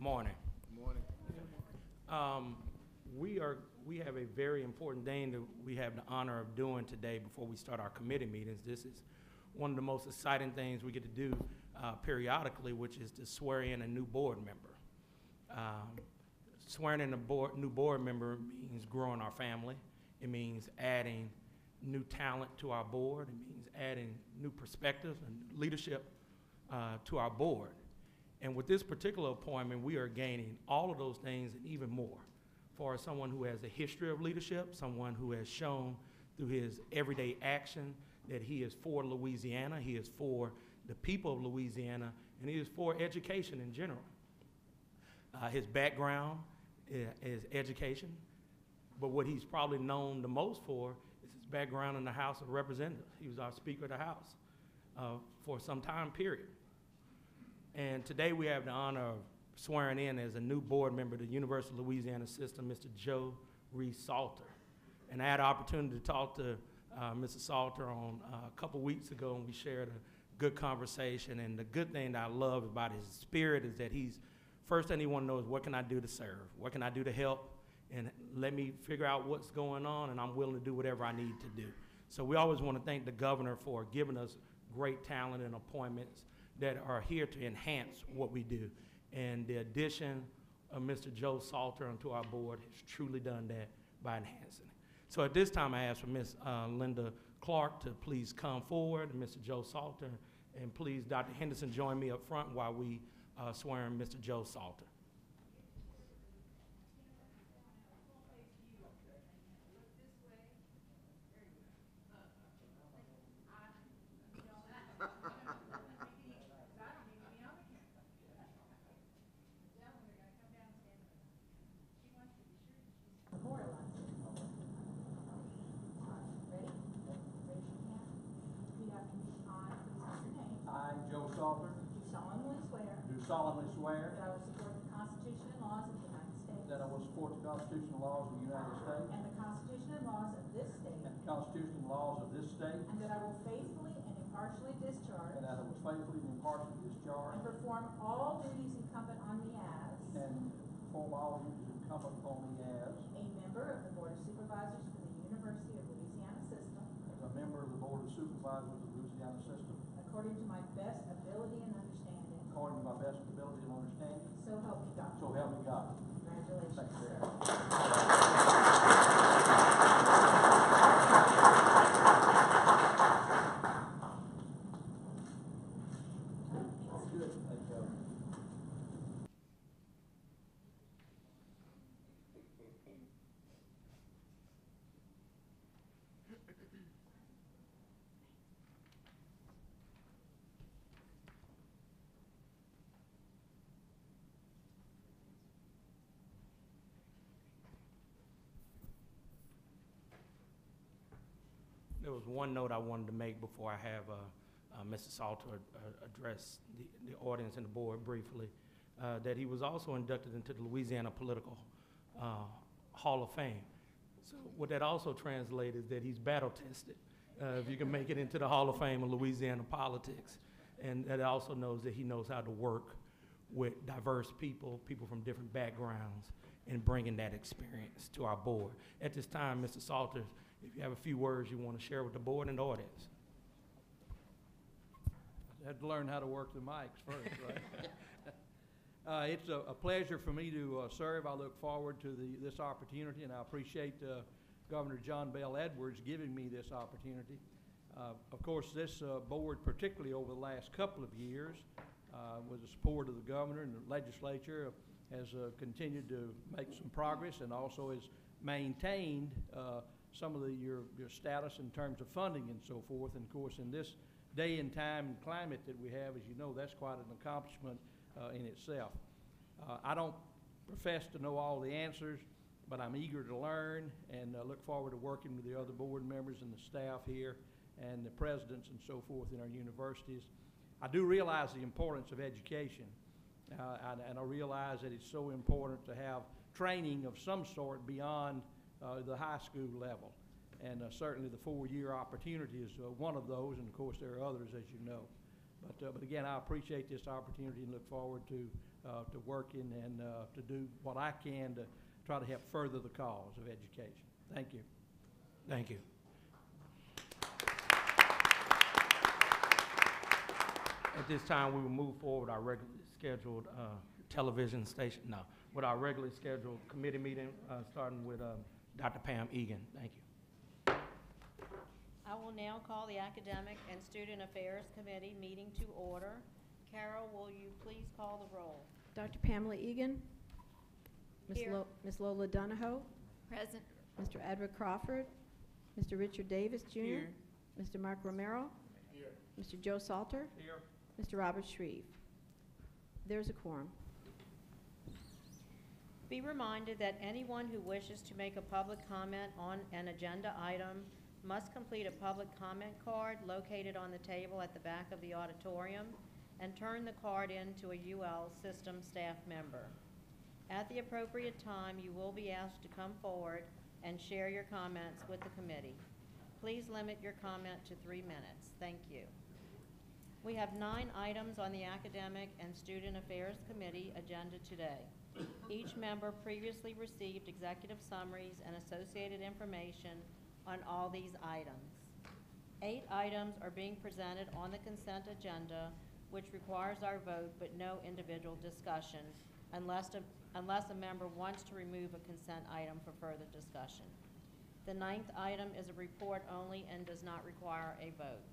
Good morning. Good morning. We have a very important thing that we have the honor of doing today before we start our committee meetings. This is one of the most exciting things we get to do periodically, which is to swear in a new board member. Swearing in a new board member means growing our family. It means adding new talent to our board. It means adding new perspectives and leadership to our board. And with this particular appointment, we are gaining all of those things and even more. For someone who has a history of leadership, someone who has shown through his everyday action that he is for Louisiana, he is for the people of Louisiana, and he is for education in general. His background is education, but what he's probably known the most for is his background in the House of Representatives. He was our Speaker of the House for some time period. And today we have the honor of swearing in as a new board member to the University of Louisiana system, Mr. Joe Reese Salter. And I had an opportunity to talk to Mr. Salter on a couple weeks ago, and we shared a good conversation. And the good thing that I love about his spirit is that he's, first thing he wants to know is, what can I do to serve? What can I do to help? And let me figure out what's going on, and I'm willing to do whatever I need to do. So we always want to thank the governor for giving us great talent and appointments that are here to enhance what we do. And the addition of Mr. Joe Salter onto our board has truly done that by enhancing it. So at this time, I ask for Ms. Linda Clark to please come forward, and Mr. Joe Salter, and please, Dr. Henderson, join me up front while we swear in Mr. Joe Salter. Do solemnly swear that I will support the Constitution and laws of the United States. that I will support the Constitution and laws of the United States And the Constitution and laws of this state. and the Constitution and laws of this state, And that I will faithfully and impartially discharge. and that I will faithfully and impartially discharge And perform all duties incumbent on me as. and perform all duties incumbent upon me as A member of the Board of Supervisors for the University of Louisiana system. a member of the Board of Supervisors of the Louisiana system, According to my best ability and understanding. according to my best ability and understanding. So help me God. So help me God. Congratulations, Thank you, sir. Good. Thank you. There was one note I wanted to make before I have Mr. Salter address the audience and the board briefly, that he was also inducted into the Louisiana Political Hall of Fame. So what that also translates is that he's battle tested, if you can make it into the Hall of Fame of Louisiana politics. And that also knows that he knows how to work with diverse people, people from different backgrounds, and bringing that experience to our board. At this time, Mr. Salter, if you have a few words you want to share with the board and the audience. I had to learn how to work the mics first, right? It's a pleasure for me to serve. I look forward to this opportunity, and I appreciate Governor John Bell Edwards giving me this opportunity. Of course, this board, particularly over the last couple of years, with the support of the governor and the legislature, has continued to make some progress and also has maintained some of your status in terms of funding and so forth. And of course, in this day and time and climate that we have, as you know, that's quite an accomplishment in itself. I don't profess to know all the answers, but I'm eager to learn and look forward to working with the other board members and the staff here and the presidents and so forth in our universities. I do realize the importance of education, and I realize that it's so important to have training of some sort beyond the high school level. And certainly the 4-year opportunity is one of those, and of course there are others, as you know. But again, I appreciate this opportunity and look forward to working and to do what I can to try to help further the cause of education. Thank you. Thank you. At this time, we will move forward our regularly scheduled television station, with our regularly scheduled committee meeting, starting with Dr. Pam Eagan. Thank you. I will now call the Academic and Student Affairs Committee meeting to order. Carroll, will you please call the roll? Dr. Pamela Eagan. Here. Ms. Lola Donahoe. Present. Mr. Edward Crawford. Mr. Richard Davis, Jr. Here. Mr. Mark Romero. Here. Mr. Joe Salter. Here. Mr. Robert Shreve. There's a quorum. Be reminded that anyone who wishes to make a public comment on an agenda item must complete a public comment card located on the table at the back of the auditorium and turn the card in to a UL system staff member. At the appropriate time, you will be asked to come forward and share your comments with the committee. Please limit your comment to 3 minutes. Thank you. We have 9 items on the Academic and Student Affairs Committee agenda today. Each member previously received executive summaries and associated information on all these items. 8 items are being presented on the consent agenda, which requires our vote but no individual discussion unless a member wants to remove a consent item for further discussion. The 9th item is a report only and does not require a vote.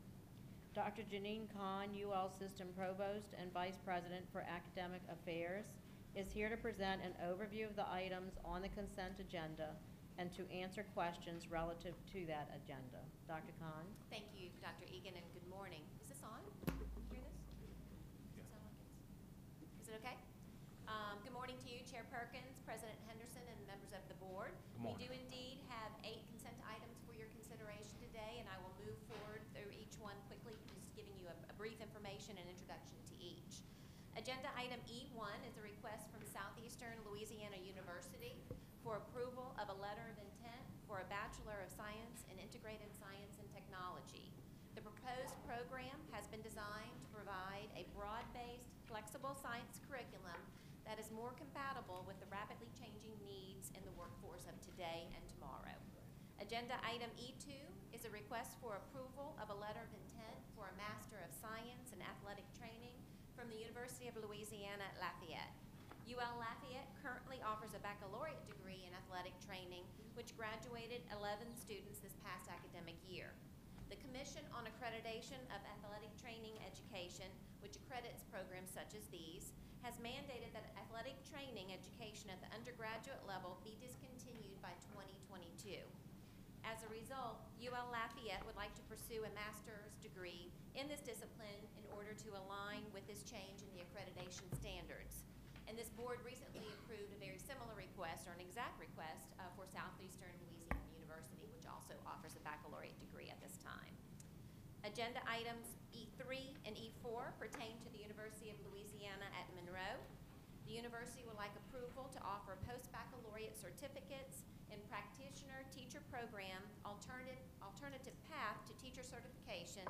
Dr. Janine Kahn, UL System Provost and Vice President for Academic Affairs, is here to present an overview of the items on the consent agenda and to answer questions relative to that agenda. Dr. Kahn? Thank you, Dr. Eagan, and good morning. Is this on? Can you hear this? Does it sound like it's... Is it okay? Good morning to you, Chair Perkins, President Henderson, and members of the board. We do indeed have 8 consent items for your consideration today, and I will move forward through each one quickly, just giving you a brief information and introduction to each. Agenda item E1 is a request from Southeastern Louisiana University for approval of a letter of intent for a Bachelor of Science in Integrated Science and Technology. The proposed program has been designed to provide a broad-based, flexible science curriculum that is more compatible with the rapidly changing needs in the workforce of today and tomorrow. Agenda item E2 is a request for approval of a letter of intent for a Master of Science in Athletic Training from the University of Louisiana at Lafayette. UL Lafayette currently offers a baccalaureate degree in athletic training, which graduated 11 students this past academic year. The Commission on Accreditation of Athletic Training Education, which accredits programs such as these, has mandated that athletic training education at the undergraduate level be discontinued by 2022. As a result, UL Lafayette would like to pursue a master's degree in this discipline in order to align with this change in the accreditation standards. And this board recently approved a very similar request, or an exact request, for Southeastern Louisiana University, which also offers a baccalaureate degree at this time. Agenda items E3 and E4 pertain to the University of Louisiana at Monroe. The university would like approval to offer post-baccalaureate certificates in practitioner teacher program, alternative path to teacher certification,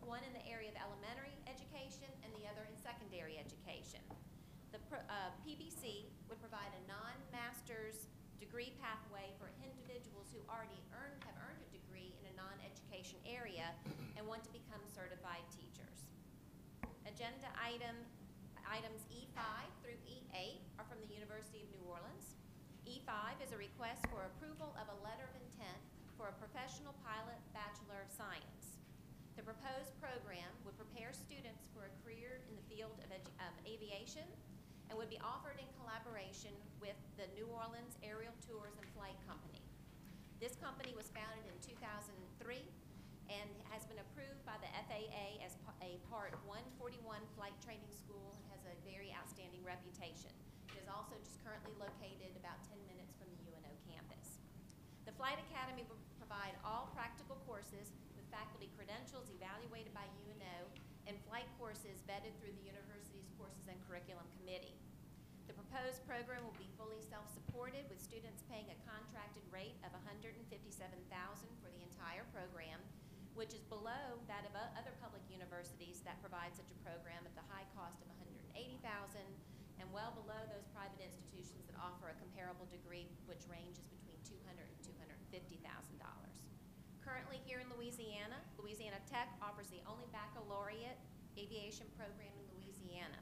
one in the area of elementary education and the other in secondary education. The PBC would provide a non-master's degree pathway for individuals who already have earned a degree in a non-education area and want to become certified teachers. Agenda items E5 through E8 are from the University of New Orleans. E5 is a request for approval of a letter of intent for a professional pilot Bachelor of Science. The proposed program would prepare students for a career in the field of aviation and would be offered in collaboration with the New Orleans Aerial Tours and Flight Company. This company was founded in 2003 and has been approved by the FAA as a Part 141 flight training school and has a very outstanding reputation. It is also just currently located about 10 minutes from the UNO campus. The Flight Academy will provide all practical courses with faculty credentials evaluated by UNO and flight courses vetted through the university's Courses and Curriculum Committee. The proposed program will be fully self-supported, with students paying a contracted rate of $157,000 for the entire program, which is below that of other public universities that provide such a program at the high cost of $180,000 and well below those private institutions that offer a comparable degree, which ranges between $200,000 and $250,000. Currently here in Louisiana, Louisiana Tech offers the only baccalaureate aviation program in Louisiana.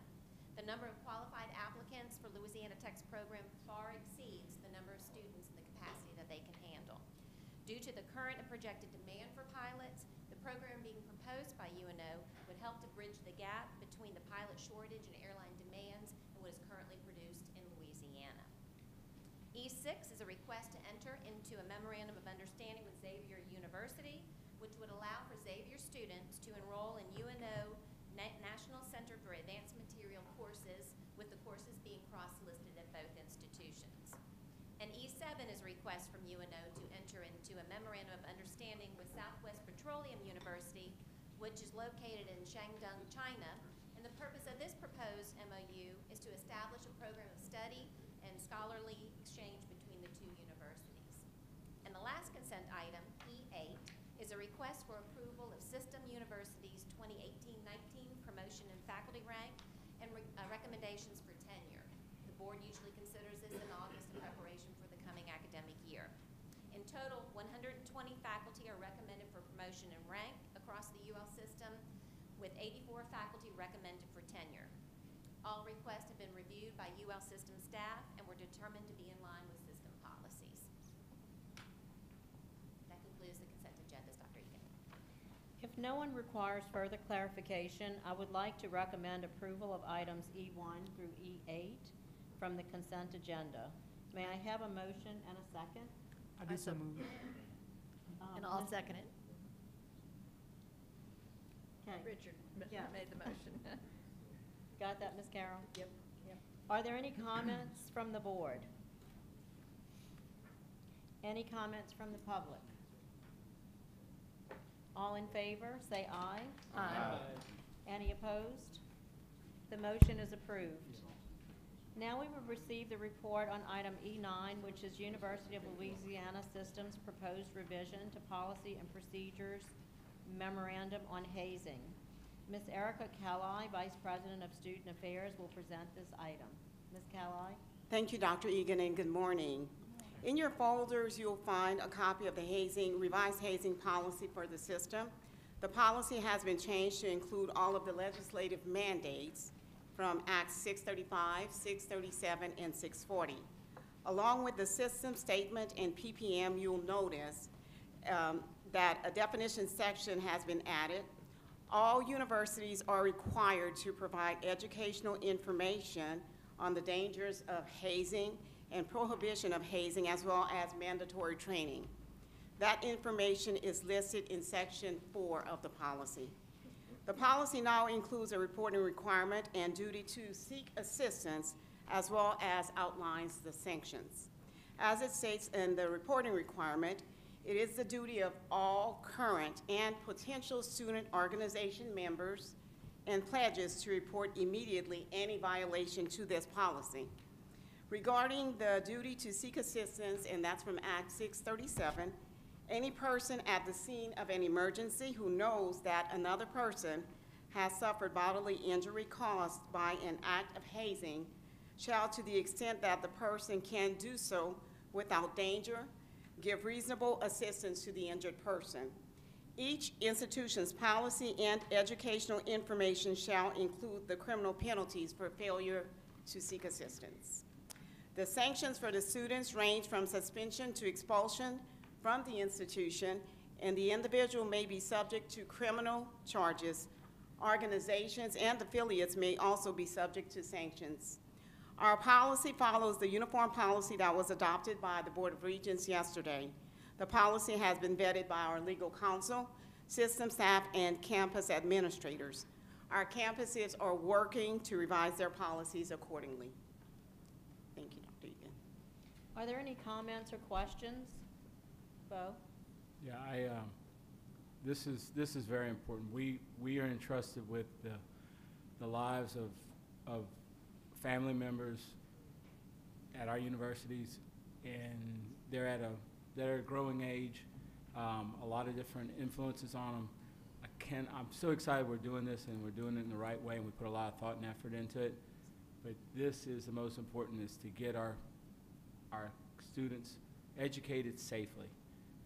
The number of qualified applicants for Louisiana Tech's program far exceeds the number of students and the capacity that they can handle. Due to the current and projected demand for pilots, the program being proposed by UNO would help to bridge the gap between the pilot shortage and airline demands and what is currently produced in Louisiana. E6 is a request to enter into a Memorandum of Understanding with Xavier University, which would allow for Xavier students to enroll in UNO National Center for Advanced Material courses, with the courses being cross-listed at both institutions. And E7 is a request from UNO to enter into a Memorandum of Understanding with Southwest Petroleum University, which is located in Shandong, China. And the purpose of this proposed MOU is to establish a program of study and scholarly exchange between the two universities. And the last consent item, E8, is a request for approval of System University's 2018-19 promotion and faculty rank and recommendations for tenure. The board usually considers this in August in preparation for the coming academic year. In total, 120 faculty are recommended for promotion and rank across the UL system, with 84 faculty recommended for tenure. All requests have been reviewed by UL system staff and were determined to be in line with system policies. That concludes the consent agenda, Dr. Eagan. If no one requires further clarification, I would like to recommend approval of items E1 through E8 from the consent agenda. May I have a motion and a second? I do so move. And I'll Ms. second it. Okay. Richard Yeah. made the motion. Got that, Ms. Carroll? Yep, yep. Are there any comments from the board? Any comments from the public? All in favor, say aye. Aye. Any opposed? The motion is approved. Now we will receive the report on item E9, which is University of Louisiana System's proposed revision to policy and procedures memorandum on hazing. Ms. Erica Cowell, Vice President of Student Affairs, will present this item. Ms. Cowell? Thank you, Dr. Eagan, and good morning. In your folders, you'll find a copy of the revised hazing policy for the system. The policy has been changed to include all of the legislative mandates from Acts 635, 637, and 640. Along with the system statement and PPM, you'll notice that a definition section has been added. All universities are required to provide educational information on the dangers of hazing and prohibition of hazing, as well as mandatory training. That information is listed in Section 4 of the policy. The policy now includes a reporting requirement and duty to seek assistance, as well as outlines the sanctions. As it states in the reporting requirement, it is the duty of all current and potential student organization members and pledges to report immediately any violation to this policy. Regarding the duty to seek assistance, and that's from Act 637, any person at the scene of an emergency who knows that another person has suffered bodily injury caused by an act of hazing shall, to the extent that the person can do so without danger, give reasonable assistance to the injured person. Each institution's policy and educational information shall include the criminal penalties for failure to seek assistance. The sanctions for the students range from suspension to expulsion from the institution, and the individual may be subject to criminal charges. Organizations and affiliates may also be subject to sanctions. Our policy follows the uniform policy that was adopted by the Board of Regents yesterday. The policy has been vetted by our legal counsel, system staff, and campus administrators. Our campuses are working to revise their policies accordingly. Thank you, Dr. Eagan. Are there any comments or questions? Bo? Yeah, this is very important. We are entrusted with the lives of family members at our universities, and they're at a growing age. a lot of different influences on them. I'm so excited we're doing this, and we're doing it in the right way, and we put a lot of thought and effort into it. But this is the most important, is to get our students educated safely.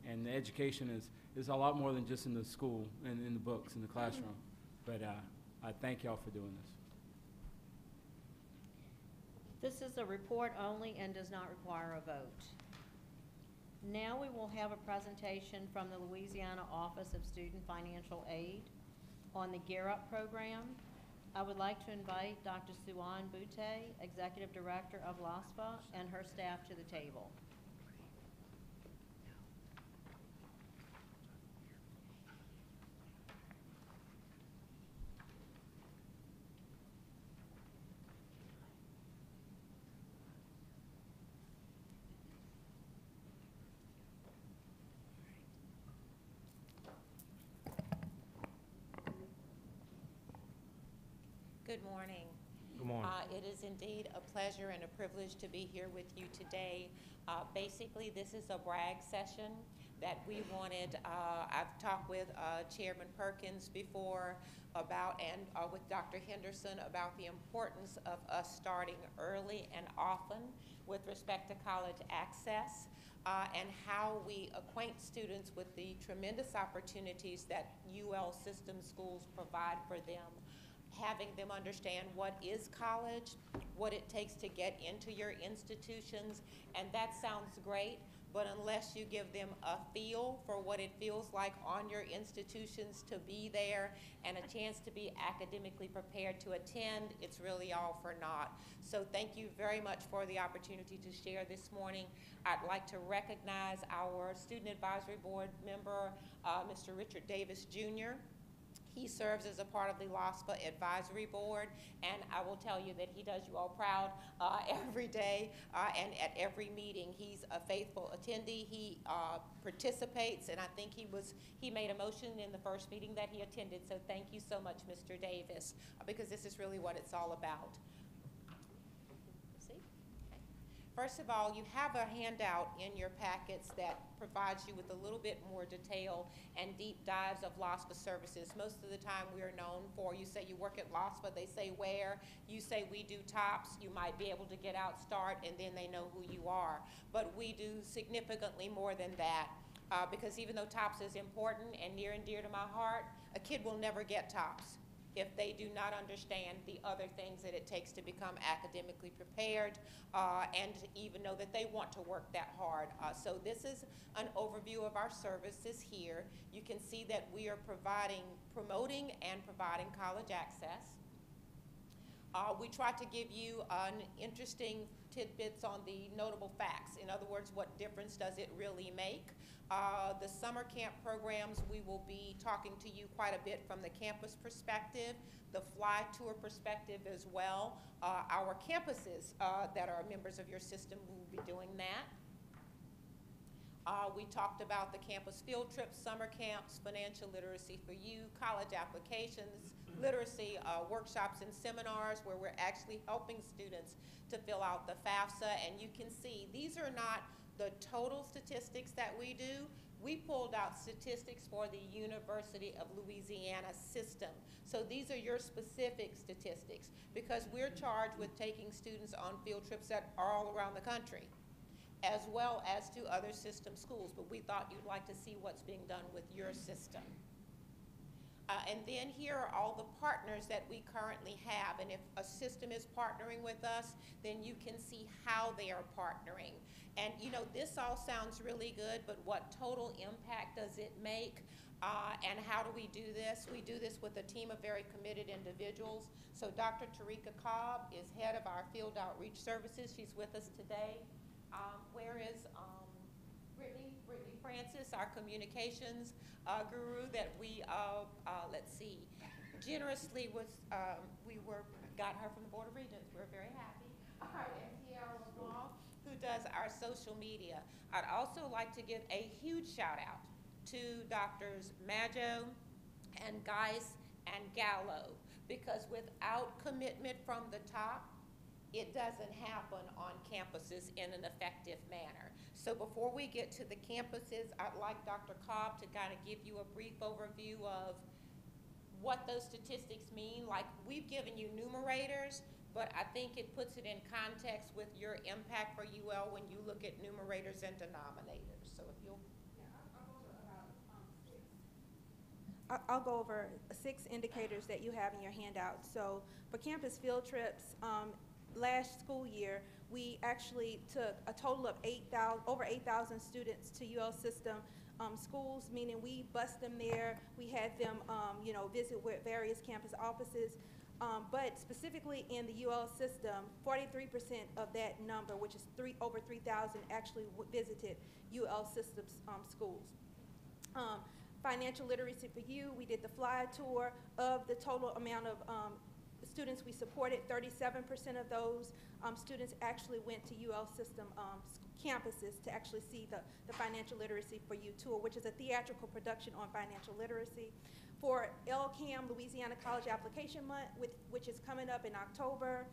And the education is a lot more than just in the school and in the books, in the classroom. But I thank y'all for doing this. This is a report only and does not require a vote. Now we will have a presentation from the Louisiana Office of Student Financial Aid on the Gear Up program. I would like to invite Dr. Suan Butte, Executive Director of LOSFA, and her staff to the table. Good morning. Good morning. It is indeed a pleasure and a privilege to be here with you today. Basically, this is a brag session that we wanted. I've talked with Chairman Perkins before about, and with Dr. Henderson, about the importance of us starting early and often with respect to college access, and how we acquaint students with the tremendous opportunities that UL system schools provide for them. Having them understand what is college, what it takes to get into your institutions, and that sounds great, but unless you give them a feel for what it feels like on your institutions to be there and a chance to be academically prepared to attend, it's really all for naught. So thank you very much for the opportunity to share this morning. I'd like to recognize our Student Advisory Board member, Mr. Richard Davis, Jr. He serves as a part of the LOSFA Advisory Board, and I will tell you that he does you all proud every day and at every meeting. He's a faithful attendee. He participates, and I think he made a motion in the first meeting that he attended, so thank you so much, Mr. Davis, because this is really what it's all about. First of all, you have a handout in your packets that provides you with a little bit more detail and deep dives of LOSFA services. Most of the time we are known for, you say you work at LOSFA, they say where, you say we do TOPS, you might be able to get out start and then they know who you are. But we do significantly more than that because even though TOPS is important and near and dear to my heart, a kid will never get TOPS if they do not understand the other things that it takes to become academically prepared and to even know that they want to work that hard. So this is an overview of our services here. You can see that we are promoting and providing college access. We try to give you an interesting tidbits on the notable facts. In other words, what difference does it really make? The summer camp programs, we will be talking to you quite a bit from the campus perspective, the fly tour perspective as well. Our campuses that are members of your system will be doing that. We talked about the campus field trips, summer camps, financial literacy for you, college applications, literacy workshops and seminars where we're actually helping students to fill out the FAFSA. And you can see these are not the total statistics that we do. We pulled out statistics for the University of Louisiana system. So these are your specific statistics because we're charged with taking students on field trips that are all around the country, as well as to other system schools. But we thought you'd like to see what's being done with your system. And then here are all the partners that we currently have. And if a system is partnering with us, then you can see how they are partnering. And you know, this all sounds really good, but what total impact does it make? And how do we do this? We do this with a team of very committed individuals. So Dr. Tareka Cobb is head of our field outreach services. She's with us today. Where is Brittany Francis, our communications guru that we, let's see, generously got her from the Board of Regents. We're very happy. And Pierre, who does our social media. I'd also like to give a huge shout out to Drs. Mayo and Geis and Gallo, because without commitment from the top, it doesn't happen on campuses in an effective manner. So before we get to the campuses, I'd like Dr. Cobb to kind of give you a brief overview of what those statistics mean. Like, we've given you numerators, but I think it puts it in context with your impact for UL when you look at numerators and denominators. So if you'll. I'll go over 6 indicators that you have in your handout. So for campus field trips, last school year, we actually took a total of over 8,000 students to UL system schools, meaning we bused them there. We had them, visit with various campus offices. But specifically in the UL system, 43% of that number, which is over 3,000, actually visited UL systems schools. Financial literacy for you, we did the fly tour. Of the total amount of students we supported, 37% of those students actually went to UL system campuses to actually see the Financial Literacy for You tour, which is a theatrical production on financial literacy. For LCAM, Louisiana College Application Month, which is coming up in October,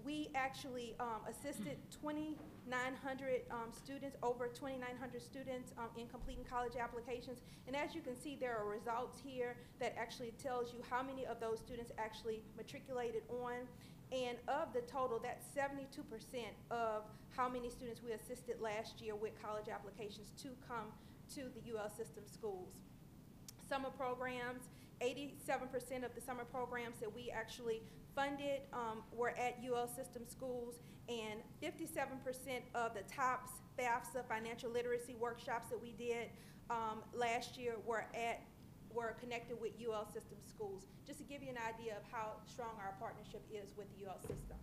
we actually assisted 2,900 students, over 2,900 students in completing college applications. And as you can see, there are results here that actually tells you how many of those students actually matriculated on. And of the total, that's 72% of how many students we assisted last year with college applications to come to the UL system schools. Summer programs, 87% of the summer programs that we actually funded were at UL system schools, and 57% of the TOPS, FAFSA, financial literacy workshops that we did last year were connected with UL system schools, just to give you an idea of how strong our partnership is with the UL system.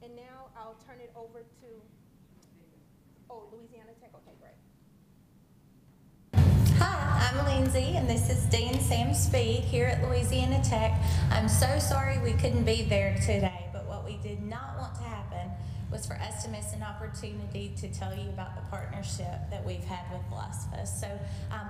And now I'll turn it over to, Louisiana Tech, okay, great. Hi, I'm Lindsay, and this is Dean Sam Speed here at Louisiana Tech. I'm so sorry we couldn't be there today, but what we did not want to happen was for us to miss an opportunity to tell you about the partnership that we've had with LOSFA. So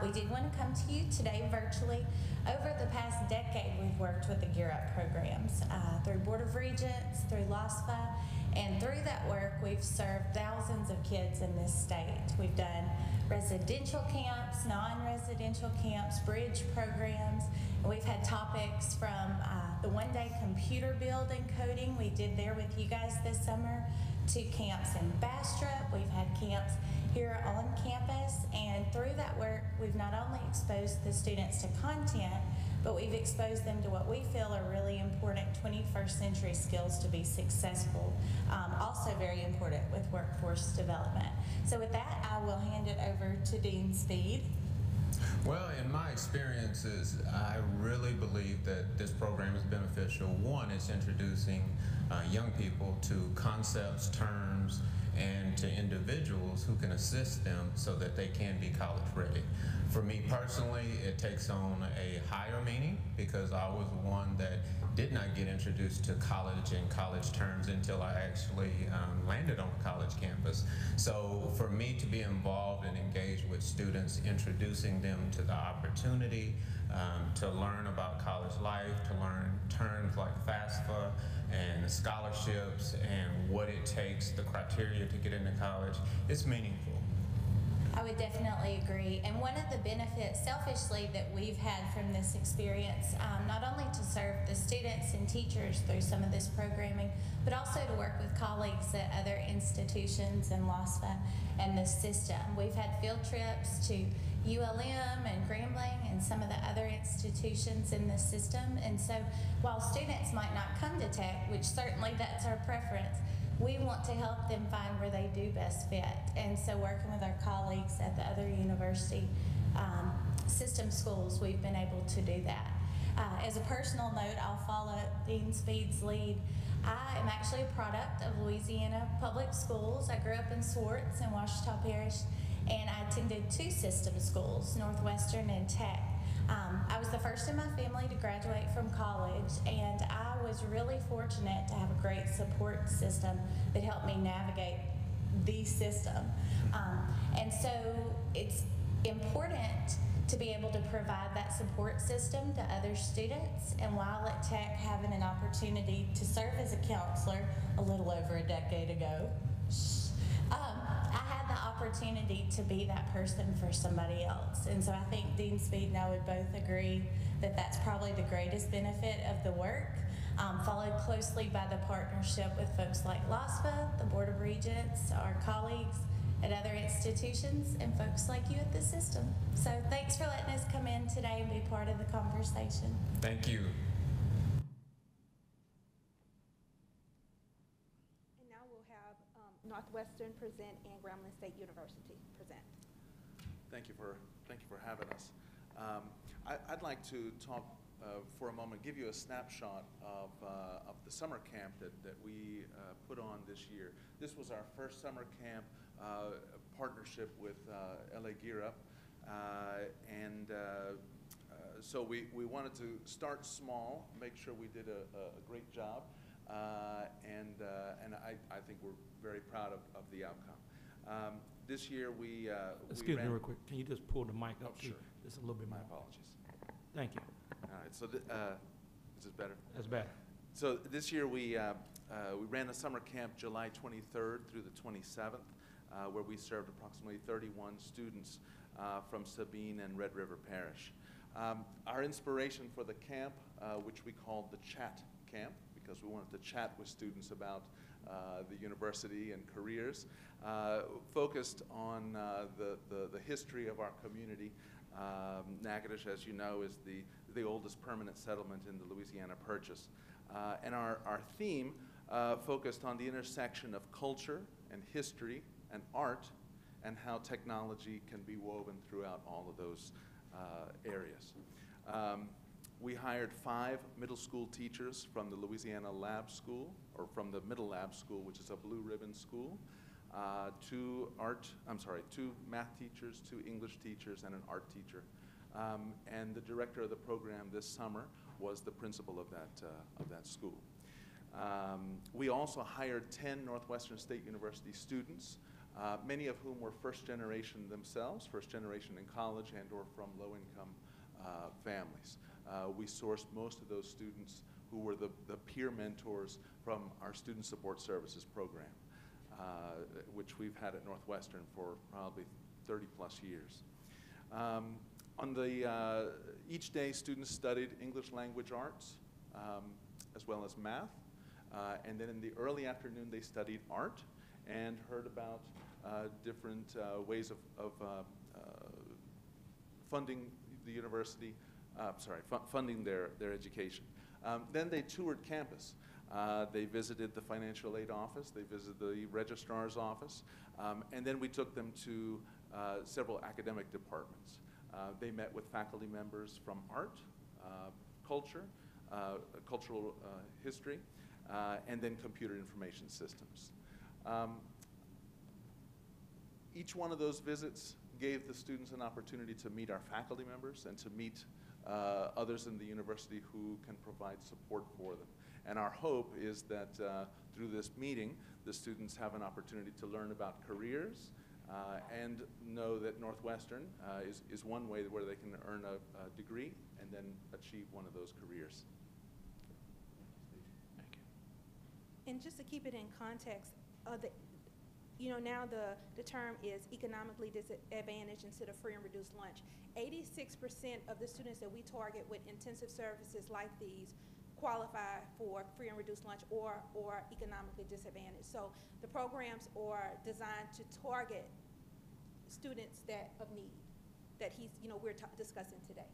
we did want to come to you today virtually. Over the past decade, we've worked with the Gear Up programs through Board of Regents, through LOSFA, and through that work, we've served thousands of kids in this state. We've done residential camps, non-residential camps, bridge programs, and we've had topics from the one-day computer build and coding we did there with you guys this summer, to camps in Bastrop. We've had camps here on campus, and through that work, we've not only exposed the students to content, but we've exposed them to what we feel are really important 21st century skills to be successful, also very important with workforce development. So with that, I will hand it over to Dean Speed. Well, in my experiences, I really believe that this program is beneficial. One, it's introducing young people to concepts, terms, and to individuals who can assist them so that they can be college ready. For me personally, it takes on a higher meaning because I was one that did not get introduced to college and college terms until I actually landed on a college campus. So for me to be involved and engaged with students, introducing them to the opportunity to learn about college life, to learn terms like FAFSA and scholarships and what it takes, the criteria to get into college, it's meaningful. I would definitely agree. And one of the benefits, selfishly, that we've had from this experience, not only to serve the students and teachers through some of this programming, but also to work with colleagues at other institutions in LOSFA and the system. We've had field trips to ULM and Grambling and some of the other institutions in the system. And so while students might not come to Tech, which certainly that's our preference, we want to help them find where they do best fit. And so working with our colleagues at the other university system schools, we've been able to do that. As a personal note, I'll follow Dean Speed's lead. I am actually a product of Louisiana public schools. I grew up in Swartz in Ouachita Parish, and I attended 2 system schools, Northwestern and Tech. I was the first in my family to graduate from college, and I was really fortunate to have a great support system that helped me navigate the system. And so it's important to be able to provide that support system to other students, and while at Tech having an opportunity to serve as a counselor a little over a decade ago, I had the opportunity to be that person for somebody else. And so I think Dean Speed and I would both agree that that's probably the greatest benefit of the work, followed closely by the partnership with folks like LASPA, the Board of Regents, our colleagues at other institutions, and folks like you at the system. So thanks for letting us come in today and be part of the conversation. Thank you. And now we'll have Northwestern present and Grambling State University present. Thank you for having us. I'd like to talk for a moment, give you a snapshot of the summer camp that we put on this year. This was our first summer camp partnership with LA Gear Up, and so we wanted to start small, make sure we did a great job, and I think we're very proud of the outcome. This year we Excuse me real quick. Can you just pull the mic up? Sure. Just a little bit more. My apologies. Thank you. All right. So is this better? That's better. So this year we ran a summer camp July 23rd through the 27th, where we served approximately 31 students from Sabine and Red River Parish. Our inspiration for the camp, which we called the Chat Camp, because we wanted to chat with students about the university and careers, focused on the history of our community. Natchitoches, as you know, is the oldest permanent settlement in the Louisiana Purchase. And our theme focused on the intersection of culture and history and art, and how technology can be woven throughout all of those areas. We hired 5 middle school teachers from the Louisiana Lab School, or from the Middle Lab School, which is a blue ribbon school, 2 math teachers, 2 English teachers, and an art teacher. And the director of the program this summer was the principal of that school. We also hired 10 Northwestern State University students, many of whom were first generation themselves, first generation in college and or from low-income families. We sourced most of those students who were the peer mentors from our Student Support Services program, which we've had at Northwestern for probably 30 plus years. Each day, students studied English language arts, as well as math. And then in the early afternoon, they studied art and heard about different ways of funding the university, funding their education. Then they toured campus. They visited the financial aid office, they visited the registrar's office, and then we took them to several academic departments. They met with faculty members from art, culture, cultural history, and then computer information systems. Each one of those visits gave the students an opportunity to meet our faculty members and to meet others in the university who can provide support for them. And our hope is that through this meeting, the students have an opportunity to learn about careers and know that Northwestern is one way where they can earn a degree and then achieve one of those careers. Thank you. And just to keep it in context, now the term is economically disadvantaged instead of free and reduced lunch. 86% of the students that we target with intensive services like these qualify for free and reduced lunch or economically disadvantaged. So the programs are designed to target students of need that we're discussing today.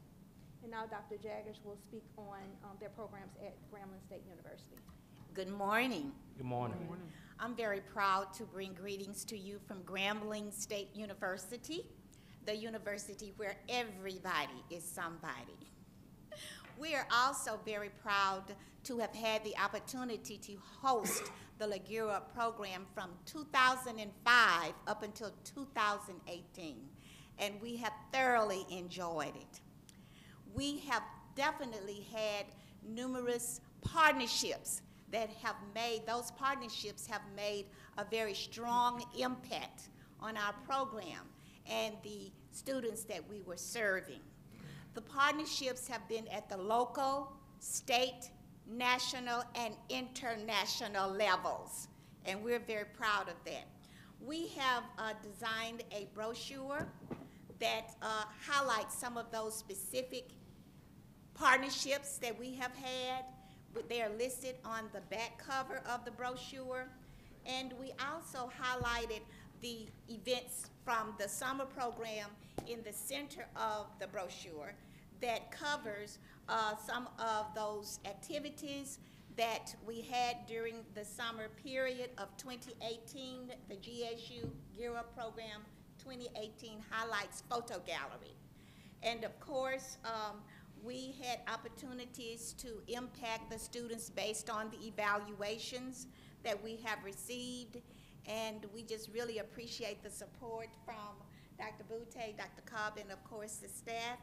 And now Dr. Jaggers will speak on their programs at Grambling State University. Good morning. Good morning. Good morning. I'm very proud to bring greetings to you from Grambling State University, the university where everybody is somebody. We are also very proud to have had the opportunity to host the Legislature program from 2005 up until 2018, and we have thoroughly enjoyed it. We have definitely had numerous partnerships that those partnerships have made a very strong impact on our program and the students that we were serving. The partnerships have been at the local, state, national, and international levels, and we're very proud of that. We have designed a brochure that highlights some of those specific partnerships that we have had. They are listed on the back cover of the brochure. And we also highlighted the events from the summer program in the center of the brochure that covers some of those activities that we had during the summer period of 2018, the GSU Gear Up Program 2018 Highlights Photo Gallery. And of course, we had opportunities to impact the students based on the evaluations that we have received, and we just really appreciate the support from Dr. Boutte, Dr. Cobb, and of course the staff,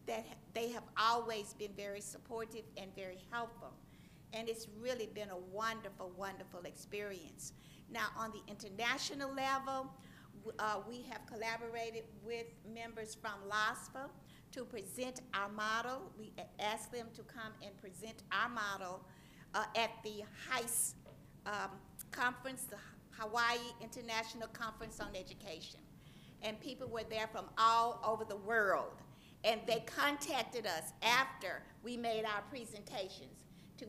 that they have always been very supportive and very helpful. And it's really been a wonderful, wonderful experience. Now, on the international level, we have collaborated with members from LASFA to present our model. We asked them to come and present our model at the HICE conference, the Hawaii International Conference on Education. And people were there from all over the world. And they contacted us after we made our presentations to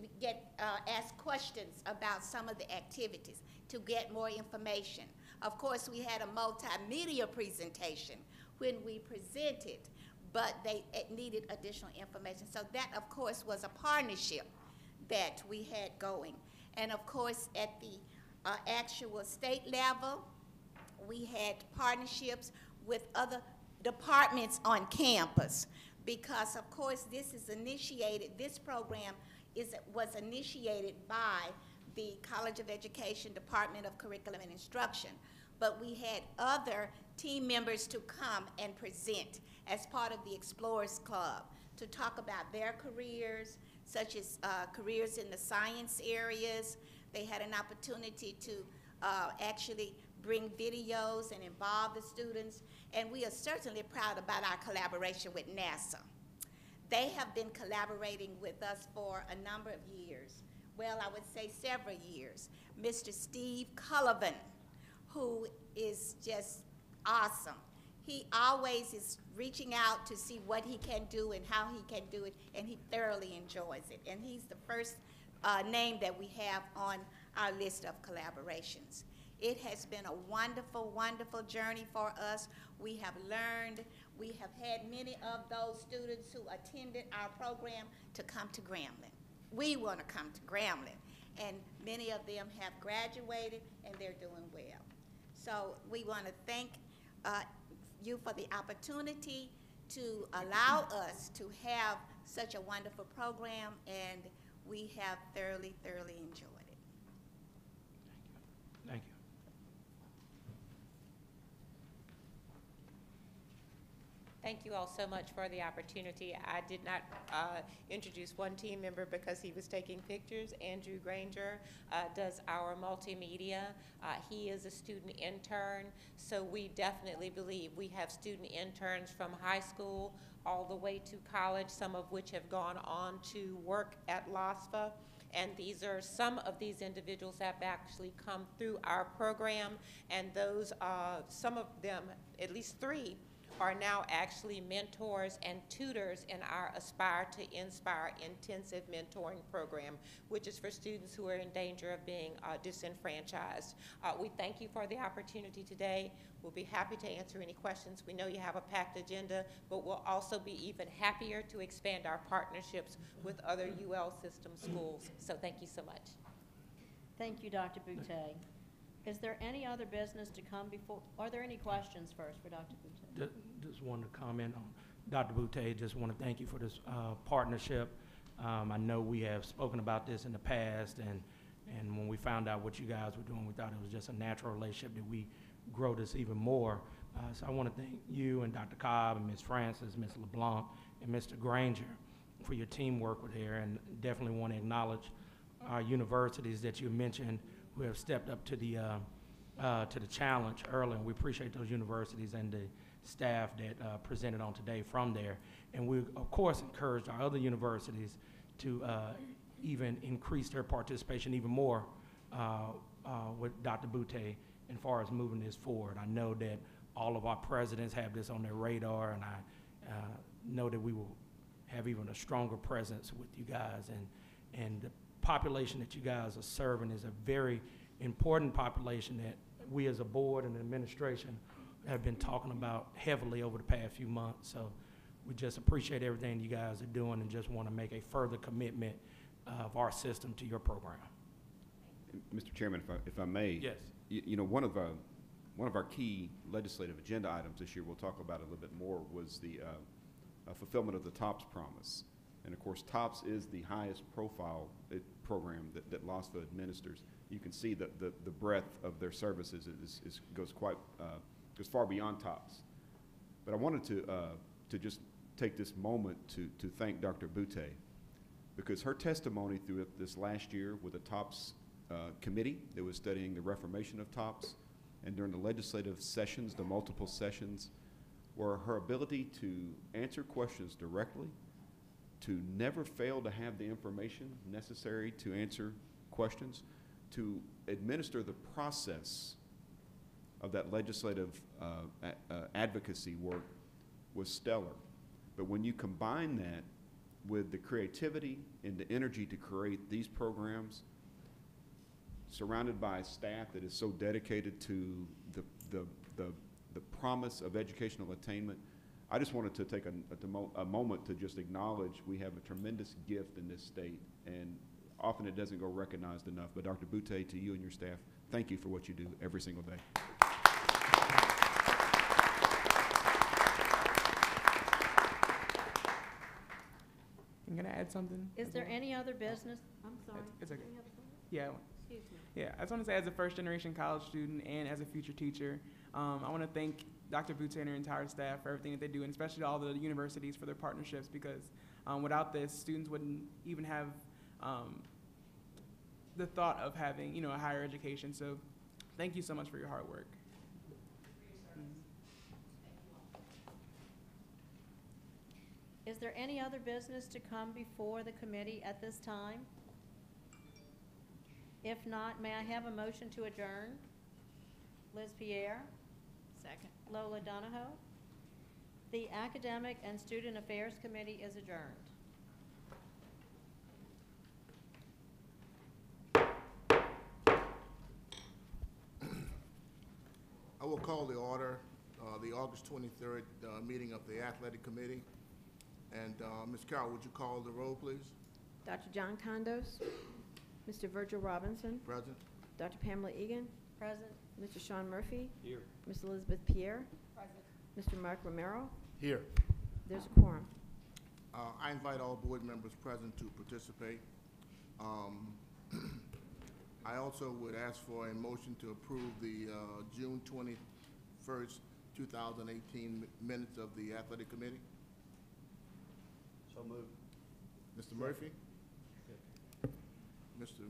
ask questions about some of the activities, to get more information. Of course, we had a multimedia presentation when we presented, but they needed additional information. So that, of course, was a partnership that we had going. And of course, at the actual state level, we had partnerships with other departments on campus, because of course this program was initiated by the College of Education Department of Curriculum and Instruction, but we had other team members to come and present as part of the Explorers Club to talk about their careers, such as careers in the science areas. They had an opportunity to actually bring videos and involve the students, and we are certainly proud about our collaboration with NASA. They have been collaborating with us for a number of years. Well, I would say several years. Mr. Steve Cullivan, who is just awesome. He always is reaching out to see what he can do and how he can do it, and he thoroughly enjoys it. And he's the first name that we have on our list of collaborations. It has been a wonderful, wonderful journey for us. We have learned. We have had many of those students who attended our program to come to Grambling. We want to come to Grambling, and many of them have graduated, and they're doing well. So we want to thank you for the opportunity to allow us to have such a wonderful program, and we have thoroughly, thoroughly enjoyed it. Thank you. Thank you all so much for the opportunity. I did not introduce one team member because he was taking pictures. Andrew Granger does our multimedia. He is a student intern, so we definitely believe we have student interns from high school all the way to college, some of which have gone on to work at LASFA. And these are some of these individuals that have actually come through our program, and those, some of them, at least 3, are now actually mentors and tutors in our Aspire to Inspire intensive mentoring program, which is for students who are in danger of being disenfranchised. We thank you for the opportunity today. We'll be happy to answer any questions. We know you have a packed agenda, but we'll also be even happier to expand our partnerships with other UL system schools. So thank you so much. Thank you, Dr. Boutte. Is there any other business to come before? Are there any questions first for Dr. Boutte? Just wanted to comment on Dr. Boutte. Just want to thank you for this partnership. I know we have spoken about this in the past, and when we found out what you guys were doing, we thought it was just a natural relationship that we grow this even more. So I want to thank you and Dr. Cobb and Ms. Francis, Ms. LeBlanc, and Mr. Granger for your teamwork with here, and definitely want to acknowledge our universities that you mentioned who have stepped up to the challenge early, and we appreciate those universities and staff that presented on today from there. And we, of course, encouraged our other universities to even increase their participation even more with Dr. Boutte as far as moving this forward. I know that all of our presidents have this on their radar, and I know that we will have even a stronger presence with you guys. And the population that you guys are serving is a very important population that we as a board and administration have been talking about heavily over the past few months. So we just appreciate everything you guys are doing and just want to make a further commitment of our system to your program. Mr. Chairman, if I may. Yes. You know, one of our key legislative agenda items this year, we'll talk about it a little bit more, was the fulfillment of the TOPS promise. And of course, TOPS is the highest profile program that LOSFA administers. You can see that the breadth of their services goes far beyond TOPS. But I wanted to just take this moment to thank Dr. Boutte, because her testimony through this last year with the TOPS committee that was studying the reformation of TOPS, and during the legislative sessions, the multiple sessions, were her ability to answer questions directly, to never fail to have the information necessary to answer questions, to administer the process of that legislative advocacy work was stellar. But when you combine that with the creativity and the energy to create these programs, surrounded by a staff that is so dedicated to the promise of educational attainment, I just wanted to take a moment to just acknowledge we have a tremendous gift in this state, and often it doesn't go recognized enough. But Dr. Boutte, to you and your staff, thank you for what you do every single day. I'm gonna add something. Is there any other business? I'm sorry. It's okay. Any other business? Yeah. Excuse me. Yeah, I just want to say, as a first-generation college student and as a future teacher, I want to thank Dr. Boutte and her entire staff for everything that they do, and especially all the universities for their partnerships, because without this, students wouldn't even have the thought of having, you know, a higher education. So thank you so much for your hard work. Is there any other business to come before the committee at this time? If not, may I have a motion to adjourn? Liz Pierre? Second. Lola Donahoe? The Academic and Student Affairs Committee is adjourned. I will call the order, the August 23rd meeting of the Athletic Committee. And Ms. Carroll, would you call the roll, please? Dr. John Condos, Mr. Virgil Robinson, Present. Dr. Pamela Eagan, Present. Mr. Sean Murphy, Here. Ms. Elizabeth Pierre, Present. Mr. Mark Romero. Here. There's a quorum. I invite all board members present to participate. I also would ask for a motion to approve the June 21st, 2018 minutes of the Athletic Committee. So moved. Mr. Murphy? Mr.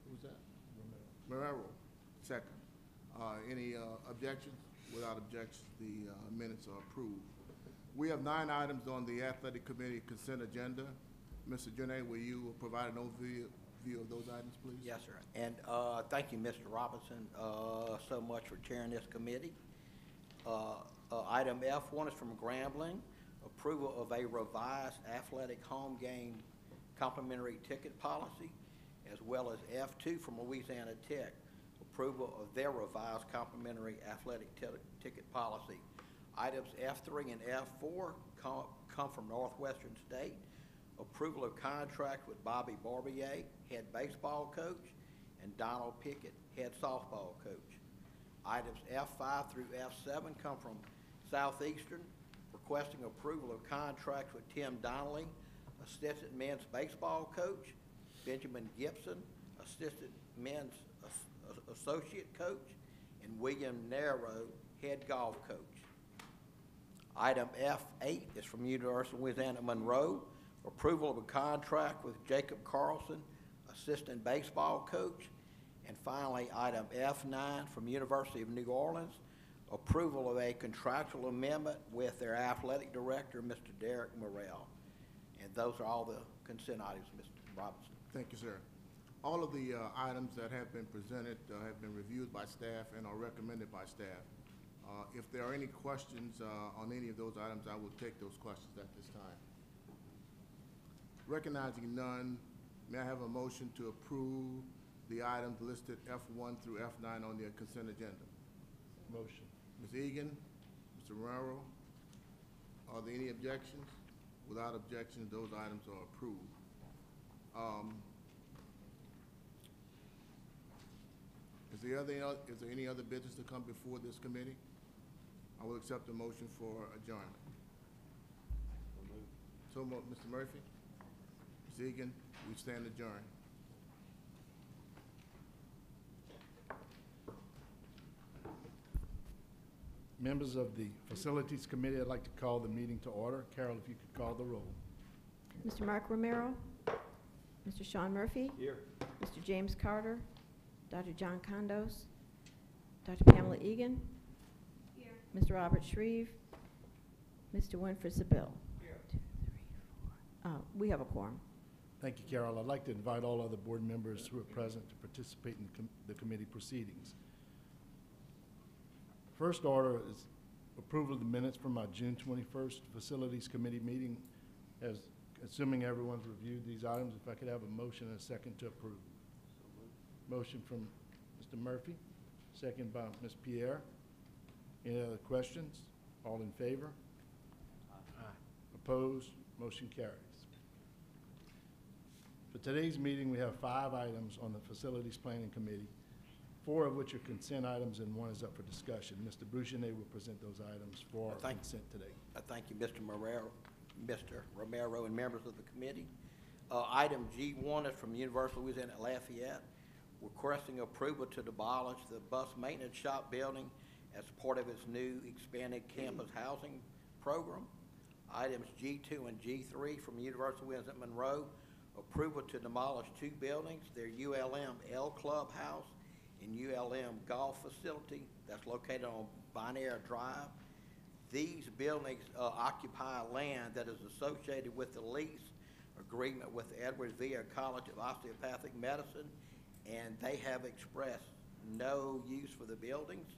Who's that? Romero. Second. Any objections? Without objections, the minutes are approved. We have 9 items on the Athletic Committee consent agenda. Mr. Junaid, will you provide an overview of those items, please? Yes, sir. And thank you, Mr. Robinson, so much for chairing this committee. Item F1 is from Grambling, approval of a revised athletic home game complimentary ticket policy, as well as F2 from Louisiana Tech, approval of their revised complimentary athletic ticket policy. Items F3 and F4 come from Northwestern State, approval of contract with Bobby Barbier, head baseball coach, and Donald Pickett, head softball coach. Items F5 through F7 come from Southeastern, requesting approval of contracts with Tim Donnelly, assistant men's baseball coach, Benjamin Gibson, assistant men's associate coach, and William Narrow, head golf coach. Item F8 is from University of Louisiana Monroe, approval of a contract with Jacob Carlson, assistant baseball coach. And finally, item F9 from University of New Orleans, approval of a contractual amendment with their athletic director, Mr. Derek Morrell. And those are all the consent items, Mr. Robinson. Thank you, sir. All of the items that have been presented have been reviewed by staff and are recommended by staff. If there are any questions on any of those items, I will take those questions at this time. Recognizing none, may I have a motion to approve the items listed F1 through F9 on the consent agenda? Motion. Ms. Eagan, Mr. Romero, are there any objections? Without objections, those items are approved. Is there any other business to come before this committee? I will accept the motion for adjournment. So moved. Mr. Murphy? Ms. Eagan, we stand adjourned. Members of the Facilities Committee, I'd like to call the meeting to order. Carroll, if you could call the roll. Mr. Mark Romero, Mr. Sean Murphy. Here. Mr. James Carter, Dr. John Condos, Dr. Pamela Eagan. Here. Mr. Robert Shreve, Mr. Winfred Sabille. Here. 2, 3, 4. We have a quorum. Thank you, Carroll. I'd like to invite all other board members who are present to participate in the committee proceedings. First order is approval of the minutes from our June 21st Facilities Committee meeting. Assuming everyone's reviewed these items, if I could have a motion and a second to approve. Motion from Mr. Murphy, second by Ms. Pierre. Any other questions? All in favor? Aye. Opposed? Motion carries. For today's meeting, we have 5 items on the Facilities Planning Committee, 4 of which are consent items and 1 is up for discussion. Mr. Junaid will present those items for consent today. Thank you, Mr. Romero, and members of the committee. Item G1 is from University of Louisiana at Lafayette, requesting approval to demolish the bus maintenance shop building as part of its new expanded campus housing program. Items G2 and G3 from University of Louisiana at Monroe, approval to demolish 2 buildings, their ULM L Club House and ULM Golf Facility that's located on Bonaire Drive. These buildings occupy land that is associated with the lease agreement with Edwards VA College of Osteopathic Medicine, and they have expressed no use for the buildings.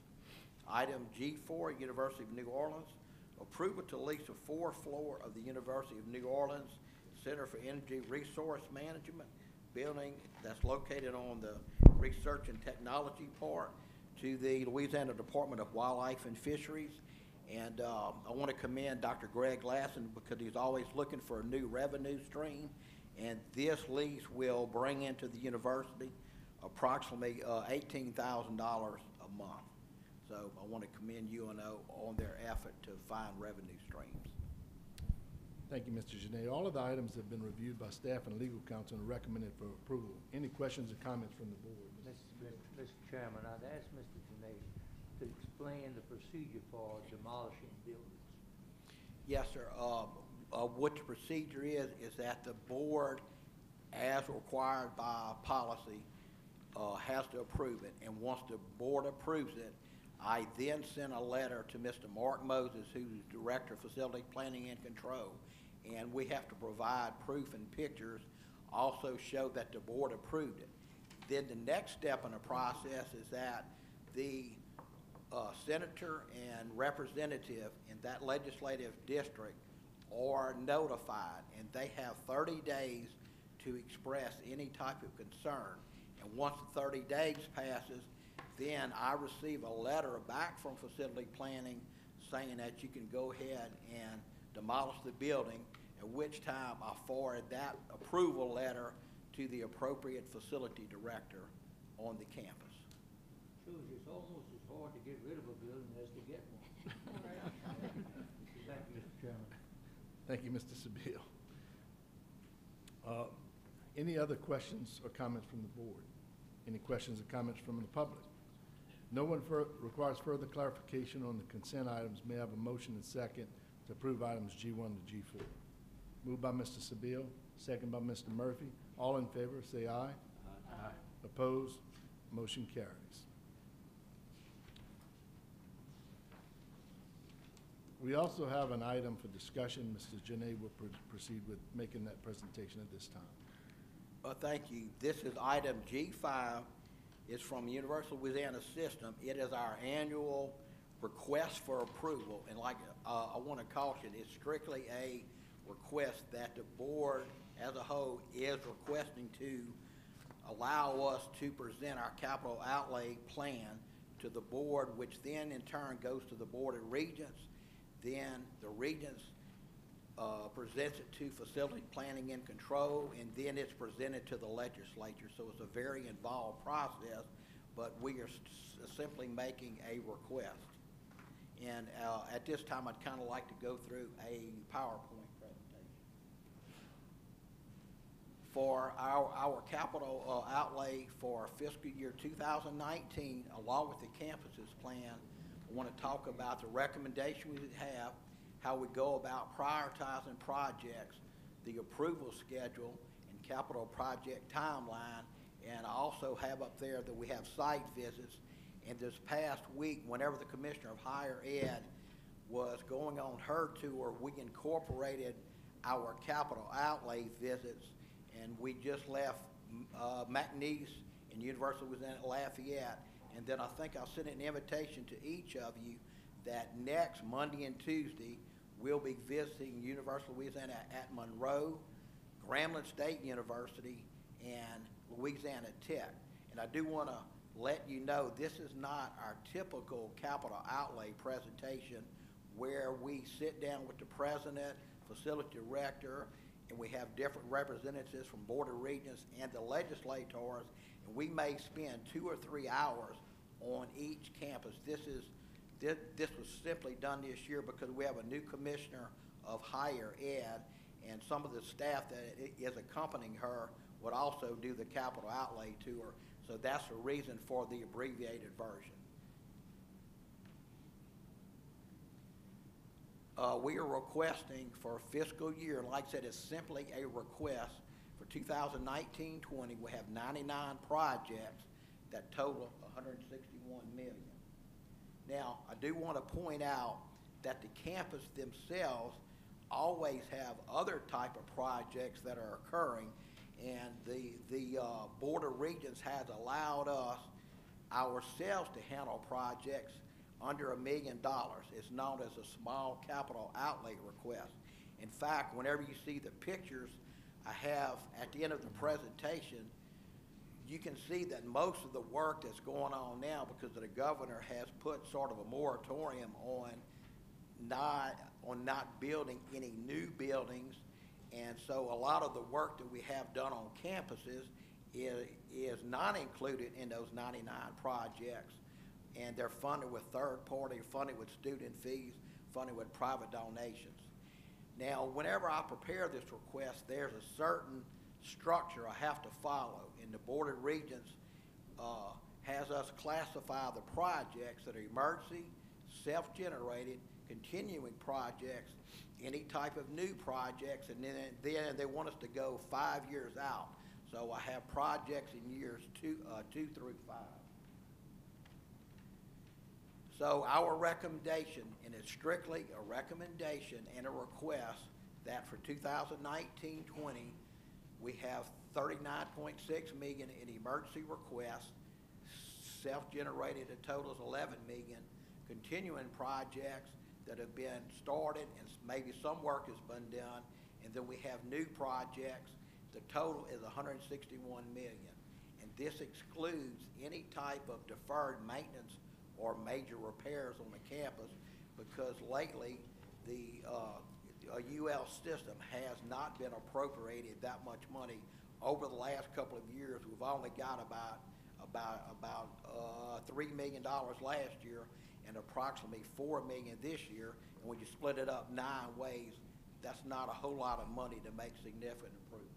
Item G4, University of New Orleans, approval to lease a 4th floor of the University of New Orleans Center for Energy Resource Management building that's located on the Research and Technology part to the Louisiana Department of Wildlife and Fisheries. And I want to commend Dr. Greg Lassen because he's always looking for a new revenue stream. And this lease will bring into the university approximately $18,000 a month. So I want to commend UNO on their effort to find revenue streams. Thank you, Mr. Junaid. All of the items have been reviewed by staff and legal counsel and recommended for approval. Any questions or comments from the board? Mr. Chairman, I'd ask Mr. Junaid to explain the procedure for demolishing buildings. Yes, sir. What the procedure is that the board, as required by policy, has to approve it. And once the board approves it, I then send a letter to Mr. Mark Moses, who's Director of Facility Planning and Control, and we have to provide proof and pictures, also show that the board approved it. Then the next step in the process is that the senator and representative in that legislative district are notified, and they have 30 days to express any type of concern. And once the 30 days passes, then I receive a letter back from facility planning saying that you can go ahead and demolish the building, at which time I forward that approval letter to the appropriate facility director on the campus. Shows it's almost as hard to get rid of a building as to get one. Thank you, Mr. Chairman. Thank you, Mr. Sabille. Any other questions or comments from the board? Any questions or comments from the public? No one requires further clarification on the consent items. May I have a motion and second to approve items G1 to G4? Moved by Mr. Sabille, second by Mr. Murphy. All in favor, say aye. Aye. Opposed? Motion carries. We also have an item for discussion. Mr. Junaid will proceed with making that presentation at this time. Thank you. This is item G5. It's from Universal Louisiana System. It is our annual request for approval. And like I want to caution, it's strictly a request that the board as a whole is requesting to allow us to present our capital outlay plan to the board, which then in turn goes to the Board of Regents. Then the Regents presents it to Facility Planning and Control, and then it's presented to the Legislature. So it's a very involved process, but we are simply making a request. And at this time, I'd kind of like to go through a PowerPoint presentation. For our capital outlay for fiscal year 2019, along with the campuses plan, I want to talk about the recommendation we have, how we go about prioritizing projects, the approval schedule, and capital project timeline. And I also have up there that we have site visits. And this past week, whenever the Commissioner of Higher Ed was going on her tour, we incorporated our capital outlay visits, and we just left McNeese and University of Louisiana Lafayette. And then I think I'll send an invitation to each of you that next Monday and Tuesday, we'll be visiting University of Louisiana at Monroe, Grambling State University, and Louisiana Tech. And I do want to let you know this is not our typical capital outlay presentation where we sit down with the president, facility director, and we have different representatives from Board of Regents and the legislators, and we may spend 2 or 3 hours on each campus. This was simply done this year because we have a new commissioner of higher ed, and some of the staff that is accompanying her would also do the capital outlay tour. So that's the reason for the abbreviated version. We are requesting for fiscal year, and like I said, it's simply a request. For 2019-20, we have 99 projects that total $161 million. Now, I do want to point out that the campus themselves always have other type of projects that are occurring, and the Board of Regents has allowed us ourselves to handle projects under $1 million. It's known as a small capital outlay request. In fact, whenever you see the pictures I have at the end of the presentation, you can see that most of the work that's going on now, because the governor has put sort of a moratorium on not building any new buildings. And so a lot of the work that we have done on campuses is not included in those 99 projects. And they're funded with third party, funded with student fees, funded with private donations. Now, whenever I prepare this request, there's a certain structure I have to follow. And the Board of Regents has us classify the projects that are emergency, self-generated, continuing projects, any type of new projects, and then they want us to go 5 years out. So I have projects in years 2 through 5. So our recommendation, and it's strictly a recommendation and a request, that for 2019-20, we have $39.6 million in emergency requests, self-generated a total of $11 million, continuing projects that have been started and maybe some work has been done, and then we have new projects. The total is $161 million, and this excludes any type of deferred maintenance or major repairs on the campus, because lately the UL system has not been appropriated that much money. Over the last couple of years, we've only got about $3 million last year and approximately $4 million this year. And when you split it up 9 ways, that's not a whole lot of money to make significant improvement.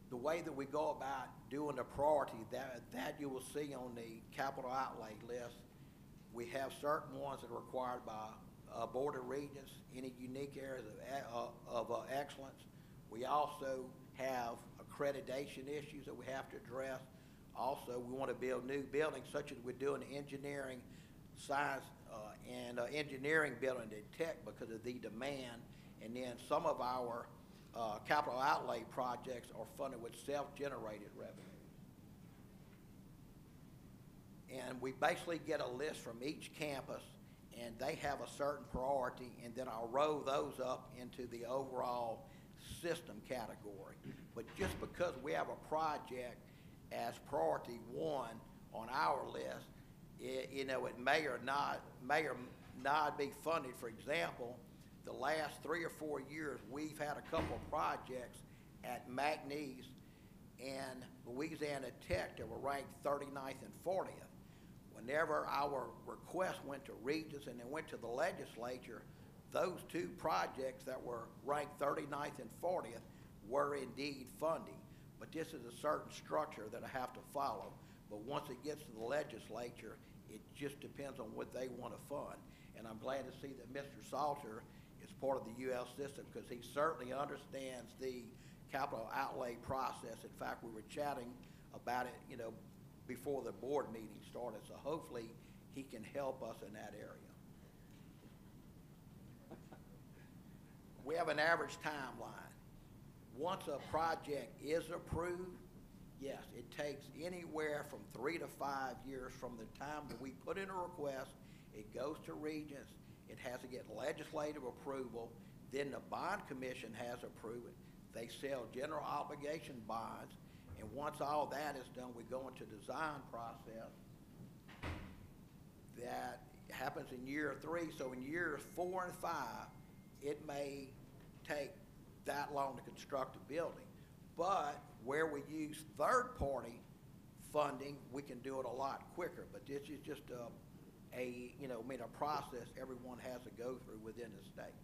The way that we go about doing the priority, that you will see on the capital outlay list, we have certain ones that are required by Board of Regents, any unique areas of excellence. We also have accreditation issues that we have to address. Also, we want to build new buildings, such as we're doing engineering science and engineering building at Tech because of the demand. And then some of our capital outlay projects are funded with self-generated revenue. And we basically get a list from each campus, and they have a certain priority, and then I'll roll those up into the overall system category. But just because we have a project as priority one on our list, it may or not be funded. For example, the last 3 or 4 years, we've had a couple of projects at McNeese and Louisiana Tech that were ranked 39th and 40th. Whenever our request went to Regents and then went to the legislature, those two projects that were ranked 39th and 40th were indeed funding. But this is a certain structure that I have to follow. But once it gets to the legislature, it just depends on what they want to fund. And I'm glad to see that Mr. Salter is part of the UL system because he certainly understands the capital outlay process. In fact, we were chatting about it, before the board meeting started, so hopefully he can help us in that area. We have an average timeline. Once a project is approved, yes, it takes anywhere from 3 to 5 years from the time that we put in a request. It goes to Regents, it has to get legislative approval, then the bond commission has approved it. They sell general obligation bonds, and once all that is done, we go into design process. That happens in year 3, so in years 4 and 5, it may take that long to construct a building. But where we use third-party funding, we can do it a lot quicker. But this is just a process everyone has to go through within the state.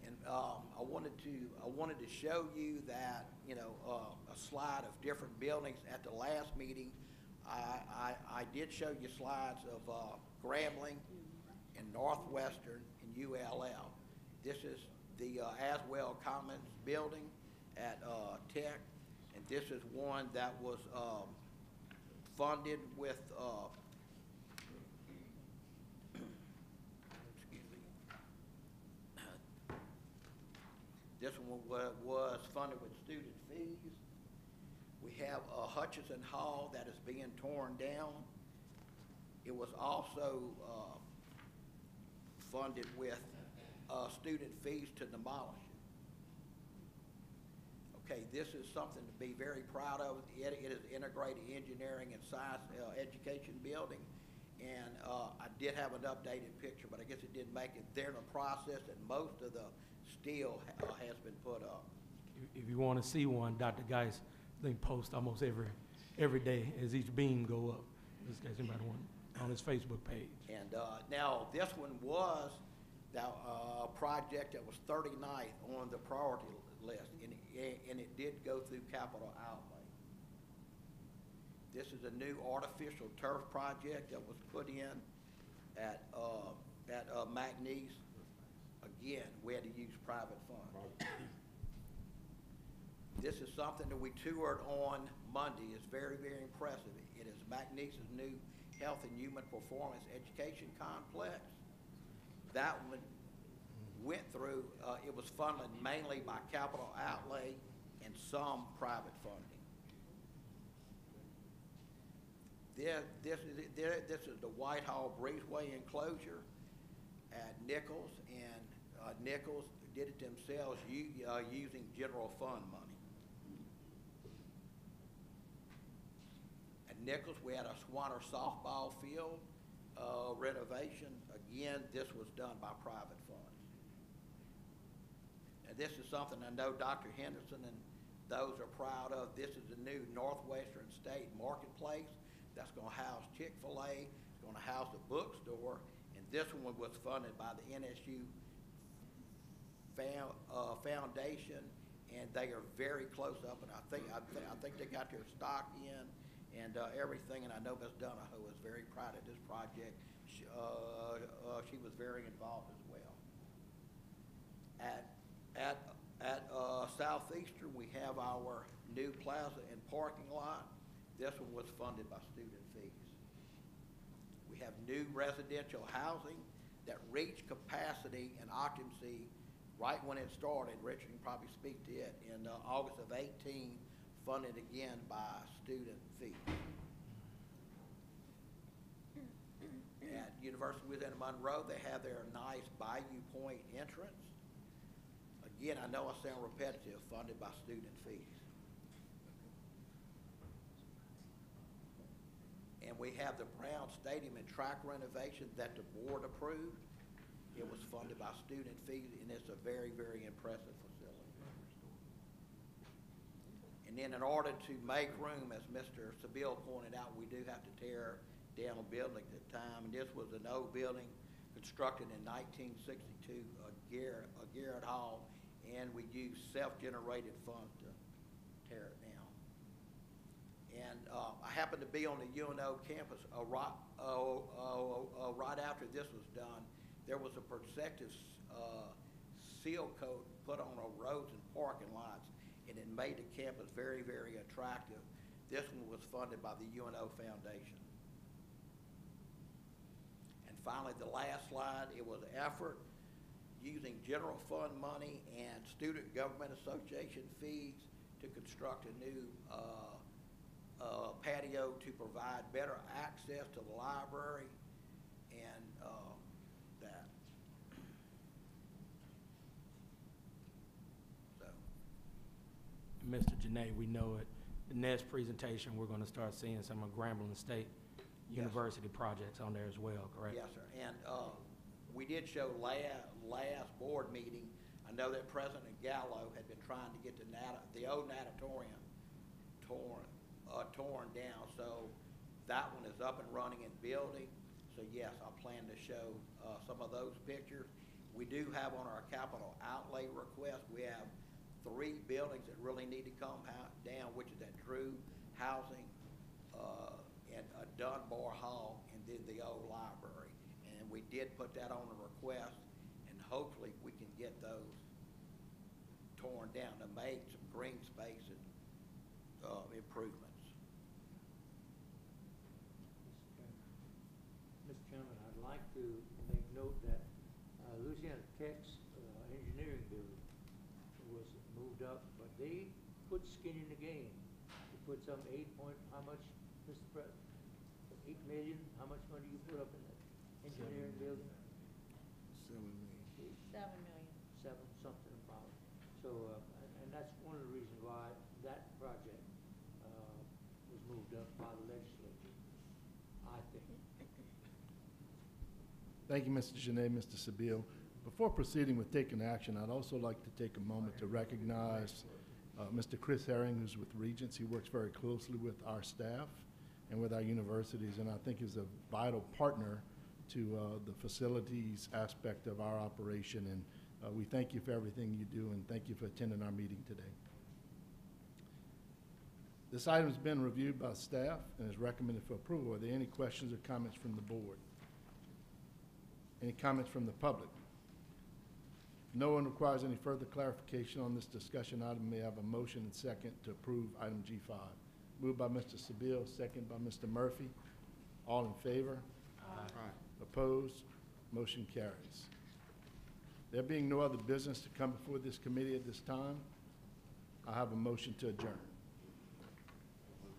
And I wanted to show you that a slide of different buildings at the last meeting. I did show you slides of Grambling and Northwestern and ULL. This is the Aswell Commons building at Tech, and this is one that was funded with this one was funded with student fees. We have Hutchinson Hall that is being torn down. It was also funded with student fees to demolish it. Okay, this is something to be very proud of. It is integrated engineering and science education building. And I did have an updated picture, but I guess it didn't make it. They're in a process that most of the steel has been put up. If you want to see one, Dr. Geis, I think posts almost every day as each beam go up. This guy's anybody want on his Facebook page. And now this one was a project that was 39th on the priority list, and it did go through capital outlay. This is a new artificial turf project that was put in at McNeese. Again, we had to use private funds. This is something that we toured on Monday. It's very, very impressive. It is McNeese's new Health and Human Performance Education Complex. That one went through, it was funded mainly by capital outlay and some private funding. This is the Whitehall Breezeway enclosure at Nichols, and Nichols did it themselves using general fund money. At Nichols, we had a Swanner softball field renovation. Again, this was done by private funds. And this is something I know Dr. Henderson and those are proud of. This is the new Northwestern State Marketplace that's going to house Chick-fil-A, it's going to house a bookstore, and this one was funded by the NSU Foundation, and they are very close up, and I think they got their stock in and everything, and I know Ms. Donahoe is very proud of this project. She was very involved as well. At Southeastern, we have our new Plaza and Parking Lot. This one was funded by student fees. We have new residential housing that reached capacity and occupancy right when it started. Richard can probably speak to it in August of 18, funded again by student fees. At University of Louisiana Monroe, they have their nice Bayou Point entrance. Again, I know I sound repetitive, funded by student fees. And we have the Brown Stadium and track renovation that the board approved. It was funded by student fees, and it's a very, very impressive facility. And then in order to make room, as Mr. Sabille pointed out, we do have to tear down a building at the time. And this was an old building constructed in 1962, a Garrett Hall, and we used self-generated funds to tear it down. And I happened to be on the UNO campus right after this was done. There was a protective seal coat put on our roads and parking lots, and it made the campus very, very attractive. This one was funded by the UNO Foundation. And finally, the last slide, it was an effort using general fund money and Student Government Association fees to construct a new patio to provide better access to the library and that. So. Mr. Junaid, we know it. The next presentation, we're going to start seeing some of Grambling State University projects on there as well, correct? Yes, sir. And we did show last board meeting, I know that President Gallo had been trying to get the old natatorium torn down. So that one is up and running and building. So yes, I plan to show some of those pictures. We do have on our capital outlay request, we have 3 buildings that really need to come down, which is that Drew Housing and a Dunbar Hall, and then the old library. And we did put that on the request, and hopefully we can get those torn down to make some green space and improvements. Mr. Chairman, I'd like to make note that Louisiana Tech's engineering building was moved up, but they put skin in the game. They put some how much, Mr. President? 8 million, how much money you put up in that engineering building? 7 million. 7 million. 7 something about. So, and that's one of the reasons why that project was moved up by the legislature, I think. Thank you, Mr. Junaid, Mr. Sabille. Before proceeding with taking action, I'd also like to take a moment to recognize Mr. Chris Herring, who's with Regents. He works very closely with our staff and with our universities, and I think is a vital partner to the facilities aspect of our operation. And we thank you for everything you do, and thank you for attending our meeting today. This item has been reviewed by staff and is recommended for approval. Are there any questions or comments from the board? Any comments from the public? No one requires any further clarification on this discussion item. May I have a motion and second to approve item G5? Moved by Mr. Sabille, second by Mr. Murphy. All in favor? Aye. Opposed? Motion carries. There being no other business to come before this committee at this time, I have a motion to adjourn.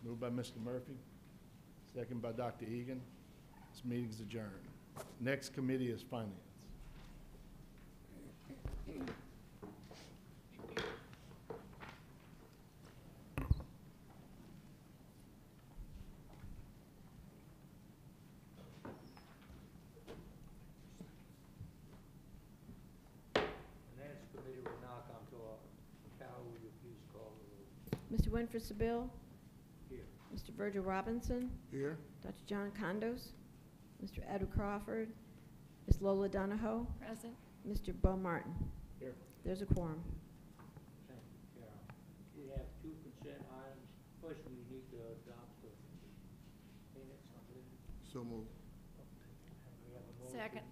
Moved by Mr. Murphy, second by Dr. Eagan. This meeting is adjourned. Next committee is Finance. Finance committee will now come to order. Cowell, will you please call the roll? Mr. Winfred Sabille? Here. Mr. Virgil Robinson? Here. Dr. John Condos? Mr. Edward Crawford? Ms. Lola Donahoe? Present. Mr. Bo Martin? Here. There's a quorum. Thank you, Carol. We have 2 consent items. First, we need to adopt the minutes, I believe. So moved. And we have a motion. Second.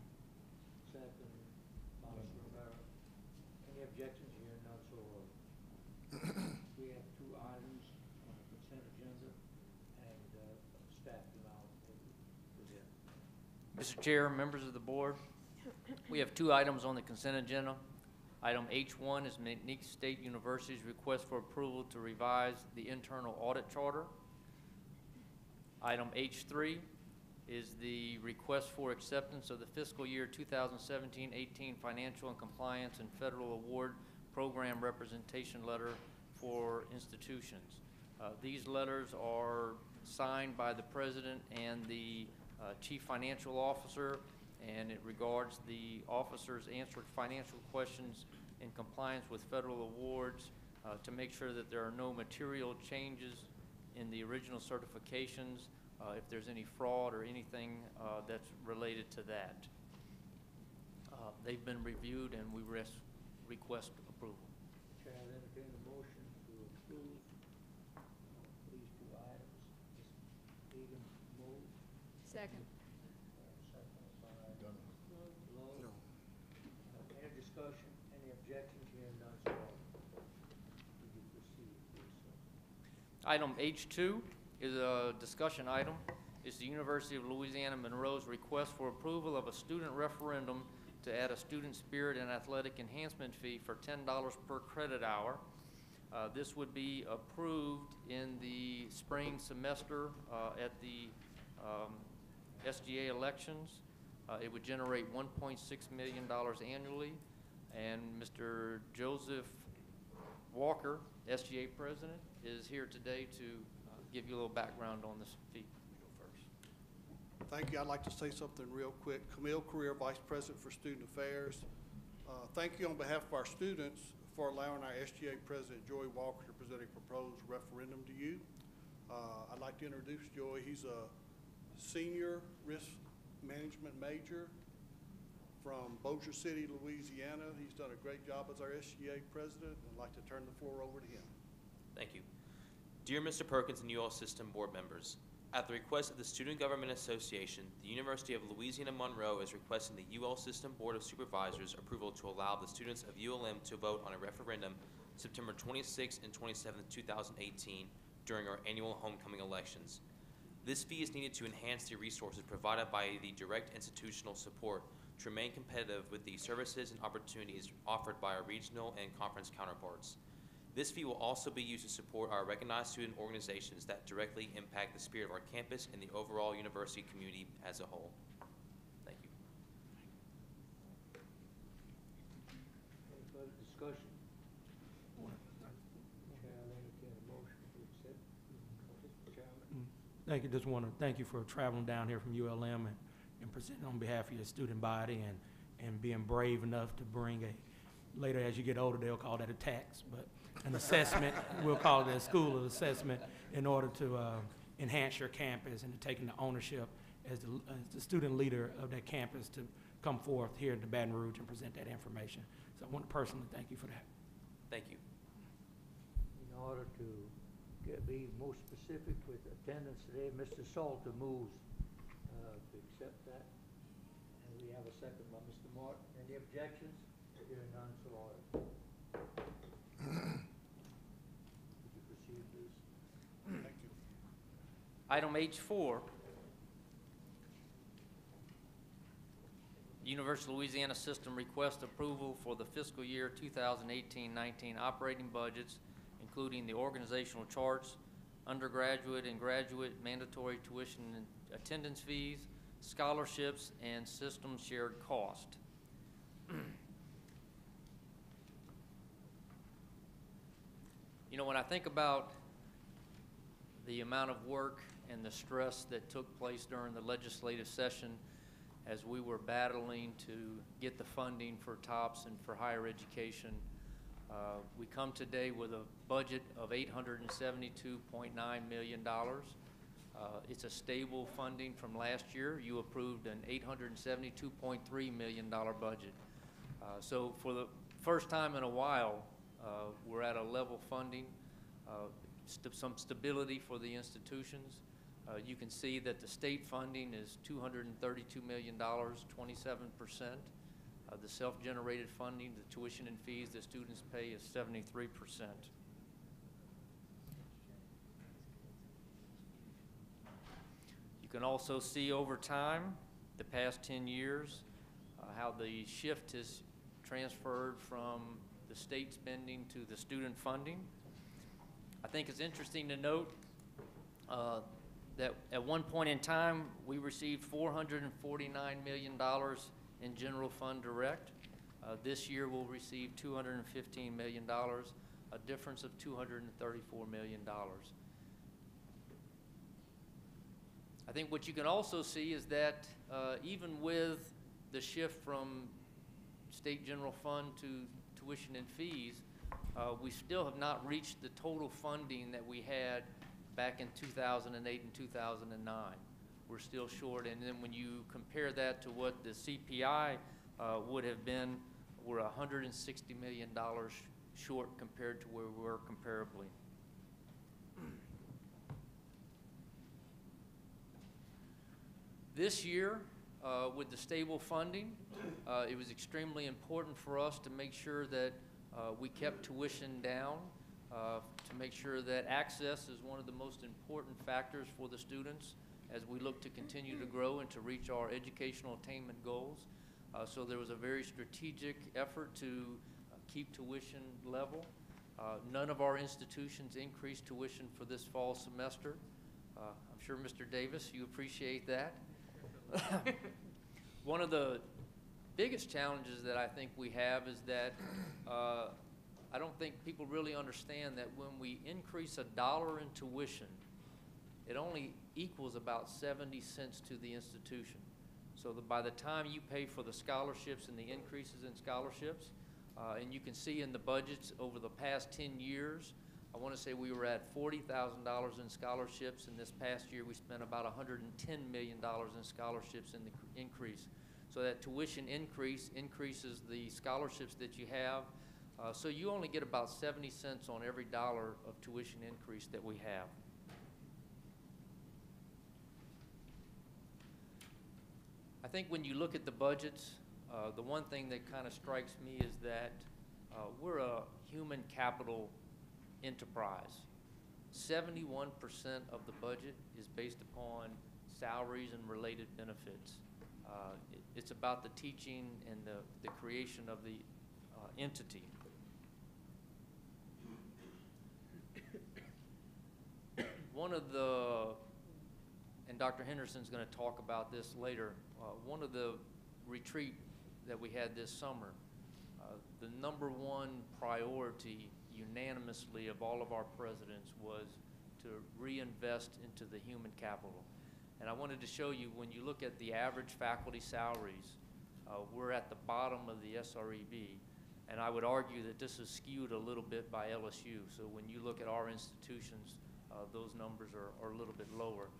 Second by Mr. Romero. Any objections here? None so ordered. We have 2 items on the consent agenda, Mr. Chair, members of the board, we have 2 items on the consent agenda. Item H1 is McNeese State University's request for approval to revise the internal audit charter. Item H3 is the request for acceptance of the fiscal year 2017-18 financial and compliance and federal award program representation letter for institutions. These letters are signed by the president and the chief financial officer, and it regards the officers answered financial questions in compliance with federal awards to make sure that there are no material changes in the original certifications, if there's any fraud or anything that's related to that. They've been reviewed and we request approval. Chair, I'll entertain a motion to approve these 2 items. Ms. Eagan moves. Second. Second by Lowe. Any discussion, any objections, hearing none, so would you proceed, please, sir? Item H2 is a discussion item. It's the University of Louisiana Monroe's request for approval of a student referendum to add a student spirit and athletic enhancement fee for $10 per credit hour. This would be approved in the spring semester at the SGA elections. It would generate $1.6 million annually, and Mr. Joseph Walker, SGA president, is here today to give you a little background on this fee. You go first. Thank you. I'd like to say something real quick. Camille Career, Vice President for Student Affairs. Thank you on behalf of our students for allowing our SGA President, Joy Walker, to present a proposed referendum to you. I'd like to introduce Joy. He's a senior risk management major from Bossier City, Louisiana. He's done a great job as our SGA President, and I'd like to turn the floor over to him. Thank you. Dear Mr. Perkins and UL System board members, at the request of the Student Government Association, the University of Louisiana Monroe is requesting the UL System Board of Supervisors approval to allow the students of ULM to vote on a referendum September 26th and 27th, 2018 during our annual homecoming elections. This fee is needed to enhance the resources provided by the direct institutional support to remain competitive with the services and opportunities offered by our regional and conference counterparts. This fee will also be used to support our recognized student organizations that directly impact the spirit of our campus and the overall university community as a whole. Thank you. Any further discussion? Chair, I'll entertain a motion to accept. Mr. Chairman. Thank you. Just want to thank you for traveling down here from ULM and presenting on behalf of your student body and being brave enough to bring a, later as you get older, they'll call that a tax, but an assessment, we'll call it a school of assessment, in order to enhance your campus and to taking the ownership as the student leader of that campus to come forth here in Baton Rouge and present that information. So I want to personally thank you for that. Thank you. In order to be more specific with attendance today, Mr. Salter moves to accept that. And we have a second by Mr. Martin. Any objections? Hearing none, so ordered. Would you proceed, please? Thank you. Item H4, University of Louisiana System requests approval for the fiscal year 2018-19 operating budgets, including the organizational charts, undergraduate and graduate mandatory tuition and attendance fees, scholarships, and system shared cost. You know, when I think about the amount of work and the stress that took place during the legislative session as we were battling to get the funding for TOPS and for higher education, we come today with a budget of $872.9 million. It's a stable funding from last year. You approved an $872.3 million budget. So for the first time in a while, we're at a level funding, some stability for the institutions. You can see that the state funding is $232 million, 27%. The self-generated funding, the tuition and fees the students pay is 73%. You can also see over time the past 10 years, how the shift has transferred from the state spending to the student funding. I think it's interesting to note that at one point in time, we received $449 million in general fund direct. This year, we'll receive $215 million, a difference of $234 million. I think what you can also see is that even with the shift from state general fund to tuition and fees, we still have not reached the total funding that we had back in 2008 and 2009. We're still short, and then when you compare that to what the CPI would have been, we're $160 million short compared to where we were comparably. This year, with the stable funding, it was extremely important for us to make sure that we kept tuition down, to make sure that access is one of the most important factors for the students as we look to continue to grow and to reach our educational attainment goals. So there was a very strategic effort to keep tuition level. None of our institutions increased tuition for this fall semester. I'm sure, Mr. Davis, you appreciate that. One of the biggest challenges that I think we have is that I don't think people really understand that when we increase $1 in tuition, it only equals about 70 cents to the institution. So that by the time you pay for the scholarships and the increases in scholarships, and you can see in the budgets over the past 10 years, I want to say we were at $40,000 in scholarships, and this past year we spent about $110 million in scholarships in the increase. So that tuition increase increases the scholarships that you have. So you only get about 70 cents on every dollar of tuition increase that we have. I think when you look at the budgets, the one thing that kind of strikes me is that we're a human capital enterprise. 71% of the budget is based upon salaries and related benefits. It's about the teaching and the creation of the entity. One of the, and Dr. Henderson's going to talk about this later, one of the retreat that we had this summer, the #1 priority unanimously of all of our presidents was to reinvest into the human capital. And I wanted to show you, when you look at the average faculty salaries, we're at the bottom of the SREB. And I would argue that this is skewed a little bit by LSU. So when you look at our institutions, those numbers are a little bit lower.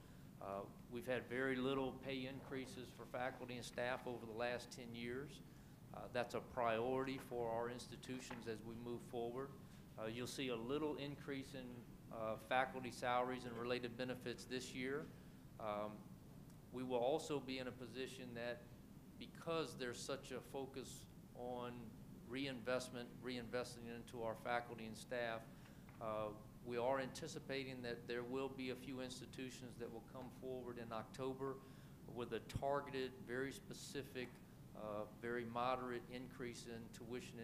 We've had very little pay increases for faculty and staff over the last 10 years. That's a priority for our institutions as we move forward. You'll see a little increase in faculty salaries and related benefits this year. We will also be in a position that, because there's such a focus on reinvesting into our faculty and staff, we are anticipating that there will be a few institutions that will come forward in October with a targeted, very specific, very moderate increase in tuition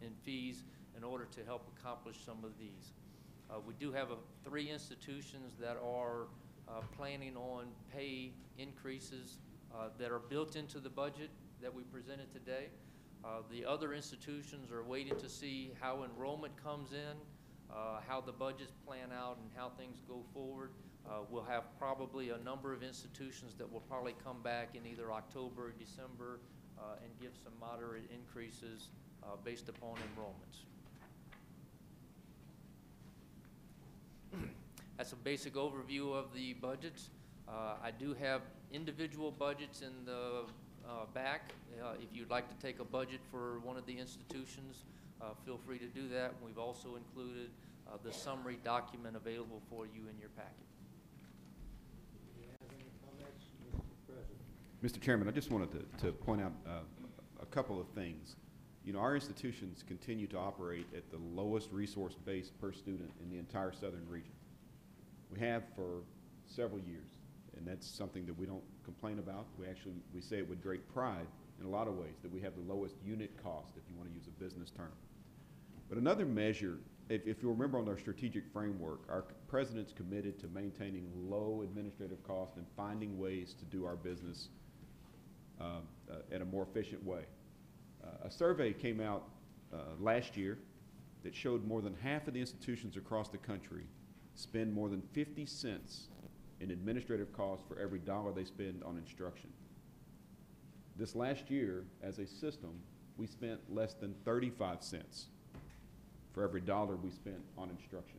in fees in order to help accomplish some of these. We do have 3 institutions that are planning on pay increases that are built into the budget that we presented today. The other institutions are waiting to see how enrollment comes in, how the budgets plan out, and how things go forward. We'll have probably a number of institutions that will probably come back in either October or December and give some moderate increases based upon enrollments. That's a basic overview of the budgets. I do have individual budgets in the back. If you'd like to take a budget for one of the institutions, feel free to do that. We've also included the summary document available for you in your packet. Do you have any comments, Mr. President? Mr. Chairman, I just wanted to point out a couple of things. You know, our institutions continue to operate at the lowest resource base per student in the entire southern region. We have for several years, And that's something that we don't complain about. We say it with great pride in a lot of ways, that we have the lowest unit cost, if you want to use a business term. But another measure, if you'll remember on our strategic framework, our president's committed to maintaining low administrative costs and finding ways to do our business in a more efficient way. A survey came out last year that showed more than half of the institutions across the country spend more than 50 cents in administrative costs for every dollar they spend on instruction. This last year, as a system, we spent less than 35 cents for every dollar we spent on instruction.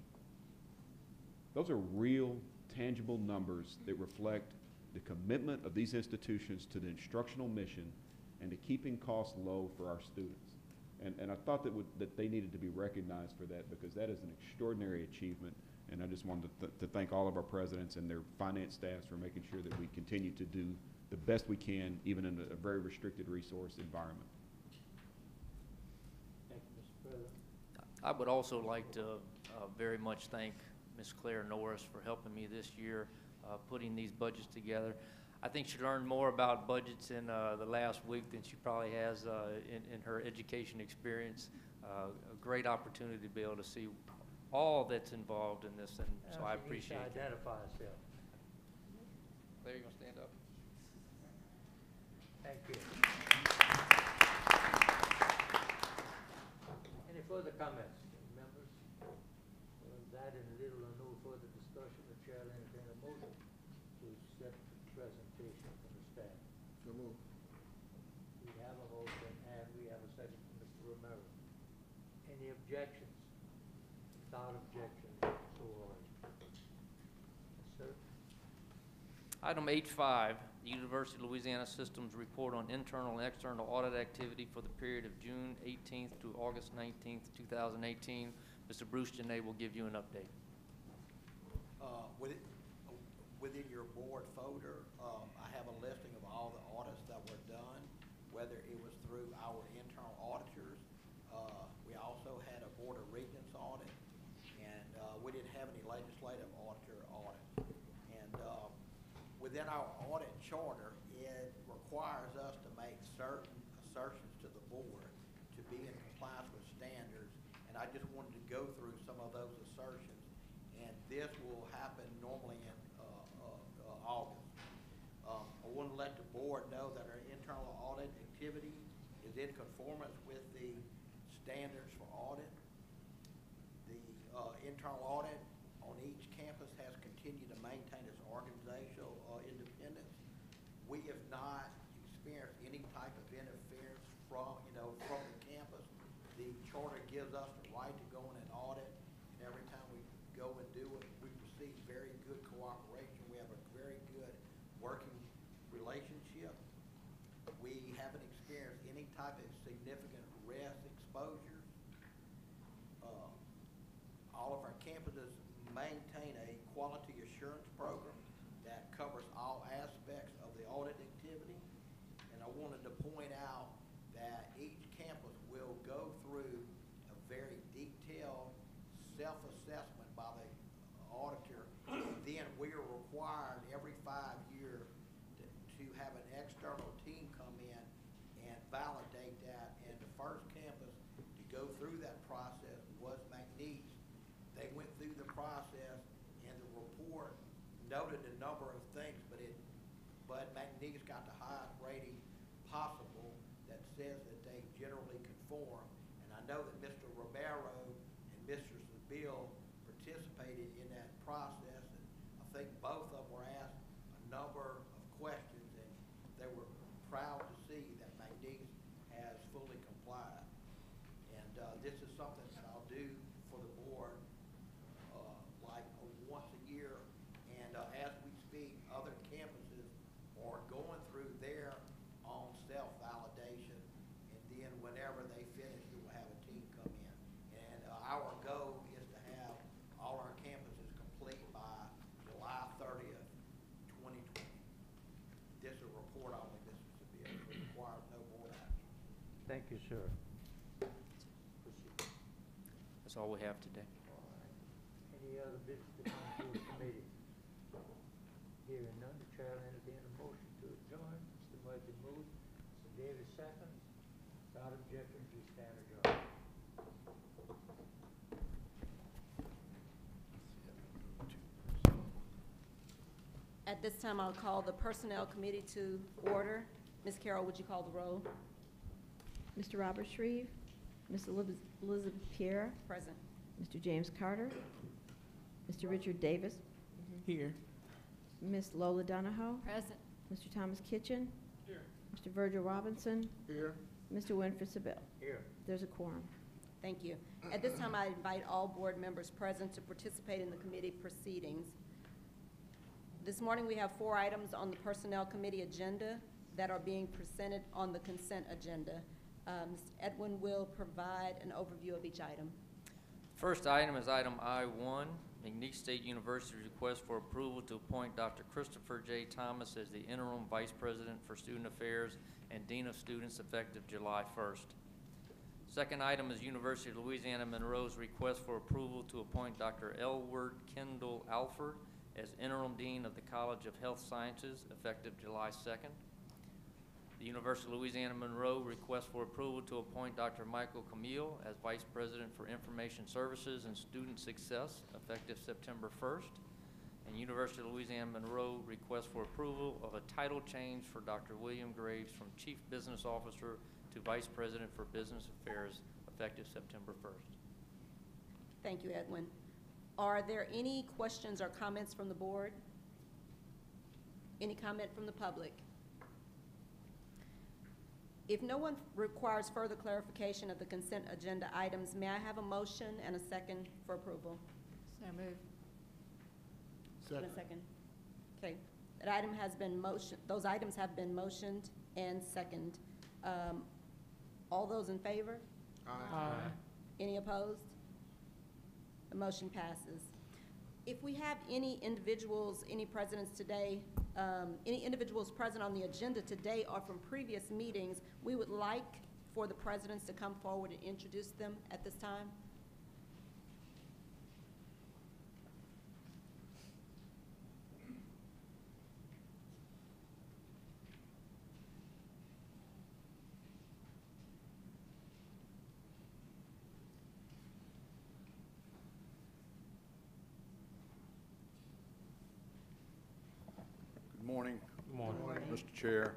Those are real, tangible numbers that reflect the commitment of these institutions to the instructional mission and to keeping costs low for our students. And I thought that they needed to be recognized for that, because that is an extraordinary achievement. And I just wanted to thank all of our presidents and their finance staffs for making sure that we continue to do the best we can, even in a very restricted resource environment. Thank you, Mr. President. I would also like to very much thank Ms. Claire Norris for helping me this year putting these budgets together. I think she learned more about budgets in the last week than she probably has in her education experience. A great opportunity to be able to see all that's involved in this, and so I appreciate it. Identify herself. Claire, you gonna stand up? Thank you. Any further comments, members? Well, that and little or no further discussion, the chair will entertain a motion to accept the presentation from the staff. So moved. We have a motion and we have a second from Mr. Romero. Any objections? Without objection, so ordered. Yes, sir. Item H5, the University of Louisiana Systems Report on Internal and External Audit Activity for the period of June 18th to August 19th, 2018. Mr. Bruce Junaid will give you an update. Within your board folder, I have a listing of all the audits that were done, whether it was through our internal auditors. We also had a Board of Regents audit, and we didn't have any legislative auditor audits. And within our audit charter, it requires us to make certain assertions to the board to be in compliance with standards. And I just wanted to go through some of those assertions. And this will happen normally in August. I want to let the board know that our internal audit activity is in conformance with the standards for audit. The internal audit on each campus has continued to maintain its organizational independence. We have not experienced any type of interference from the campus. The charter gives us the right to go in and audit, and every time we go and do it, we receive very good cooperation. We have a very good working relationship. We haven't experienced any type of significant risk exposure. All of our campuses maintain a quality assurance program that covers all aspects of the audit activity. And I wanted to point out that each campus will go through a very detailed self-assessment by the auditor. Then we are required every 5 years to have an external team come in and validate that. And the first campus to go through that process was McNeese. They went through the process, and the report noted a number of things, but McNeese got the highest rating possible that says that they generally conform. And I know that Mr. Romero and Mr. Seville participated in that process, and I think both of them were asked a number of questions, and they were proud to see that McNeese has fully complied. And this is something that I'll do for the board like once a year. And as we speak, other campuses are going through their own self-validation, and then whenever they finish, we will have a team come in. And our goal is to have all our campuses complete by July 30th, 2020. This is a report only, Mr. Seville. It requires no board action. Thank you, sir. That's all we have today. All right. Any other business to come to the committee? Hearing none, the chair will entertain a motion to adjourn. Mr. Murphy moves, Mr. Davis seconds. Without objections, we stand adjourned. At this time, I'll call the Personnel Committee to order. Ms. Carroll, would you call the roll? Mr. Robert Shreve, Ms. Elizabeth Pierre, Present. Mr. James Carter, Mr. Richard Davis, Here. Ms. Lola Donahoe, Present. Mr. Thomas Kitchen, Here. Mr. Virgil Robinson, Here. Mr. Winfred Sabel. Here. There's a quorum. Thank you. At this time, I invite all board members present to participate in the committee proceedings. This morning, we have 4 items on the Personnel Committee agenda that are being presented on the consent agenda. Mr. Edwin will provide an overview of each item. First item is item I-1, McNeese State University request for approval to appoint Dr. Christopher J. Thomas as the interim Vice President for Student Affairs and Dean of Students effective July 1st. Second item is University of Louisiana Monroe's request for approval to appoint Dr. Elward Kendall Alford as interim Dean of the College of Health Sciences effective July 2nd. The University of Louisiana Monroe requests for approval to appoint Dr. Michael Camille as Vice President for Information Services and Student Success effective September 1st. And University of Louisiana Monroe requests for approval of a title change for Dr. William Graves from Chief Business Officer to Vice President for Business Affairs effective September 1st. Thank you, Edwin. Are there any questions or comments from the board? Any comment from the public? If no one requires further clarification of the consent agenda items, may I have a motion and a second for approval? So moved. And a second. Okay. That item has been motioned, those items have been motioned and second. All those in favor? Aye. Any opposed? The motion passes. If we have any individuals, any presidents today, any individuals present on the agenda today or from previous meetings, we would like for the presidents to come forward and introduce them at this time. Good morning. Good morning. Mr. Chair.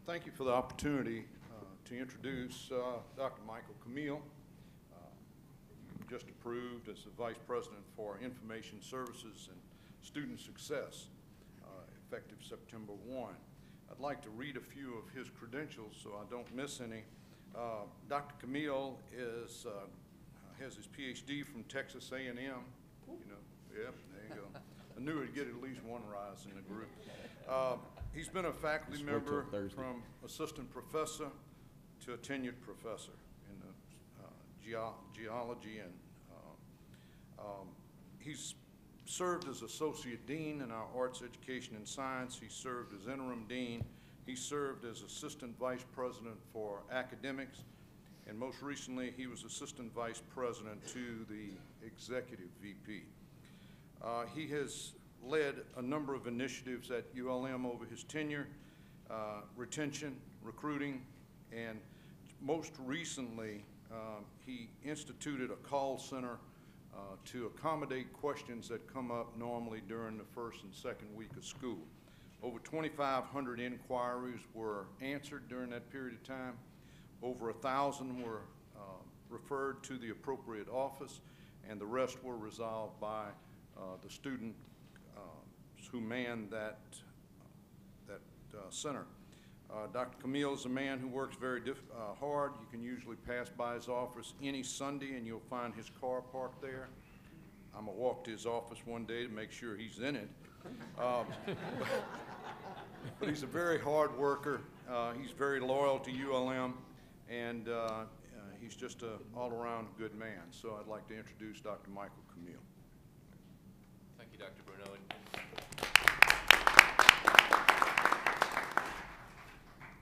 Thank you for the opportunity to introduce Dr. Michael Camille. Just approved as the Vice President for Information Services and Student Success, effective September 1. I'd like to read a few of his credentials so I don't miss any. Dr. Camille has his PhD from Texas A&M. You know, yep, there you go. I knew he'd get at least one rise in the group. He's been a faculty member from assistant professor to a tenured professor in the geology, and he's served as associate dean in our arts, education, and science. He served as interim dean. He served as assistant vice president for academics, and most recently he was assistant vice president to the executive VP. He has led a number of initiatives at ULM over his tenure, retention, recruiting, and most recently he instituted a call center to accommodate questions that come up normally during the first and second week of school. Over 2,500 inquiries were answered during that period of time. Over 1,000 were referred to the appropriate office, and the rest were resolved by the student who manned that center. Dr. Camille is a man who works very hard. You can usually pass by his office any Sunday and you'll find his car parked there. I'm going to walk to his office one day to make sure he's in it. But he's a very hard worker. He's very loyal to ULM, and he's just an all-around good man. So I'd like to introduce Dr. Michael Camille. Thank you, Dr. Bruno.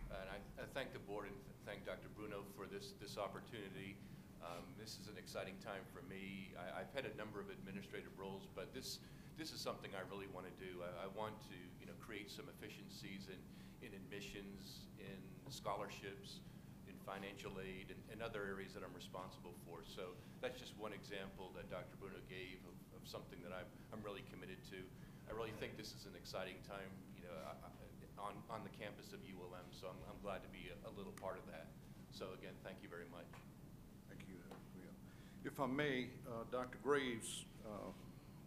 And I thank the board and thank Dr. Bruno for this opportunity. This is an exciting time for me. I've had a number of administrative roles, but this this is something I really want to do. I want to, you know, create some efficiencies in admissions, in scholarships, in financial aid, and other areas that I'm responsible for. So that's just one example that Dr. Bruno gave of something that I'm really committed to. I really think this is an exciting time, you know, on the campus of ULM, so I'm glad to be a little part of that. So again, thank you very much. Thank you, Will. If I may, Dr. Graves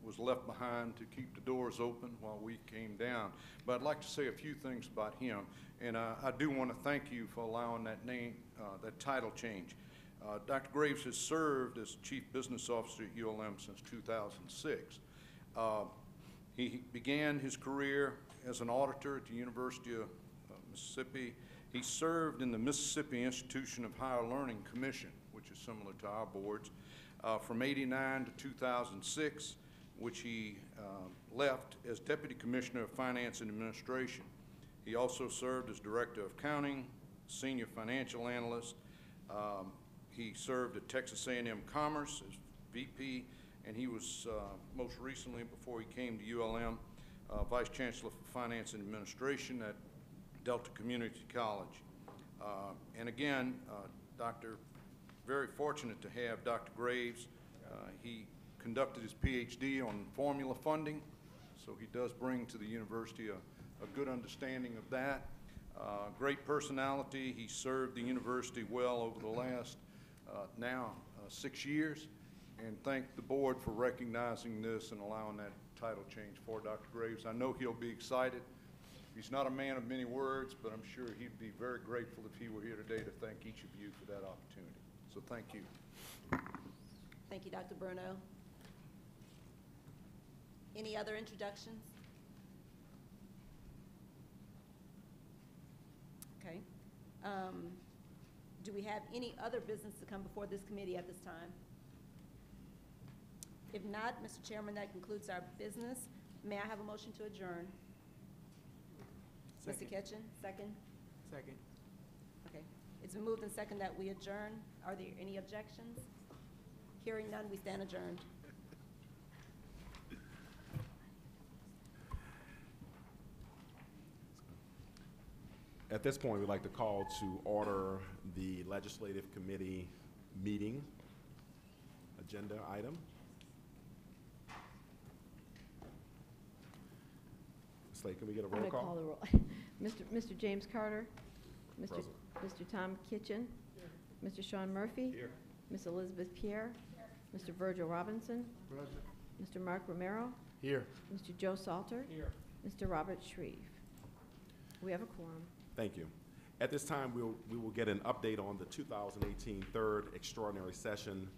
was left behind to keep the doors open while we came down. But I'd like to say a few things about him. And I do want to thank you for allowing that name, that title change. Dr. Graves has served as Chief Business Officer at ULM since 2006. He began his career as an auditor at the University of Mississippi. He served in the Mississippi Institution of Higher Learning Commission, which is similar to our boards, from '89 to 2006, which he left as Deputy Commissioner of Finance and Administration. He also served as Director of Accounting, Senior Financial Analyst. He served at Texas A&M Commerce as VP, and he was most recently, before he came to ULM, Vice Chancellor for Finance and Administration at Delta Community College. And again, very fortunate to have Dr. Graves. He conducted his PhD on formula funding, so he does bring to the university a good understanding of that. Great personality. He served the university well over the last now 6 years, and thank the board for recognizing this and allowing that title change for Dr. Graves. I know he'll be excited. He's not a man of many words, but I'm sure he'd be very grateful if he were here today to thank each of you for that opportunity. So thank you. Thank you, Dr. Bruno. Any other introductions? Okay. Do we have any other business to come before this committee at this time? If not, Mr. Chairman, that concludes our business. May I have a motion to adjourn? Second. Mr. Ketchen, second? Second. Okay. It's been moved and second that we adjourn. Are there any objections? Hearing none, we stand adjourned. At this point, we'd like to call to order the Legislative Committee meeting agenda item. Slade, can we get a roll I'm call? going to call the roll. Mr. James Carter. Mr. Tom Kitchen. Here. Mr. Sean Murphy. Here. Ms. Elizabeth Pierre. Here. Mr. Virgil Robinson. Present. Mr. Mark Romero. Here. Mr. Joe Salter. Here. Mr. Robert Shreve. We have a quorum. Thank you. At this time, we will get an update on the 2018 third extraordinary session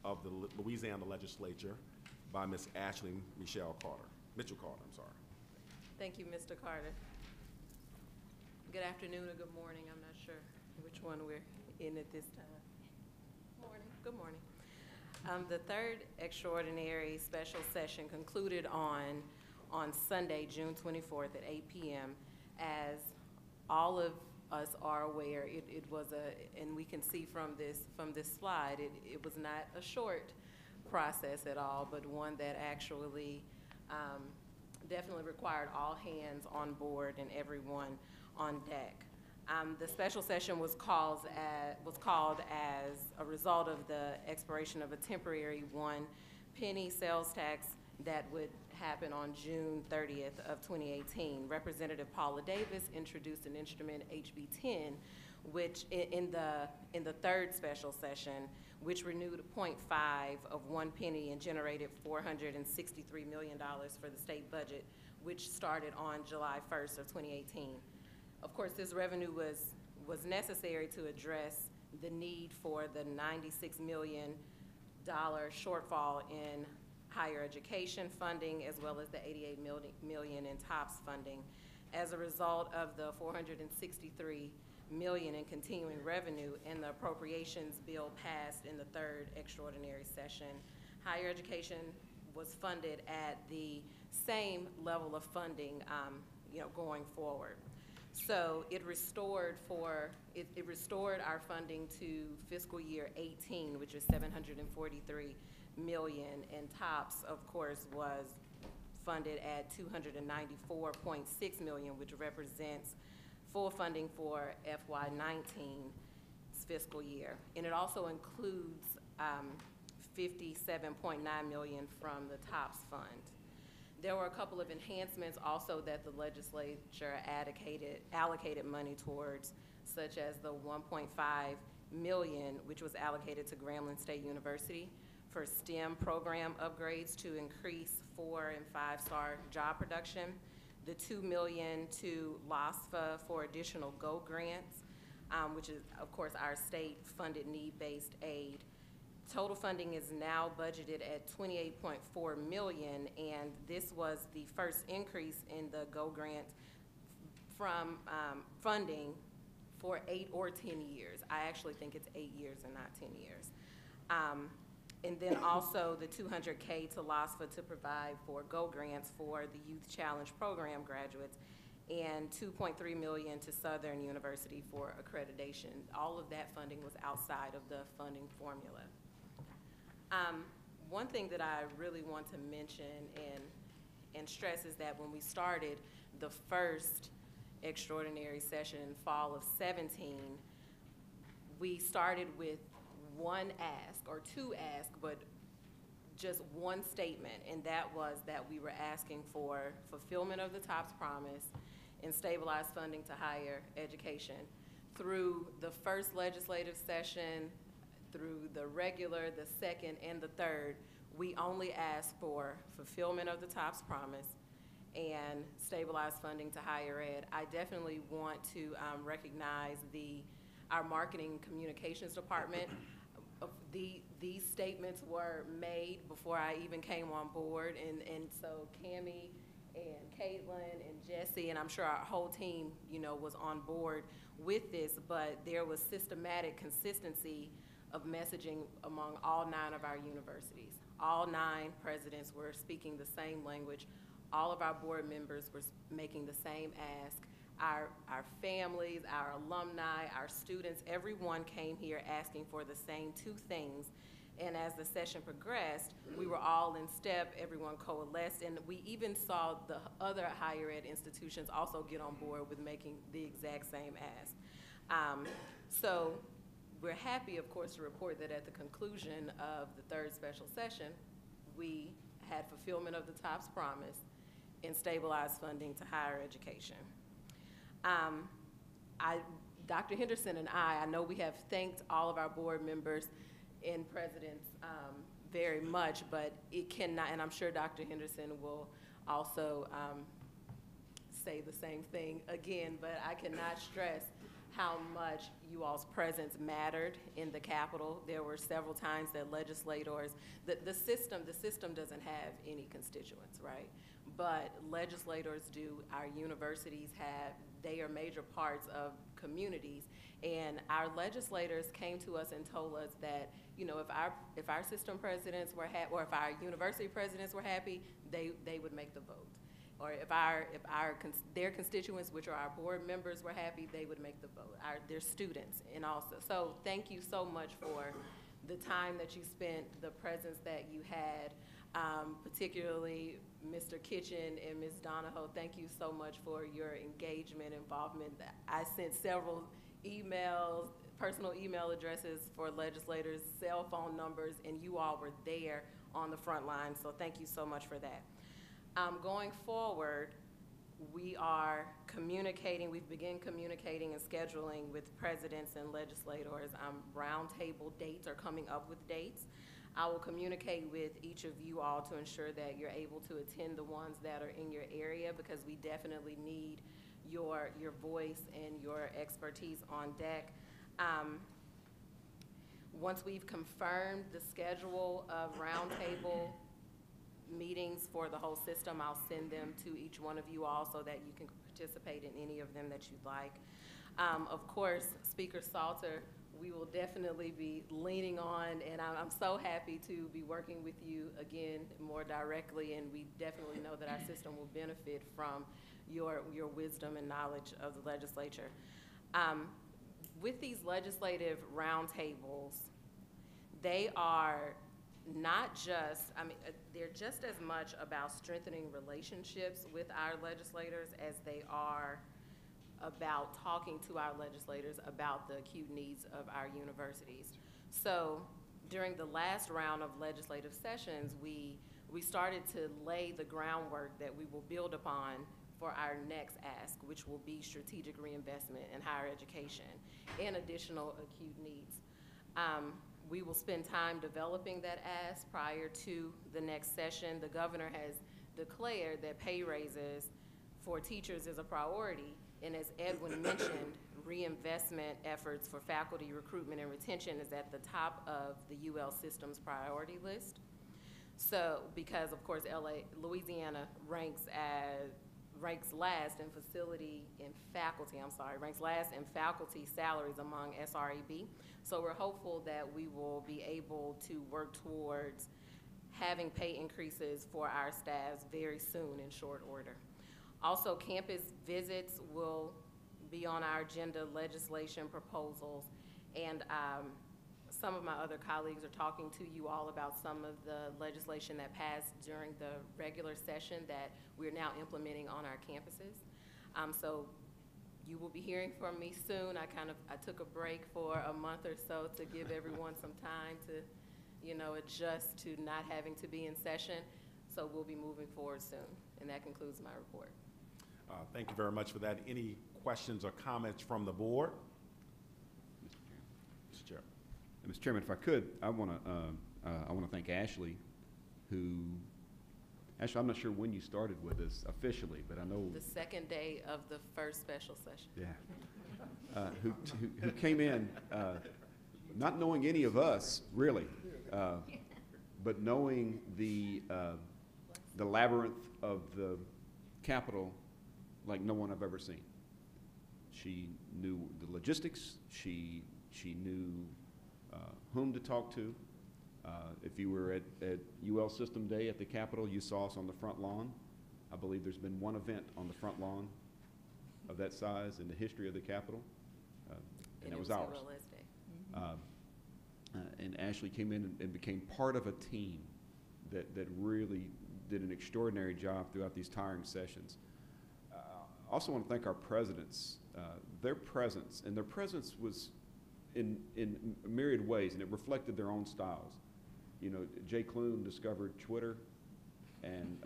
of the Louisiana Legislature by Ms. Ashley Mitchell Carter. I'm sorry. Thank you, Mr. Carter. Good afternoon or good morning. I'm not sure which one we're in at this time. Morning. Good morning. The third extraordinary special session concluded on Sunday, June 24th at 8 p.m. As all of us are aware, it was and we can see from this slide, it was not a short process at all, but one that actually definitely required all hands on board and everyone on deck. The special session was called as a result of the expiration of a temporary 1 penny sales tax that would happen on June 30th of 2018. Representative Paula Davis introduced an instrument, HB 10, which in the third special session, which renewed a 0.5 of 1 penny and generated $463 million for the state budget, which started on July 1st of 2018. Of course, this revenue was necessary to address the need for the $96 million shortfall in higher education funding, as well as the $88 million in TOPS funding. As a result of the $463 million in continuing revenue and the appropriations bill passed in the third extraordinary session, higher education was funded at the same level of funding, going forward. So it restored our funding to fiscal year 18, which is $743 million, and TOPS, of course, was funded at $294.6 million, which represents full funding for FY19's fiscal year. And it also includes $57.9 million from the TOPS fund. There were a couple of enhancements also that the legislature allocated money towards, such as the $1.5 million, which was allocated to Grambling State University for STEM program upgrades to increase 4- and 5-star job production, the $2 million to LOSFA for additional GO grants, which is, of course, our state-funded need-based aid. Total funding is now budgeted at $28.4 million, and this was the first increase in the GO grant from funding for 8 or 10 years. I actually think it's 8 years and not 10 years. And then also the $200K to LOSFA to provide for GO grants for the Youth Challenge Program graduates, and $2.3 million to Southern University for accreditation. All of that funding was outside of the funding formula. One thing that I really want to mention and stress is that when we started the first extraordinary session in fall of 17, we started with one ask, or two asks, but just one statement, and that was that we were asking for fulfillment of the TOPS promise and stabilized funding to higher education. Through the first legislative session, through the regular, the second, and the third, we only asked for fulfillment of the TOPS promise and stabilized funding to higher ed. I definitely want to recognize our marketing communications department. These statements were made before I even came on board, and so Cammie and Caitlin and Jesse, and I'm sure our whole team, was on board with this, but there was systematic consistency of messaging among all 9 of our universities. All 9 presidents were speaking the same language. All of our board members were making the same ask. Our families, our alumni, our students, everyone came here asking for the same 2 things. And as the session progressed, we were all in step, everyone coalesced, and we even saw the other higher ed institutions also get on board with making the exact same ask. So we're happy, of course, to report that at the conclusion of the 3rd special session, we had fulfillment of the TOPS promise and stabilized funding to higher education. Dr. Henderson and I know we have thanked all of our board members and presidents very much, but it cannot, and I'm sure Dr. Henderson will also say the same thing again, but I cannot stress how much you all's presence mattered in the Capitol. There were several times that legislators, the system doesn't have any constituents, right? But legislators do, our universities have, they are major parts of communities, and our legislators came to us and told us that, if our system presidents were happy, or if our university presidents were happy, they would make the vote. Or if their constituents, which are our board members, were happy, they would make the vote. Their students, and also. So thank you so much for the time that you spent, the presence that you had, particularly Mr. Kitchen and Ms. Donahoe. Thank you so much for your engagement, involvement. I sent several emails, personal email addresses for legislators, cell phone numbers, and you all were there on the front line. So thank you so much for that. Going forward, we are communicating, we've begun communicating and scheduling with presidents and legislators. Roundtable dates are coming up with dates. I will communicate with each of you all to ensure that you're able to attend the ones that are in your area, because we definitely need your voice and your expertise on deck. Once we've confirmed the schedule of roundtable meetings for the whole system, I'll send them to each one of you all so that you can participate in any of them that you'd like. Of course, Speaker Salter, we will definitely be leaning on, and I'm so happy to be working with you again more directly, and we definitely know that our system will benefit from your wisdom and knowledge of the legislature. With these legislative roundtables, they are not just, they're just as much about strengthening relationships with our legislators as they are about talking to our legislators about the acute needs of our universities. So during the last round of legislative sessions, we started to lay the groundwork that we will build upon for our next ask, which will be strategic reinvestment in higher education and additional acute needs. We will spend time developing that ask prior to the next session. The governor has declared that pay raises for teachers is a priority, and as Edwin mentioned, reinvestment efforts for faculty recruitment and retention is at the top of the UL system's priority list. So, because of course Louisiana ranks last in faculty salaries among SREB. So we're hopeful that we will be able to work towards having pay increases for our staffs very soon in short order. Also, campus visits will be on our agenda, legislation proposals, and some of my other colleagues are talking to you all about some of the legislation that passed during the regular session that we're now implementing on our campuses. So you will be hearing from me soon. I took a break for a month or so to give everyone some time to, adjust to not having to be in session. So we'll be moving forward soon. And that concludes my report. Thank you very much for that. Any questions or comments from the board? Mr. Chair. Mr. Chairman, if I could, I want to thank Ashley, Ashley, I'm not sure when you started with us officially, but I know the second day of the first special session. Yeah, who came in not knowing any of us really, but knowing the labyrinth of the Capitol like no one I've ever seen. She knew the logistics. She knew whom to talk to. If you were at UL System Day at the Capitol, you saw us on the front lawn. I believe there's been one event on the front lawn of that size in the history of the Capitol, and it was ours. ULS Day. And Ashley came in and became part of a team that really did an extraordinary job throughout these tiring sessions. I also want to thank our presidents. Their presence was in myriad ways, and it reflected their own styles. Jay Clune discovered Twitter, and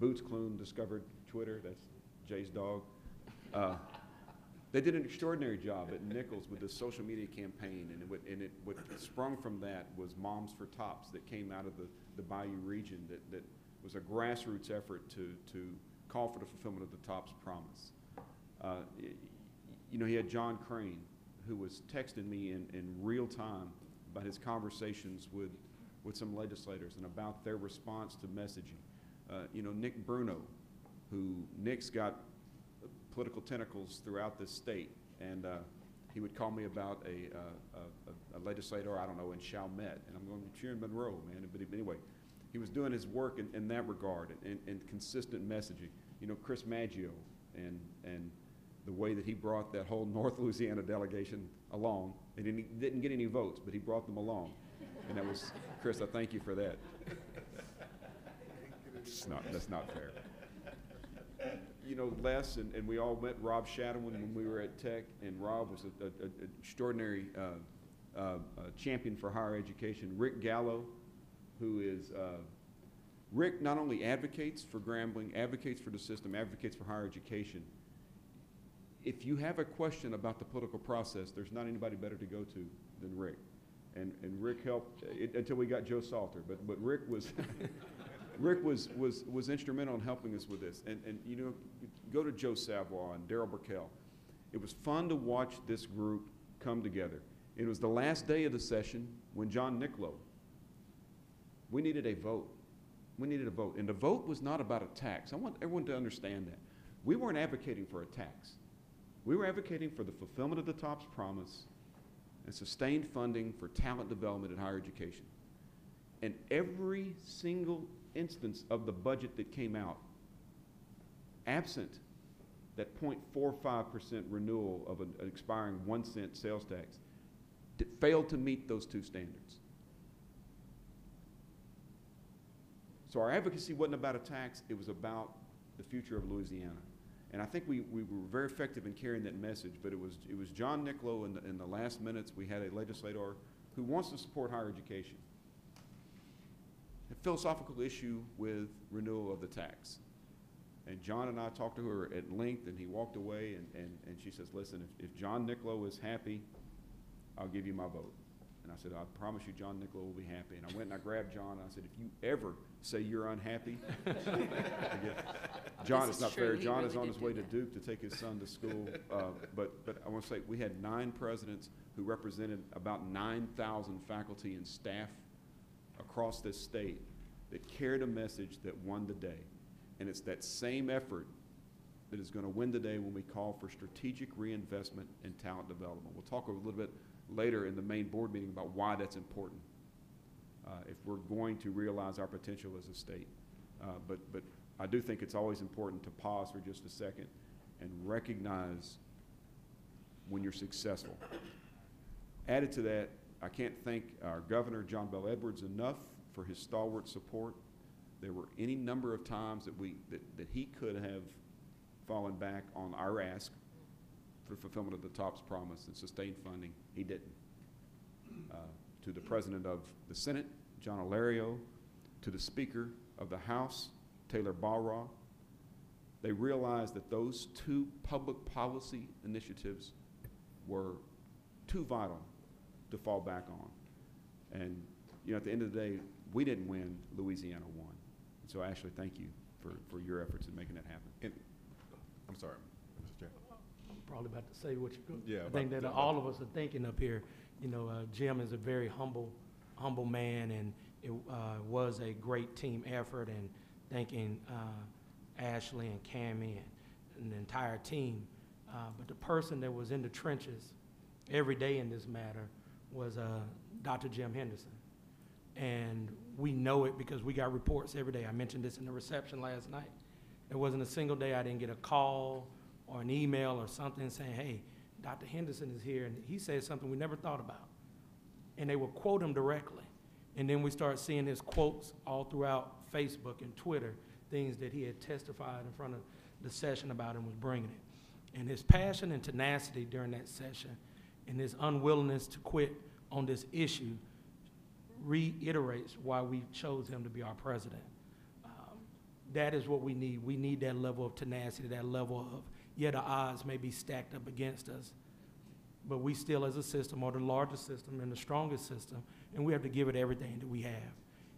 Boots Clune discovered Twitter. That's Jay's dog. They did an extraordinary job at Nichols with the social media campaign, and what sprung from that was Moms for Tops that came out of the Bayou region that was a grassroots effort to call for the fulfillment of the TOPS promise. He had John Crane, who was texting me in real time about his conversations with some legislators and about their response to messaging. Nick Bruno, Nick's got political tentacles throughout this state, and he would call me about a legislator, I don't know, in Chalmette, and I'm going, you're in Monroe, man. But anyway, he was doing his work in that regard and consistent messaging. Chris Maggio and the way that he brought that whole North Louisiana delegation along. They didn't get any votes, but he brought them along. And that was, Chris, I thank you for that. That's not fair. Les, and we all met Rob Shadowin when we were at Tech, and Rob was an extraordinary champion for higher education. Rick Gallo, who is, Rick not only advocates for Grambling, advocates for the system, advocates for higher education. If you have a question about the political process, there's not anybody better to go to than Rick. And Rick helped until we got Joe Salter, but Rick was Rick was instrumental in helping us with this. And go to Joe Savoy and Darrell Burkell. It was fun to watch this group come together. It was the last day of the session when John Niccolo, we needed a vote. We needed a vote. And the vote was not about a tax. I want everyone to understand that. We weren't advocating for a tax. We were advocating for the fulfillment of the TOPS promise and sustained funding for talent development in higher education. And every single instance of the budget that came out, absent that 0.45% renewal of an expiring 1-cent sales tax, failed to meet those two standards. So our advocacy wasn't about a tax, it was about the future of Louisiana. And I think we were very effective in carrying that message, but it was John Niccolo in the last minutes. We had a legislator who wants to support higher education. A philosophical issue with renewal of the tax. And John and I talked to her at length, and he walked away, and she says, listen, if John Niccolo is happy, I'll give you my vote. And I said, I promise you John Niccolo will be happy. And I went and I grabbed John, and I said, if you ever say you're unhappy, John, it's not fair. John is on his way to Duke to take his son to school. But I want to say we had 9 presidents who represented about 9,000 faculty and staff across this state that carried a message that won the day. And it's that same effort that is going to win the day when we call for strategic reinvestment and talent development. We'll talk a little bit later in the main board meeting about why that's important if we're going to realize our potential as a state. But I do think it's always important to pause for just a second and recognize when you're successful. Added to that, I can't thank our Governor, John Bel Edwards, enough for his stalwart support. There were any number of times that he could have fallen back on our ask for fulfillment of the TOPS promise and sustained funding. He didn't. To the President of the Senate, John Olario, to the Speaker of the House, Taylor Balraw, they realized that those 2 public policy initiatives were too vital to fall back on. And you know, at the end of the day, we didn't win, Louisiana won. And so Ashley, thank you for your efforts in making that happen. And, I'm sorry, Mr. Chair. I'm probably about to say what you Yeah, I think that all of us are thinking up here. You know, Jim is a very humble man, and it was a great team effort, and thanking Ashley and Cammie and the entire team. But the person that was in the trenches every day in this matter was Dr. Jim Henderson. And we know it because we got reports every day. I mentioned this in the reception last night. There wasn't a single day I didn't get a call or an email or something saying, hey, Dr. Henderson is here, and he said something we never thought about. And they would quote him directly. And then we start seeing his quotes all throughout Facebook and Twitter, things that he had testified in front of the session about and was bringing it. And his passion and tenacity during that session and his unwillingness to quit on this issue reiterates why we chose him to be our president. That is what we need. We need that level of tenacity, that level of, yeah, the odds may be stacked up against us, but we still as a system are the largest system and the strongest system, and we have to give it everything that we have.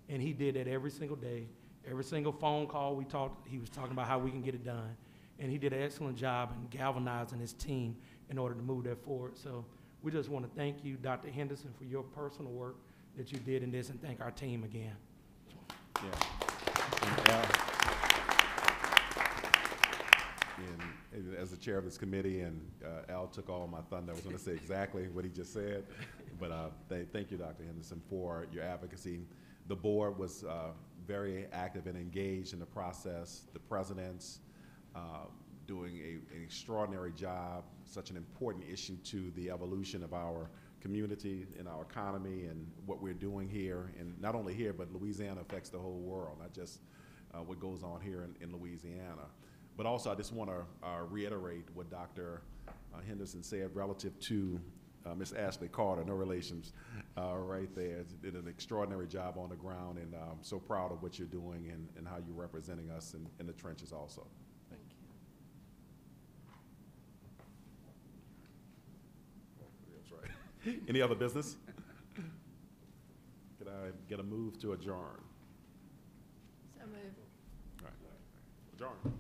And he did that every single day. Every single phone call we talked, he was talking about how we can get it done. And he did an excellent job in galvanizing his team in order to move that forward. So we just want to thank you, Dr. Henderson, for your personal work that you did in this, and thank our team again. Yeah. And as the chair of this committee, and Al took all my thunder, I was going to say exactly what he just said, but thank you, Dr. Henderson, for your advocacy. The board was very active and engaged in the process. The presidents doing an extraordinary job, such an important issue to the evolution of our community and our economy and what we're doing here, and not only here, but Louisiana affects the whole world, not just what goes on here in Louisiana. But also, I just want to reiterate what Dr. Henderson said relative to Ms. Ashley Carter, no relations, right there. Did an extraordinary job on the ground, and I'm so proud of what you're doing and how you're representing us in the trenches also. Thank you. That's right. Any other business? Could I get a move to adjourn? So moved. All right. Adjourn.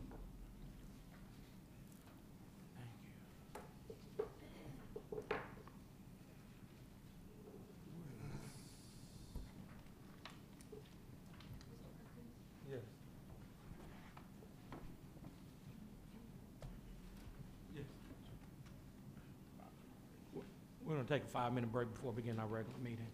We're going to take a 5-minute break before we begin our regular meeting.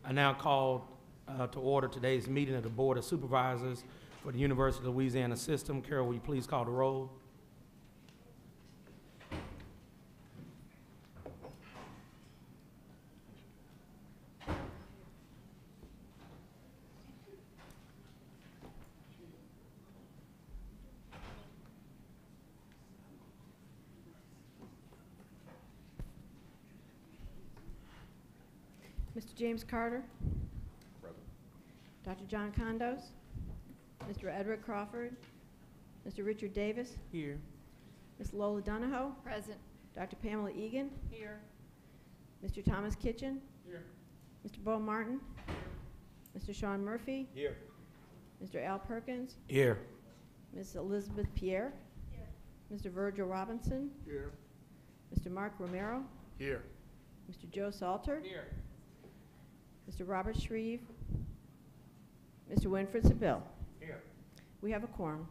I now call to order today's meeting of the Board of Supervisors for the University of Louisiana System. Carroll, will you please call the roll? Mr. James Carter. Present. Dr. John Condos. Mr. Edward Crawford. Mr. Richard Davis. Here. Ms. Lola Donahoe. Present. Dr. Pamela Eagan. Here. Mr. Thomas Kitchen. Here. Mr. Bo Martin. Mr. Sean Murphy. Here. Mr. Al Perkins. Here. Ms. Elizabeth Pierre. Here. Mr. Virgil Robinson. Here. Mr. Mark Romero. Here. Mr. Joe Salter. Here. Mr. Robert Shreve. Mr. Winfred Sabille. Here. We have a quorum.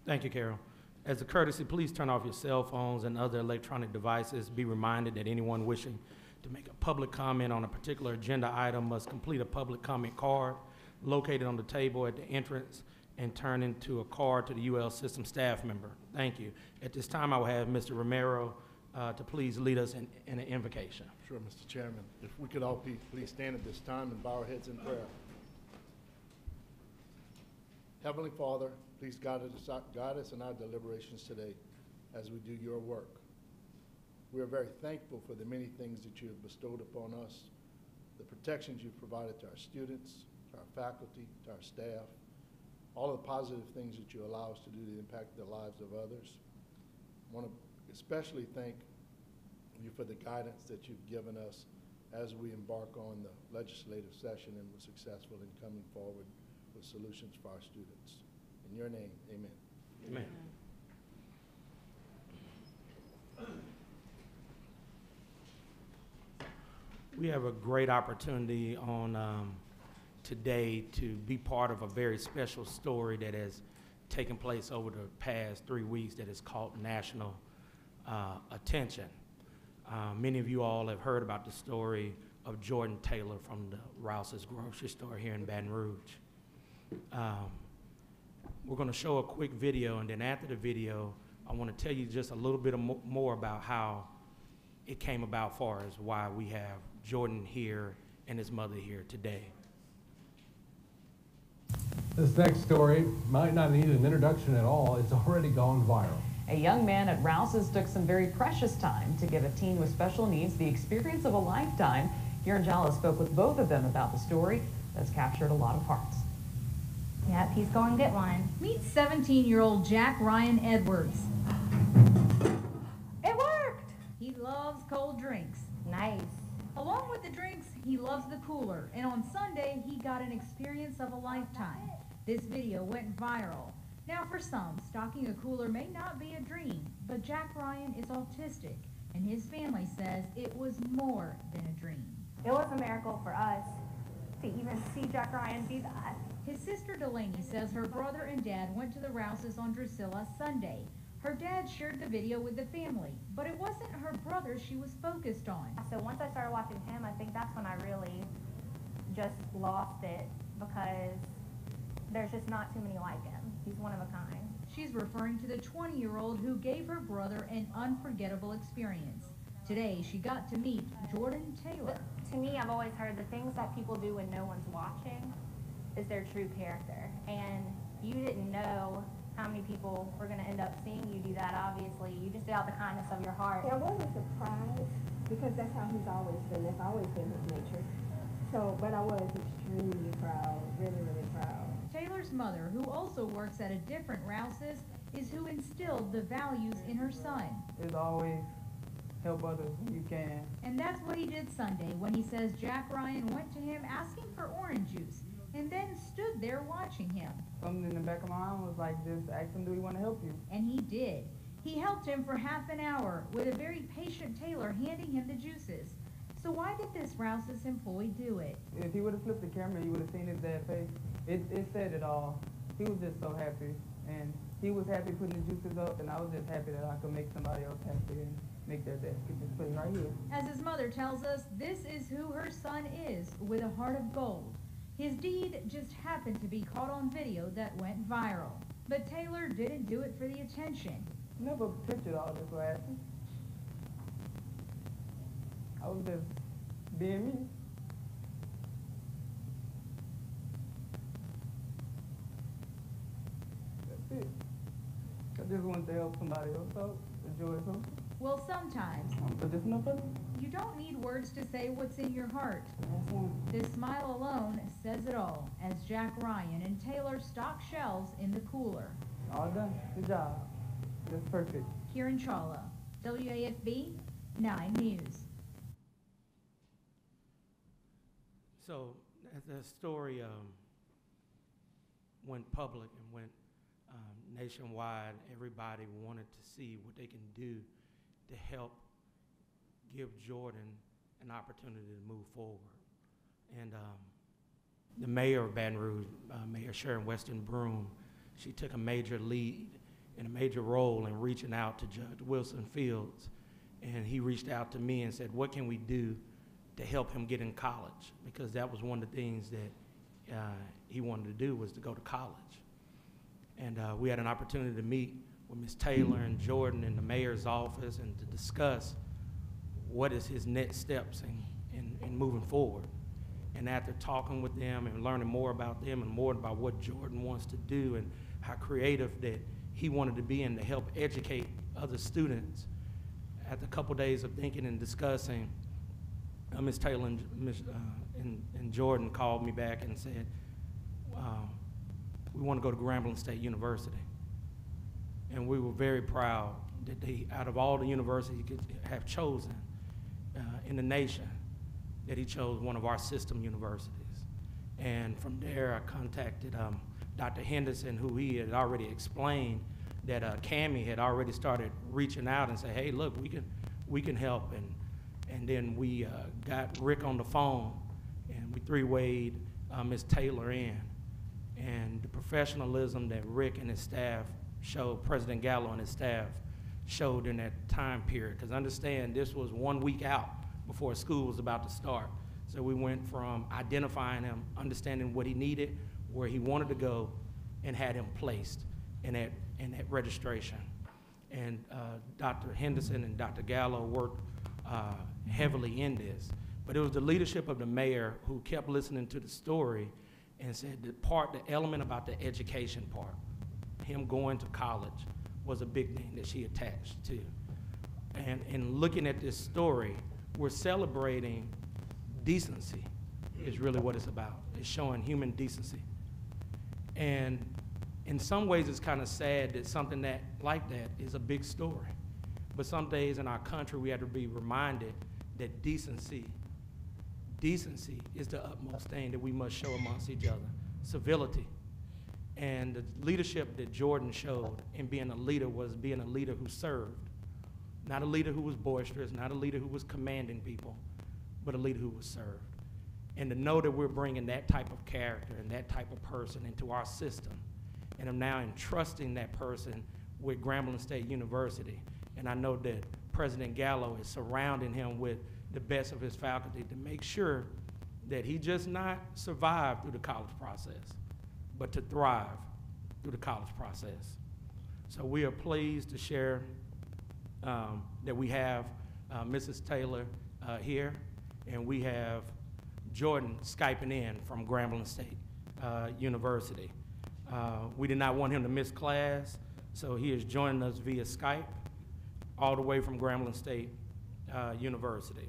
Thank you, Carol. As a courtesy, please turn off your cell phones and other electronic devices. Be reminded that anyone wishing to make a public comment on a particular agenda item must complete a public comment card located on the table at the entrance and turn into a card to the UL system staff member. Thank you. At this time, I will have Mr. Romero to please lead us in an invocation. Sure, Mr. Chairman. If we could all please stand at this time and bow our heads in prayer. Heavenly Father, please guide us in our deliberations today as we do your work. We are very thankful for the many things that you have bestowed upon us, the protections you've provided to our students, to our faculty, to our staff, all of the positive things that you allow us to do to impact the lives of others. I want to especially thank you for the guidance that you've given us as we embark on the legislative session and were successful in coming forward with solutions for our students. In your name, amen. Amen. We have a great opportunity on today to be part of a very special story that has taken place over the past 3 weeks that has caught national attention. Many of you all have heard about the story of Jordan Taylor from the Rouse's grocery store here in Baton Rouge. We're going to show a quick video, and then after the video, I want to tell you just a little bit more about how it came about, far as why we have Jordan here and his mother here today. This next story might not need an introduction at all. It's already gone viral. A young man at Rouse's took some very precious time to give a teen with special needs the experience of a lifetime. Kieran Jala spoke with both of them about the story that's captured a lot of hearts. Yep, he's going to get one. Meet 17-year-old Jack Ryan Edwards. It worked! He loves cold drinks. Nice. Along with the drinks, he loves the cooler. And on Sunday, he got an experience of a lifetime. This video went viral. Now for some, stocking a cooler may not be a dream, but Jack Ryan is autistic, and his family says it was more than a dream. It was a miracle for us to even see Jack Ryan do that. His sister Delaney says her brother and dad went to the Rouses on Drusilla Sunday. Her dad shared the video with the family, but it wasn't her brother she was focused on. So once I started watching him, I think that's when I really just lost it, because there's just not too many like him. He's one of a kind. She's referring to the 20-year-old who gave her brother an unforgettable experience. Today, she got to meet Jordan Taylor. To me, I've always heard the things that people do when no one's watching is their true character. And you didn't know how many people were going to end up seeing you do that, obviously. You just did out the kindness of your heart. I wasn't surprised, because that's how he's always been. That's always been his nature. So, but I was extremely proud, really, really proud. Taylor's mother, who also works at a different Rouse's, is who instilled the values in her son. Is always help others when you can. And that's what he did Sunday when he says Jack Ryan went to him asking for orange juice and then stood there watching him. Something in the back of my mind was like, just ask him, do he want to help you? And he did. He helped him for half an hour with a very patient Taylor handing him the juices. So why did this Rouse's employee do it? If he would have flipped the camera, you would have seen his dad's face. It said it all. He was just so happy. And he was happy putting the juices up, and I was just happy that I could make somebody else happy and make their day. Just put it right here. As his mother tells us, this is who her son is, with a heart of gold. His deed just happened to be caught on video that went viral. But Taylor didn't do it for the attention. Never pictured all this would happen. I was just being me. That's it. I just wanted to help somebody else out, enjoy something. Well, sometimes But just nothing. you don't need words to say what's in your heart. This smile alone says it all, as Jack Ryan and Taylor stock shelves in the cooler. All done. Good job. That's perfect. Kieran Chawla, WAFB 9 News. So as the story went public and went nationwide, everybody wanted to see what they can do to help give Jordan an opportunity to move forward. And the mayor of Baton Rouge, Mayor Sharon Weston Broom, she took a major lead and a major role in reaching out to Judge Wilson Fields. And he reached out to me and said, what can we do to help him get in college? Because that was one of the things that he wanted to do, was to go to college. And we had an opportunity to meet with Ms. Taylor and Jordan in the mayor's office and to discuss what is his next steps in moving forward. And after talking with them and learning more about them and more about what Jordan wants to do and how creative that he wanted to be and to help educate other students, after a couple days of thinking and discussing, Ms. Taylor and Jordan called me back and said, we want to go to Grambling State University. And we were very proud that they, out of all the universities he could have chosen in the nation, that he chose one of our system universities. And from there, I contacted Dr. Henderson, who he had already explained that Cammie had already started reaching out and say, hey, look, we can help. And then we got Rick on the phone, and we three-wayed Ms. Taylor in. And the professionalism that Rick and his staff showed, President Gallo and his staff showed in that time period. Because understand, this was 1 week out before school was about to start. So we went from identifying him, understanding what he needed, where he wanted to go, and had him placed in that registration. And Dr. Henderson and Dr. Gallo worked heavily in this. But it was the leadership of the mayor who kept listening to the story and said the element about the education part, him going to college, was a big thing that she attached to. And in looking at this story, we're celebrating decency is really what it's about. It's showing human decency. And in some ways, it's kind of sad that something that like that is a big story. But some days in our country, we have to be reminded that decency is the utmost thing that we must show amongst each other. Civility. And the leadership that Jordan showed in being a leader was being a leader who served. Not a leader who was boisterous, not a leader who was commanding people, but a leader who was served. And to know that we're bringing that type of character and that type of person into our system, and I'm now entrusting that person with Grambling State University. And I know that President Gallo is surrounding him with the best of his faculty to make sure that he just not survive through the college process, but to thrive through the college process. So we are pleased to share that we have Mrs. Taylor here, and we have Jordan Skyping in from Grambling State University. We did not want him to miss class, so he is joining us via Skype all the way from Grambling State University.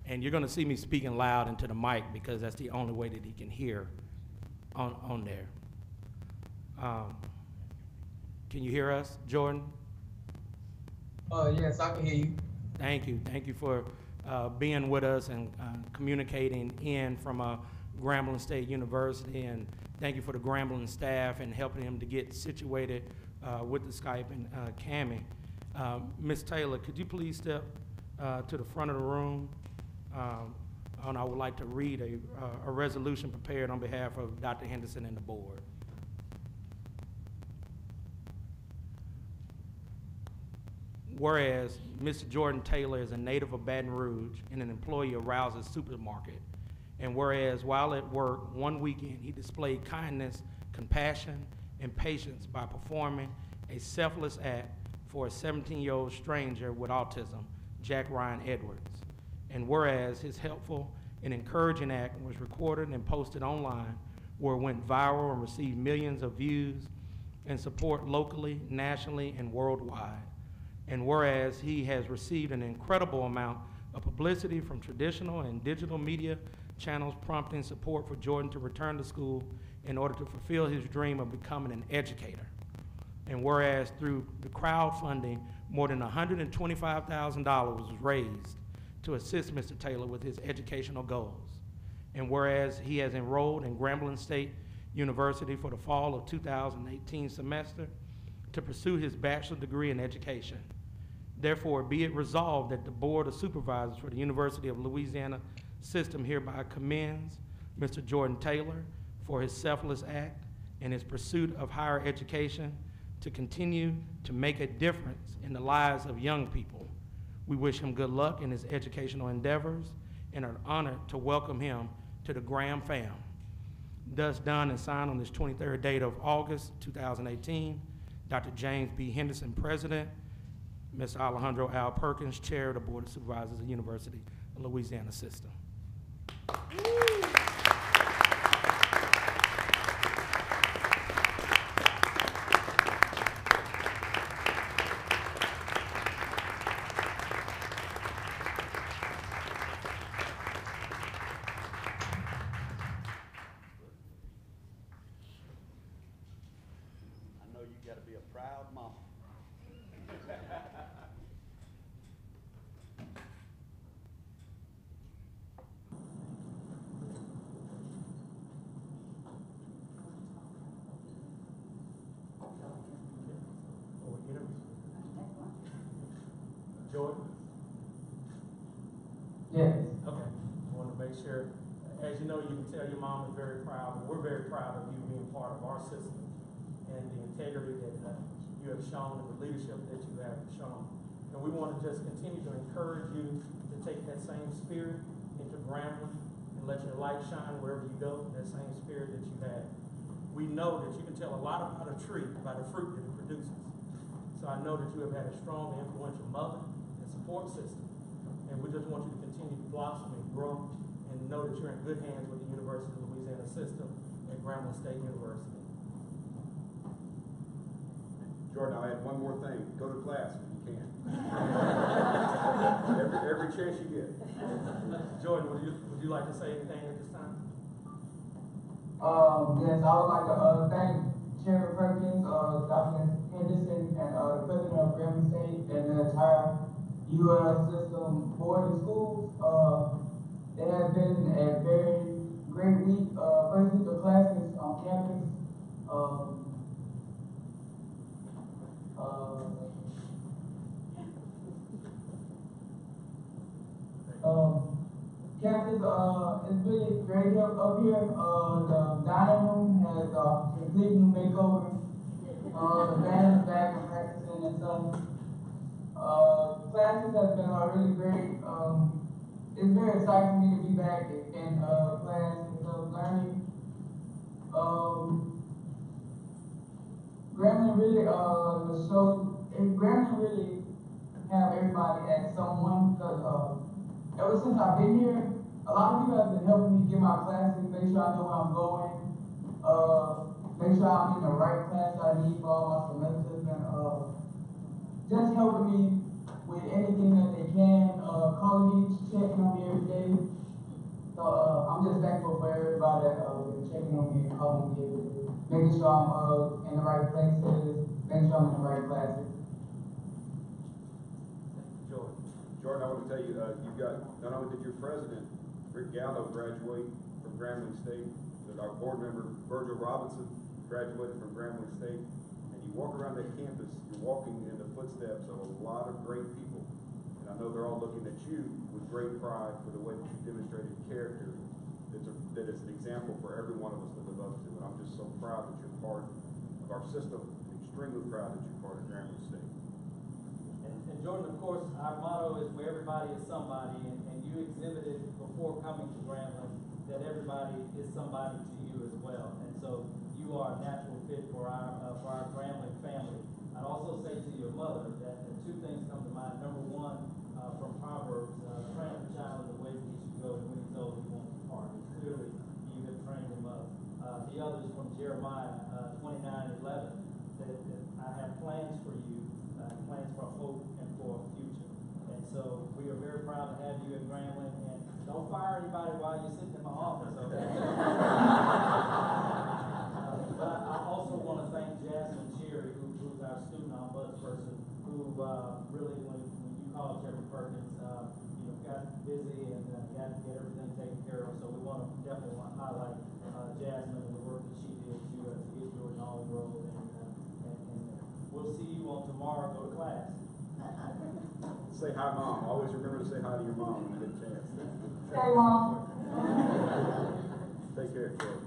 And you're gonna see me speaking loud into the mic because that's the only way that he can hear on there. Can you hear us, Jordan? Yes, I can hear you. Thank you. Thank you for being with us and communicating in from Grambling State University, and thank you for the Grambling staff and helping him to get situated with the Skype and Cammie. Ms. Taylor, could you please step to the front of the room? And I would like to read a resolution prepared on behalf of Dr. Henderson and the board. whereas Mr. Jordan Taylor is a native of Baton Rouge and an employee of Rouse's Supermarket, and whereas while at work one weekend he displayed kindness, compassion, and patience by performing a selfless act for a 17-year-old stranger with autism, Jack Ryan Edwards, and whereas his helpful and encouraging act was recorded and posted online, where it went viral and received millions of views and support locally, nationally, and worldwide. And whereas he has received an incredible amount of publicity from traditional and digital media channels prompting support for Jordan to return to school in order to fulfill his dream of becoming an educator. And whereas through the crowdfunding, more than $125,000 was raised to assist Mr. Taylor with his educational goals. And whereas he has enrolled in Grambling State University for the fall of 2018 semester to pursue his bachelor's degree in education. Therefore, be it resolved that the Board of Supervisors for the University of Louisiana system hereby commends Mr. Jordan Taylor for his selfless act and his pursuit of higher education to continue to make a difference in the lives of young people. We wish him good luck in his educational endeavors and are honored to welcome him to the Graham fam. Thus done and signed on this 23rd date of August 2018, Dr. James B. Henderson, President, Mr. Alejandro Al Perkins, Chair of the Board of Supervisors of the University of Louisiana System. Jordan? Yes. Okay. I want to make sure. As you know, you can tell your mom is very proud, but we're very proud of you being part of our system and the integrity that you have shown and the leadership that you have shown. And we want to just continue to encourage you to take that same spirit into Grambling and let your light shine wherever you go, that same spirit that you have. We know that you can tell a lot about a tree by the fruit that it produces. So I know that you have had a strong and influential mother and support system. And we just want you to continue to blossom and grow and know that you're in good hands with the University of Louisiana system at Grambling State University. Jordan, I'll add one more thing. Go to class if you can. every chance you get. Jordan, would you like to say anything at this time? Yes, I would like to thank Chairman Perkins, Dr. Henderson, and the President of Grambling State, and the entire UL system board and schools. It has been a very great week, first week of classes on campus. Campus is really great up here. The dining room has a complete new makeover. The band is back and practicing and stuff. Classes have been really great. It's very exciting for me to be back in class and stuff, learning. Grambling really have everybody as someone, because ever since I've been here, a lot of people have been helping me get my classes, make sure I know where I'm going, make sure I'm in the right class I need for all my semesters, and just helping me with anything that they can, calling me, checking on me every day. So I'm just thankful for everybody that been checking on me and calling me every day, making sure I'm in the right places, making sure I'm in the right classes. Jordan, I want to tell you, you've got, not only did your president, Rick Gallo, graduate from Grambling State, but our board member, Virgil Robinson, graduated from Grambling State, and you walk around that campus, you're walking in the footsteps of a lot of great people, and I know they're all looking at you with great pride for the way that you demonstrated character, that is an example for every one of us to live up to, and I'm just so proud that you're part of our system, extremely proud that you're part of Grambling State. And Jordan, Jordan, of course, our motto is where everybody is somebody, and you exhibited before coming to Grambling that everybody is somebody to you as well. And so you are a natural fit for our Grambling family. I'd also say to your mother that two things come to mind. Number one, from Proverbs, train up a child in the way that he should go, and when he's old, he won't depart. Clearly, you have trained him up. The other is from Jeremiah 29:11, that I have plans for you, plans for hope and for a future. And so we are very proud to have you at Grambling. And don't fire anybody while you're sitting in my office, okay? But I also want to thank Jasmine Cherry, who's our student ombudsperson, who really, when you called Jeffrey Perkins, got busy and got to get everything taken care of. So we definitely want to highlight Jasmine and the work that she did to get you an all-enrolled. And we'll see you on tomorrow. Go to class. Say hi, Mom. Always remember to say hi to your mom when you get a chance. Hey, Mom. Take care, Joe.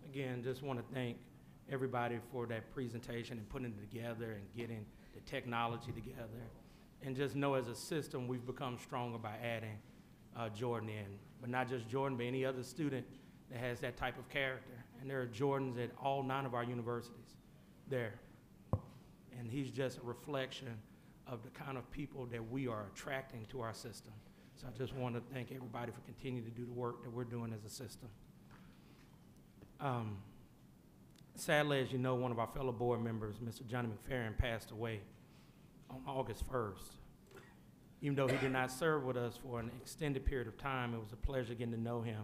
Again, just want to thank everybody for that presentation and putting it together and getting the technology together. And just know as a system, we've become stronger by adding Jordan in. But not just Jordan, but any other student that has that type of character. And there are Jordans at all 9 of our universities there. And he's just a reflection of the kind of people that we are attracting to our system. So I just want to thank everybody for continuing to do the work that we're doing as a system. Sadly, as you know, one of our fellow board members, Mr. Johnny McFerrin, passed away on August 1st. Even though he did not serve with us for an extended period of time, it was a pleasure getting to know him,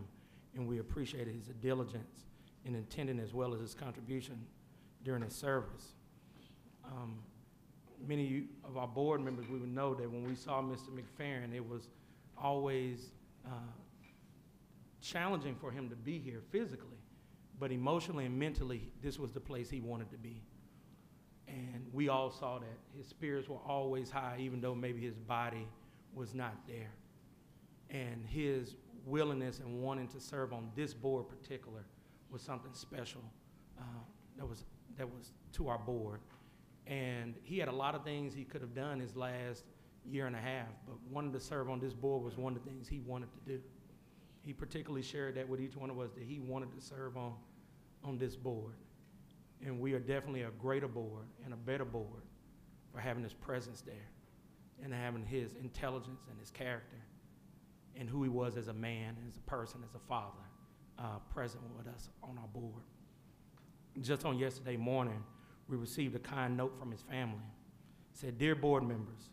and we appreciated his diligence in attending as well as his contribution during his service. Many of our board members, we would know that when we saw Mr. McFerrin, it was always challenging for him to be here physically. But emotionally and mentally, this was the place he wanted to be. And we all saw that. His spirits were always high, even though maybe his body was not there. And his willingness and wanting to serve on this board in particular was something special that was to our board. And he had a lot of things he could have done his last year and a half, but wanting to serve on this board was one of the things he wanted to do. He particularly shared that with each one of us, that he wanted to serve on this board. And we are definitely a greater board and a better board for having his presence there and having his intelligence and his character and who he was as a man, as a person, as a father, present with us on our board. Just on yesterday morning, we received a kind note from his family. It said, "Dear board members,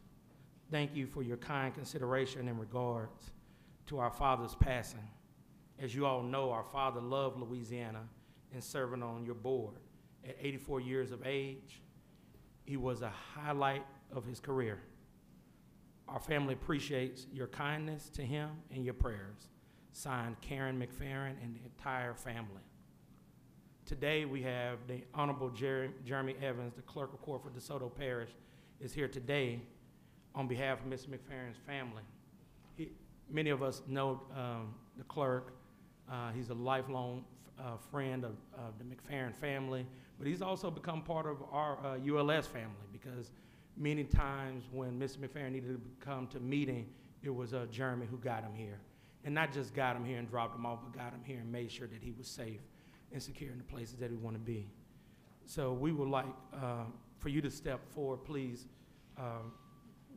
thank you for your kind consideration in regards to our father's passing. As you all know, our father loved Louisiana and serving on your board. At 84 years of age, he was a highlight of his career. Our family appreciates your kindness to him and your prayers. Signed, Karen McFerrin and the entire family." Today, we have the Honorable Jeremy Evans, the Clerk of Court for DeSoto Parish, is here today on behalf of Mr. McFerrin's family. Many of us know the clerk. He's a lifelong friend of the McFerrin family, but he's also become part of our ULS family, because many times when Mr. McFerrin needed to come to meeting, it was Jeremy who got him here. And not just got him here and dropped him off, but got him here and made sure that he was safe and secure in the places that he want to be. So we would like for you to step forward, please.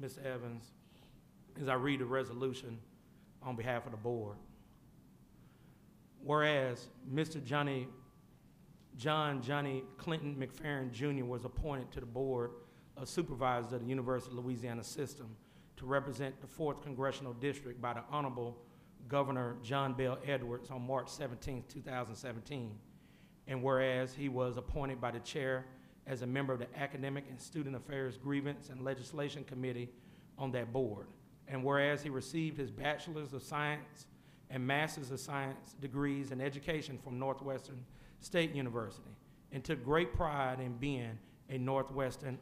Mr. Evans, as I read the resolution on behalf of the board. Whereas Mr. Johnny Clinton McFerrin Jr. was appointed to the Board of Supervisors of the University of Louisiana System to represent the 4th Congressional District by the Honorable Governor John Bell Edwards on March 17, 2017. And whereas he was appointed by the chair as a member of the Academic and Student Affairs Grievance and Legislation Committee on that board. And whereas he received his Bachelor's of Science and Master's of Science degrees in education from Northwestern State University and took great pride in being a Northwestern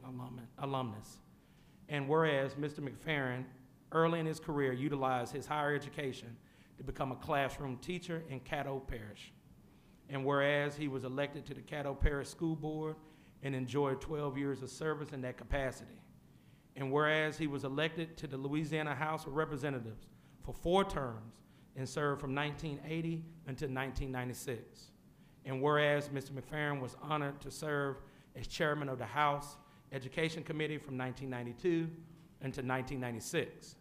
alumnus. And whereas Mr. McFerrin, early in his career, utilized his higher education to become a classroom teacher in Caddo Parish. And whereas he was elected to the Caddo Parish School Board and enjoyed 12 years of service in that capacity. And whereas he was elected to the Louisiana House of Representatives for 4 terms and served from 1980 until 1996. And whereas Mr. McFerrin was honored to serve as chairman of the House Education Committee from 1992 until 1996.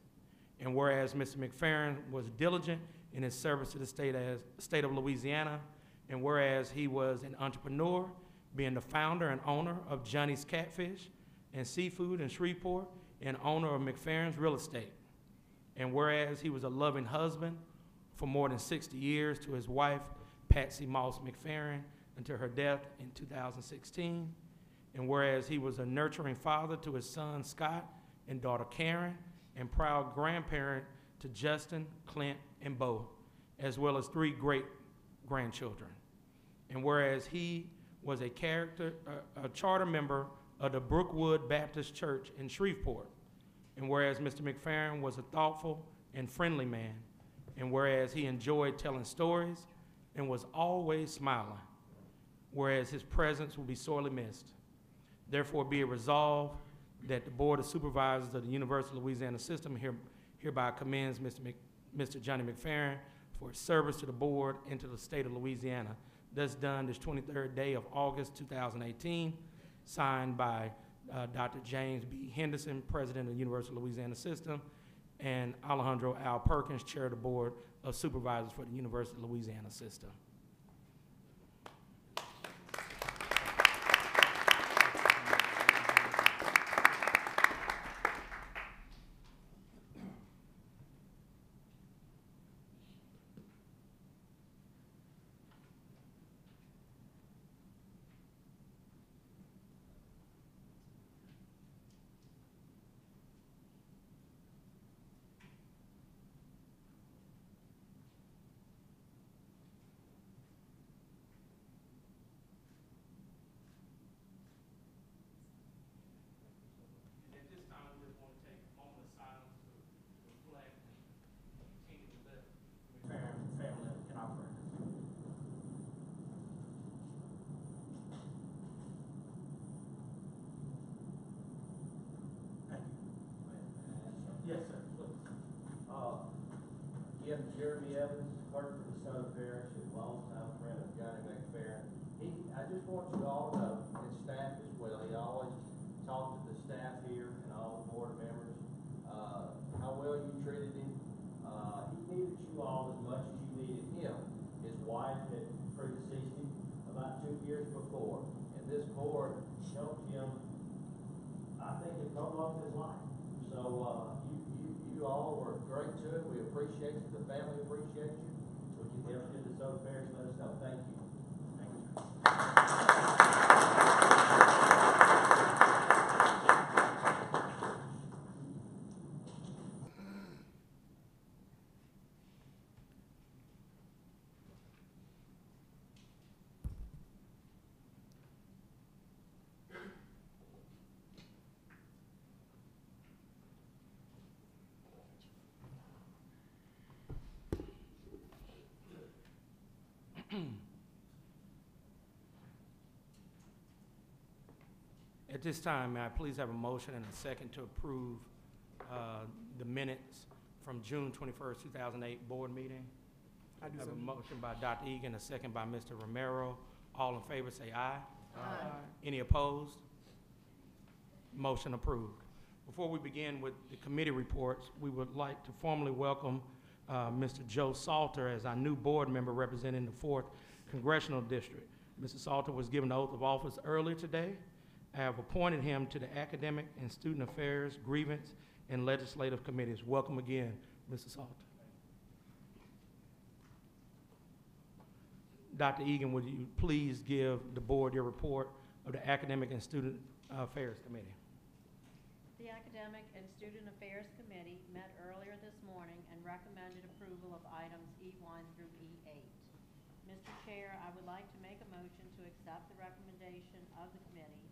And whereas Mr. McFerrin was diligent in his service to the state of Louisiana, and whereas he was an entrepreneur, being the founder and owner of Johnny's Catfish and Seafood in Shreveport and owner of McFerrin's Real Estate. And whereas he was a loving husband for more than 60 years to his wife, Patsy Moss McFerrin, until her death in 2016. And whereas he was a nurturing father to his son Scott and daughter Karen, and proud grandparent to Justin, Clint, and Bo, as well as 3 great grandchildren. And whereas he was a charter member of the Brookwood Baptist Church in Shreveport. And whereas Mr. McFerrin was a thoughtful and friendly man. And whereas he enjoyed telling stories and was always smiling. Whereas his presence will be sorely missed. Therefore, be it resolved that the Board of Supervisors of the University of Louisiana System hereby commends Mr. Johnny McFerrin for his service to the board and to the state of Louisiana. Thus done this 23rd day of August 2018, signed by Dr. James B. Henderson, President of the University of Louisiana System, and Alejandro Al Perkins, Chair of the Board of Supervisors for the University of Louisiana System. Yes, sir, please. Again, Jeremy Evans, clerk for the Southern Parish, and longtime friend of Johnny McFerrin. I just want you all to know, and staff as well, he always talked to the staff here and all the board members, how well you treated him. He needed you all as much as you needed him. His wife had predeceased him about 2 years before, and this board helped him, I think, it prolonged his life. So, you all were great to it. We appreciate you. The family appreciates you. Would you ever get this other parish, let us know. Thank you. Thank you. At this time, may I please have a motion and a second to approve the minutes from June 21st, 2008 board meeting? I have a motion by Dr. Eagan, a second by Mr. Romero. All in favor say aye. Aye. Any opposed? Motion approved. Before we begin with the committee reports, we would like to formally welcome Mr. Joe Salter as our new board member representing the 4th Congressional District. Mr. Salter was given the oath of office earlier today. I have appointed him to the Academic and Student Affairs, Grievance, and Legislative Committees. Welcome again, Mr. Salter. Dr. Eagan, would you please give the board your report of the Academic and Student Affairs Committee? The Academic and Student Affairs Committee met earlier this morning and recommended approval of items E1 through E8. Mr. Chair, I would like to make a motion to accept the recommendation of the committee.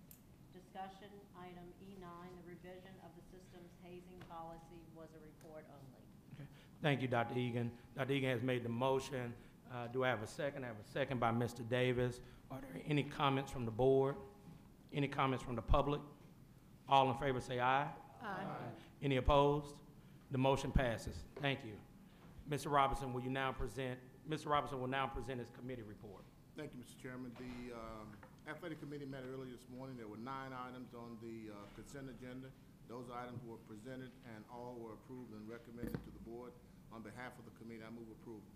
Discussion item E9, the revision of the system's hazing policy, was a report only. Okay. Thank you, Dr. Eagan. Dr. Eagan has made the motion. Do I have a second? I have a second by Mr. Davis. Are there any comments from the board? Any comments from the public? All in favor say aye. Aye. Any opposed? The motion passes. Thank you. Mr. Robinson, will you now present? Mr. Robinson will now present his committee report. Thank you, Mr. Chairman. The Athletic Committee met earlier this morning. There were 9 items on the consent agenda. Those items were presented and all were approved and recommended to the board. On behalf of the committee, I move approval.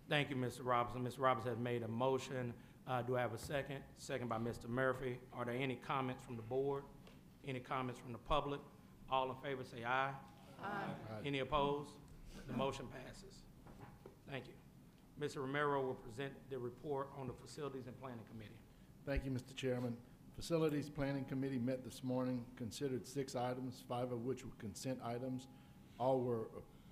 Thank you, Mr. Robinson. Mr. Robinson has made a motion. Do I have a second? Second by Mr. Murphy. Are there any comments from the board? Any comments from the public? All in favor say aye. Aye. Any opposed? The motion passes. Thank you. Mr. Romero will present the report on the Facilities and Planning Committee. Thank you, Mr. Chairman. Facilities Planning Committee met this morning, considered 6 items, 5 of which were consent items. All were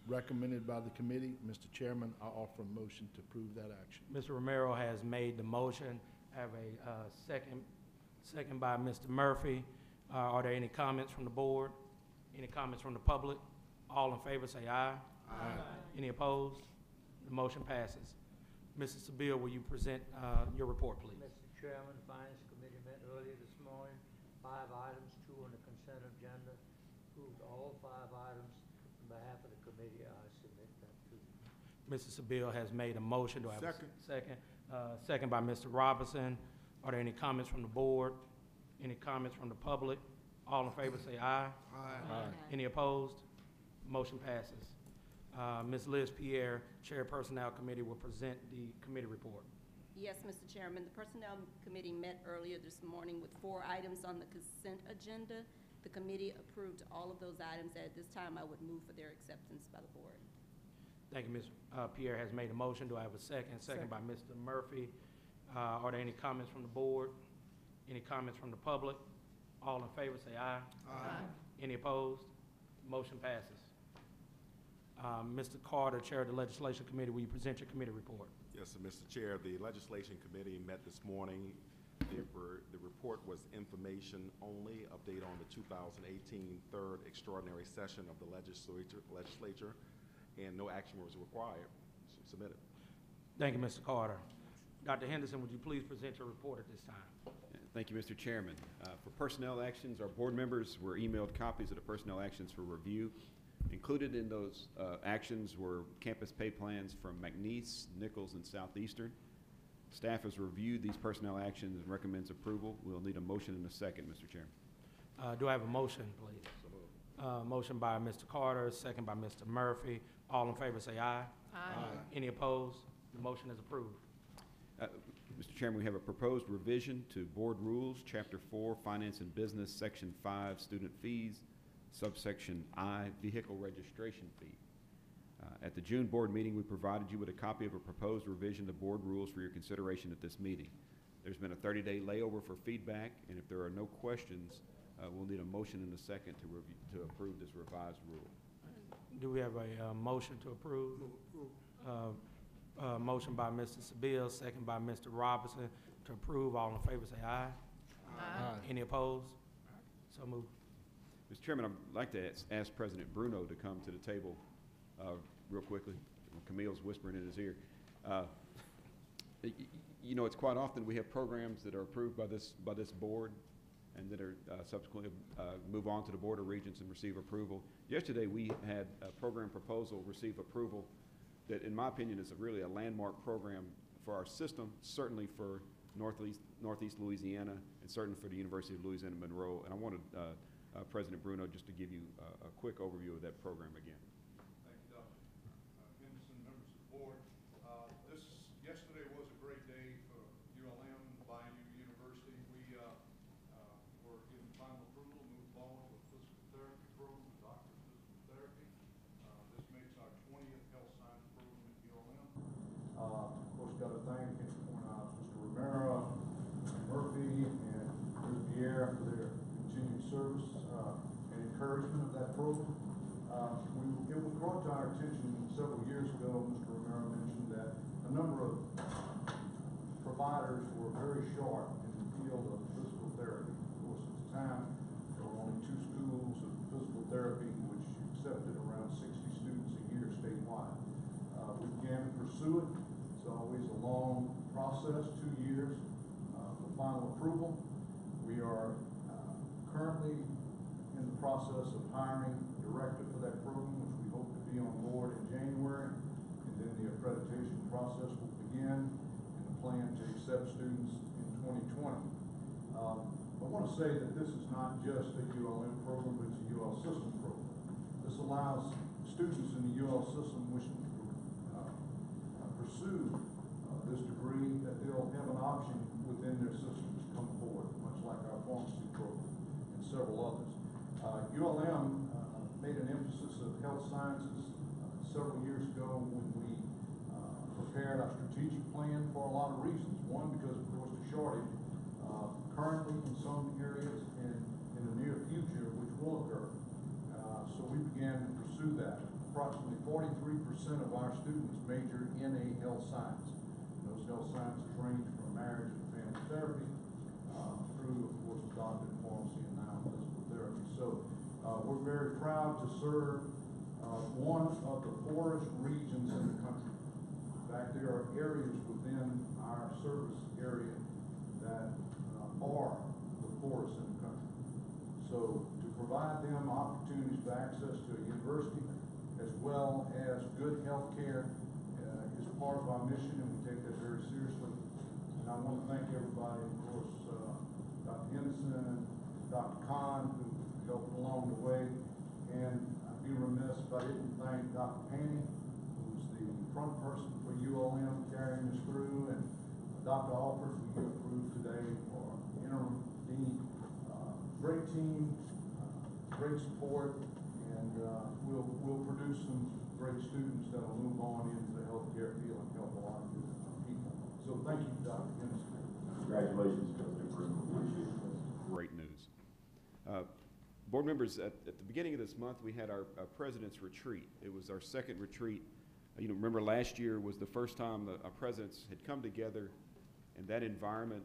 recommended by the committee. Mr. Chairman, I offer a motion to approve that action. Mr. Romero has made the motion. I have a second by Mr. Murphy. Are there any comments from the board? Any comments from the public? All in favor say aye. Aye. Any opposed? The motion passes. Mrs. Sabille, will you present your report, please? Mr. Chairman, Finance Committee met earlier this morning. 5 items, 2 on the consent agenda. Approved all 5 items. On behalf of the committee, I submit that to you. Mrs. Sabille has made a motion. Do I have Second. a second? Second by Mr. Robinson. Are there any comments from the board? Any comments from the public? All in favor say aye. Aye. Any opposed? Motion passes. Ms. Liz Pierre, Chair Personnel Committee, will present the committee report. Yes, Mr. Chairman, the Personnel Committee met earlier this morning with 4 items on the consent agenda. The committee approved all of those items. At this time, I would move for their acceptance by the board. Thank you, Ms. Pierre has made a motion. Do I have a second? Second by Mr. Murphy. Are there any comments from the board? Any comments from the public? All in favor say aye. Aye. Any opposed? Motion passes. Mr. Carter, Chair of the Legislation Committee, will you present your committee report? Yes, sir, Mr. Chair. The Legislation Committee met this morning. The report was information only, update on the 2018 third extraordinary session of the legislature, and no action was required. Submitted. Thank you, Mr. Carter. Dr. Henderson, would you please present your report at this time? Thank you, Mr. Chairman. For personnel actions, our board members were emailed copies of the personnel actions for review. Included in those actions were campus pay plans from McNeese, Nichols, and Southeastern. Staff has reviewed these personnel actions and recommends approval. We'll need a motion and a second, Mr. Chairman. Do I have a motion, please? Motion by Mr. Carter, second by Mr. Murphy. All in favor say aye. Aye. Any opposed? The motion is approved. Mr. Chairman, we have a proposed revision to Board Rules, Chapter 4, Finance and Business, Section 5, Student Fees, Subsection I, Vehicle Registration Fee. At the June board meeting, we provided you with a copy of a proposed revision to board rules for your consideration at this meeting. There's been a 30-day layover for feedback, and if there are no questions, we'll need a motion and a second to approve this revised rule. Do we have a motion to approve? Motion by Mr. Sabille, second by Mr. Robinson to approve. All in favor say aye. Aye. Any opposed? So moved. Mr. Chairman, I'd like to ask President Bruno to come to the table real quickly. Camille's whispering in his ear. You know, it's quite often we have programs that are approved by this board and that are subsequently move on to the Board of Regents and receive approval. Yesterday, we had a program proposal receive approval that, in my opinion, is really a landmark program for our system, certainly for Northeast Louisiana, and certainly for the University of Louisiana Monroe. And I want to President Bruno just to give you a quick overview of that program again. Thank you, Dr. Henderson, members of the board. Yesterday was a great day for ULM, Bayou University. We were given final approval to move forward with physical therapy program, doctor of physical therapy. This makes our 20th health science program at ULM. Of course, got to thank and point out Mr. Romero, Murphy, and Pierre for their continued service and encouragement of that program. It was brought to our attention several years ago. Mr. Romero mentioned that a number of providers were very short in the field of physical therapy. Of course, at the time, there were only 2 schools of physical therapy which accepted around 60 students a year statewide. We began to pursue it. It's always a long process, 2 years for final approval. We are currently in the process of hiring a director for that program, which we hope to be on board in January. And then the accreditation process will begin, and the plan to accept students in 2020. I want to say that this is not just a ULM program, but it's a UL system program. This allows students in the UL system wishing to pursue this degree that they'll have an option within their system to come forward, much like our pharmacy program and several others. ULM made an emphasis of health sciences several years ago when we prepared our strategic plan for a lot of reasons. One, because of course the shortage currently in some areas and in the near future, which will occur. So we began to pursue that. Approximately 43% of our students major in a health science. Those health sciences range from marriage and family therapy through, of course, doctorate, pharmacy, and now physical therapy. So we're very proud to serve one of the poorest regions in the country. In fact, there are areas within our service area that are the poorest in the country. So to provide them opportunities for access to a university as well as good health care is part of our mission, and we take that very seriously. And I want to thank everybody, of course, Dr. Henderson, Dr. Kahn, who helped along the way, and I'd be remiss if I didn't thank Dr. Paney, who's the front person for ULM carrying us through, and Dr. Alford, who you approved today for interim dean. Great team, great support, and we'll produce some great students that will move on into the healthcare field and help a lot of people. So thank you, Dr. Henderson. Congratulations, President Bruno. Appreciate it. Great news. Board members, at the beginning of this month, we had our President's Retreat. It was our second retreat. Remember last year was the first time our presidents had come together in that environment,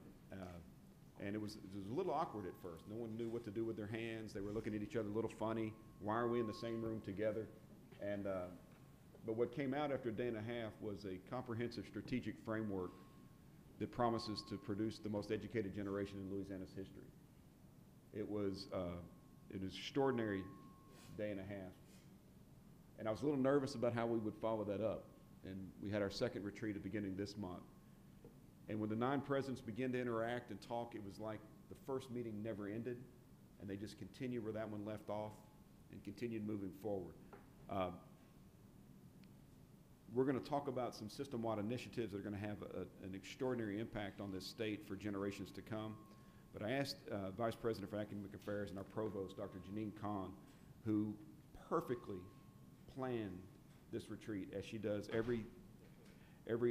and it was a little awkward at first. No one knew what to do with their hands. They were looking at each other a little funny. Why are we in the same room together? And but what came out after a day and a half was a comprehensive strategic framework that promises to produce the most educated generation in Louisiana's history. It was an extraordinary day and a half. And I was a little nervous about how we would follow that up. And we had our second retreat at the beginning of this month. And when the 9 presidents began to interact and talk, it was like the first meeting never ended, and they just continued where that one left off and continued moving forward. We're going to talk about some system-wide initiatives that are going to have an extraordinary impact on this state for generations to come. But I asked Vice President for Academic Affairs and our Provost, Dr. Janine Kahn, who perfectly planned this retreat, as she does every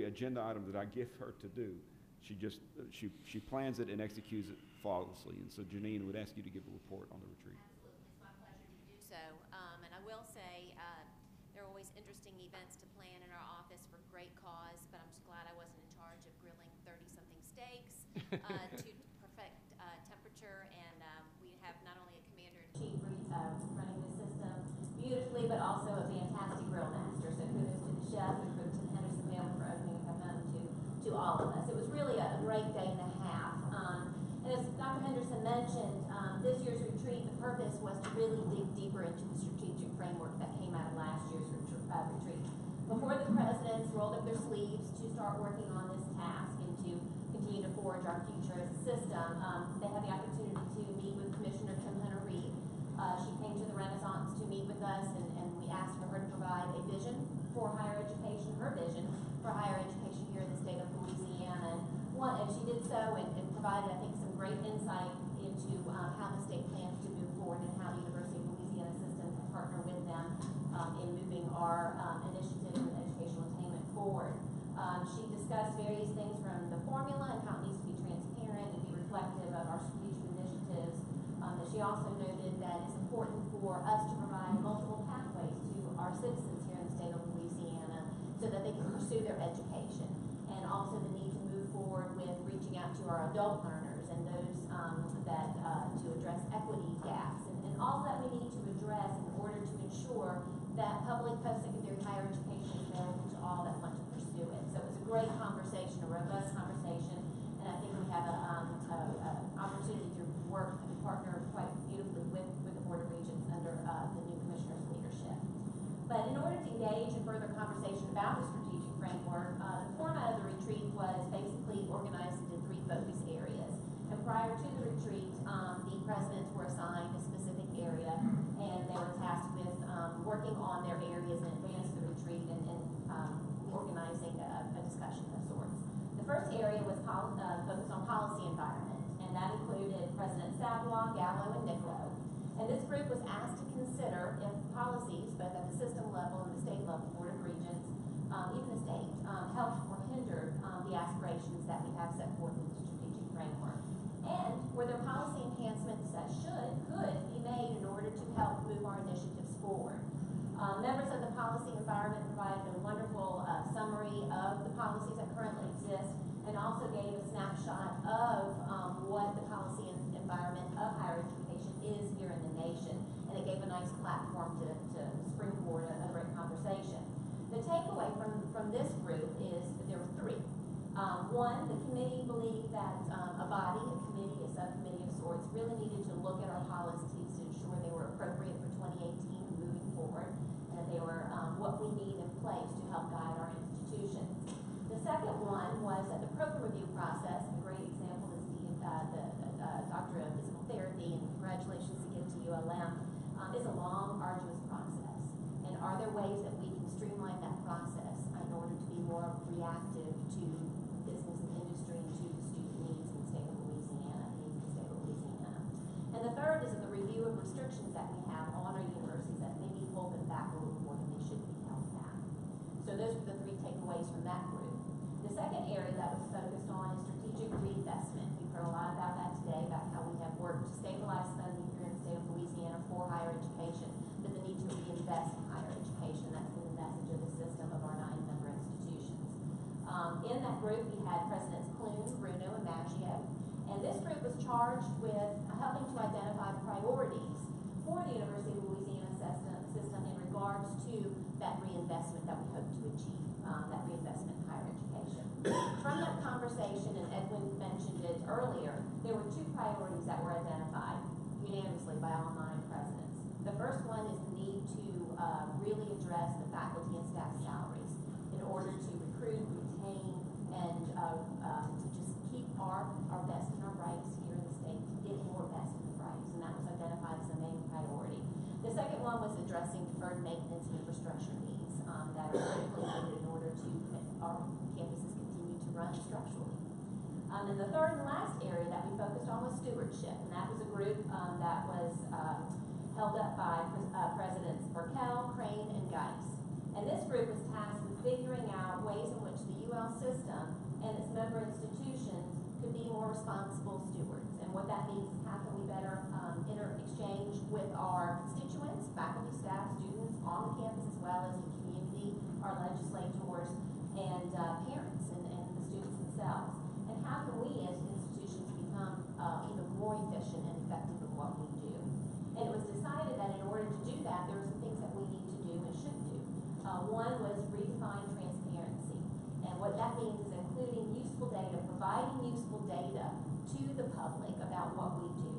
agenda item that I give her to do. She plans it and executes it flawlessly. And so Janine would ask you to give a report on the retreat. Absolutely, it's my pleasure to do so. And I will say there are always interesting events to plan in our office for great cause, but I'm just glad I wasn't in charge of grilling 30-something steaks to perfect temperature. And we have not only a commander-in-chief running the system beautifully, but also a fantastic grill master. So kudos to the chef and kudos to the Henderson family for opening up home to all of us. It was really a great day and a half. And as Dr. Henderson mentioned, this year's retreat, the purpose was to really dig deeper into the strategic framework that came out of last year's retreat. Before the presidents rolled up their sleeves to start working on this task and to continue to forge our future as a system, they had the opportunity to meet with Commissioner Kim Hunter-Reid provide a vision for higher education, her vision for higher education here in the state of Louisiana. And she did so and provided, I think, some great insight into how the state plans to move forward and how the University of Louisiana system can partner with them in moving our initiative and educational attainment forward. She discussed various things from the formula and how it needs to be transparent and be reflective of our strategic initiatives. That she also noted that it's important for us to provide multiple pathways to our citizens here in the state of Louisiana so that they can pursue their education, and also the need to move forward with reaching out to our adult learners and those to address equity gaps and all that we need to address in order to ensure that public post-secondary higher education is available to all that want to pursue it. So it was a great conversation, a robust conversation, and I think we have an opportunity to work and partner quite beautifully with the Board of Regents under the new commissioner's leadership. But in order to engage in further conversation about the strategic framework, the format of the retreat was basically organized into 3 focus areas. And prior to the retreat, the presidents were assigned a specific area, and they were tasked with working on their areas in advance of the retreat and organizing a discussion of sorts. The first area was focused on policy environment, and that included President Savoy, Gallo, and Niccolo. And this group was asked to consider if policies, both at the system level and the state level, Board of Regents, even the state, helped or hindered the aspirations that we have set forth in the strategic framework. And were there policy enhancements that could be made in order to help move our initiatives forward? Members of the policy environment provided a wonderful summary of the policies that currently exist, and also gave a snapshot of what the policy environment of higher education is here in the nation. And it gave a nice platform to springboard a great conversation. The takeaway from this group is that there were 3. One, the committee believed that a body, a committee, a subcommittee of sorts, really needed to look at our policies to ensure they were appropriate for 2018 and moving forward, and that they were what we need in place to help guide our institutions. The second one was that the program review process, a great example is the Doctor of Physical Therapy, and congratulations again to ULM, is a long, arduous process. And are there ways that we can streamline that process in order to be more reactive to business and industry and to the student needs in the state of Louisiana, And the third is the review of restrictions that we have on our universities that maybe hold them back a little more than they should be held back. So those are the 3 takeaways from that group. The second area that was focused on is strategic reinvestment. We've heard a lot about that today, about how we have worked to stabilize funding here in the state of Louisiana for higher education, but the need to reinvest in higher education. That's been the message of the system of our 9 member institutions. In that group, we had Presidents Clune, Bruno, and Maggio, and this group was charged with helping to identify priorities for the University of Louisiana system in regards to that reinvestment that we hope to achieve, that reinvestment in higher education. From that conversation, and Edwin mentioned it earlier, there were 2 priorities that were identified unanimously by all 9 presidents. The first one is the need to really address the faculty and staff salaries in order to recruit, retain, and to just keep our best and our brightest here in the state, to get more best and brightest, and that was identified as the main priority. The second one was addressing deferred maintenance and infrastructure needs that are critically needed in order to make our campuses continue to run structurally. And the third and last area that we focused on was stewardship, and that was a group that was held up by Presidents Virgil, Crane, and Geis. And this group was tasked with figuring out ways in which the UL system and its member institutions could be more responsible stewards. And what that means is how can we better exchange with our constituents, faculty, staff, students on the campus, as well as the community, our legislators, and parents and the students themselves. And how can we as institutions become even more efficient and effective in what we do? And it was decided that in order to do that, there are some things that we need to do and should do. One was redefine transparency. And what that means is including useful data, providing useful data to the public about what we do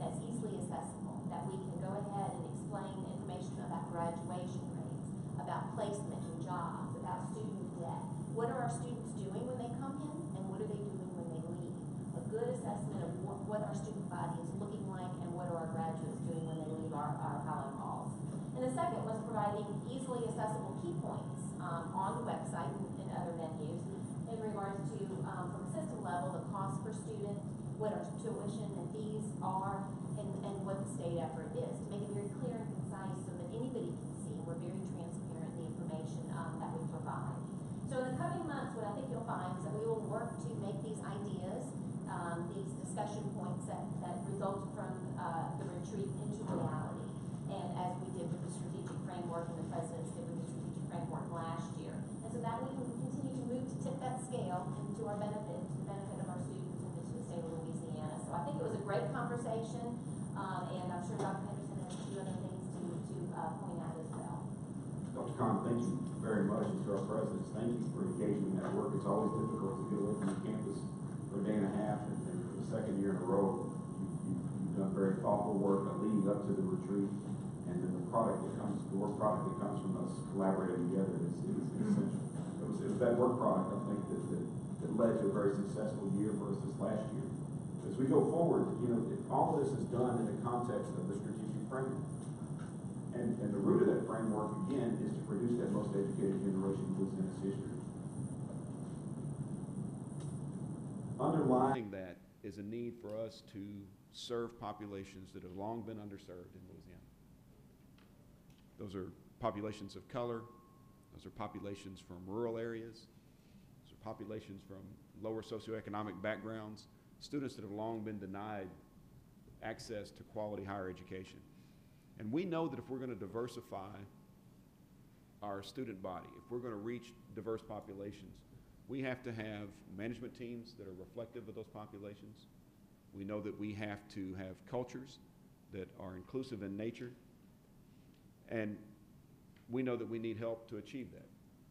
that's easily accessible, that we can go ahead and explain information about graduation rates, about placement and jobs, about student debt. What are our students doing when they come in, and what are they doing when they leave? A good assessment of what our student body is looking like and what are our graduates doing when they leave our hallowed halls. And the second was providing easily easily accessible key points on the website and other venues in regards to, from a system level, the cost per student, what our tuition and fees are, and what the state effort is, to make it very clear and concise so that anybody can see. We're very transparent in the information that we provide. So in the coming months, what I think you'll find is that we will work to make these ideas, these discussion points that result from the retreat into reality. And as we did with the strategic framework and the presidents did with the strategic framework last year. And so that we can continue to move to tip that scale and to our benefit, to the benefit of our students and to the state of Louisiana. So I think it was a great conversation, and I'm sure Dr. Henderson has a few other things to point out as well. Dr. Cobb, thank you very much, and to our presidents, thank you for engaging in that work. It's always difficult to get away from the campus for a day and a half, and for the second year in a row, you've done very thoughtful work leading up to the retreat, and then the product that comes, the work product that comes from us collaborating together is essential. It was that work product, I think, that led to a very successful year for us this last year. As we go forward, all of this is done in the context of the strategic framework. And the root of that framework, again, is to produce that most educated generation in Louisiana's history. Underlying that is a need for us to serve populations that have long been underserved in Louisiana. Those are populations of color. Those are populations from rural areas. Those are populations from lower socioeconomic backgrounds, students that have long been denied access to quality higher education. And we know that if we're going to diversify our student body, if we're going to reach diverse populations, we have to have management teams that are reflective of those populations. We know that we have to have cultures that are inclusive in nature. And we know that we need help to achieve that.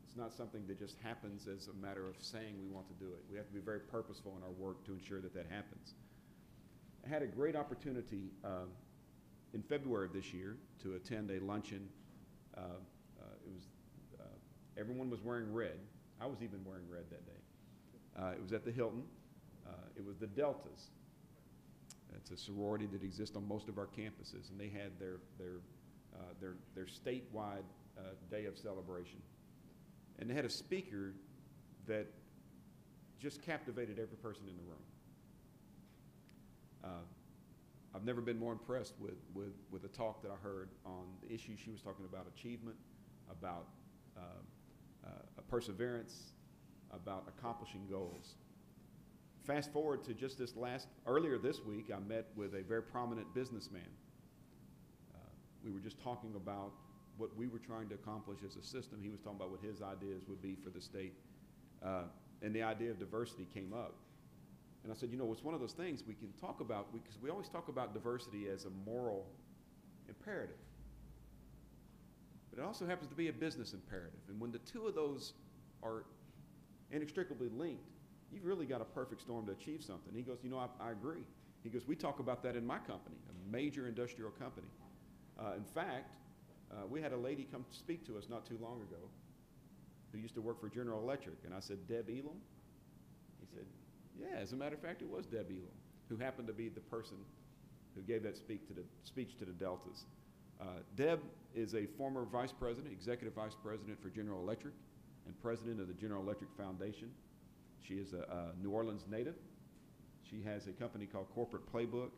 It's not something that just happens as a matter of saying we want to do it. We have to be very purposeful in our work to ensure that that happens. I had a great opportunity in February of this year to attend a luncheon. Everyone was wearing red. I was even wearing red that day. It was at the Hilton. It was the Deltas. It's a sorority that exists on most of our campuses, and they had their statewide day of celebration. And they had a speaker that just captivated every person in the room. I've never been more impressed with the talk that I heard on the issues she was talking about: achievement, about perseverance, about accomplishing goals. Fast forward to just earlier this week, I met with a very prominent businessman. We were just talking about what we were trying to accomplish as a system. He was talking about what his ideas would be for the state. And the idea of diversity came up. And I said, it's one of those things we can talk about, because we always talk about diversity as a moral imperative. But it also happens to be a business imperative. And when the two of those are inextricably linked, you've really got a perfect storm to achieve something. He goes, I agree. He goes, we talk about that in my company, a major industrial company. In fact, we had a lady come speak to us not too long ago who used to work for General Electric. And I said, Deb Elam? He said, yeah, as a matter of fact, it was Deb Elam, who happened to be the person who gave that speech to the Deltas. Deb is a former vice president, executive vice president for General Electric, and president of the General Electric Foundation. She is a New Orleans native. She has a company called Corporate Playbook.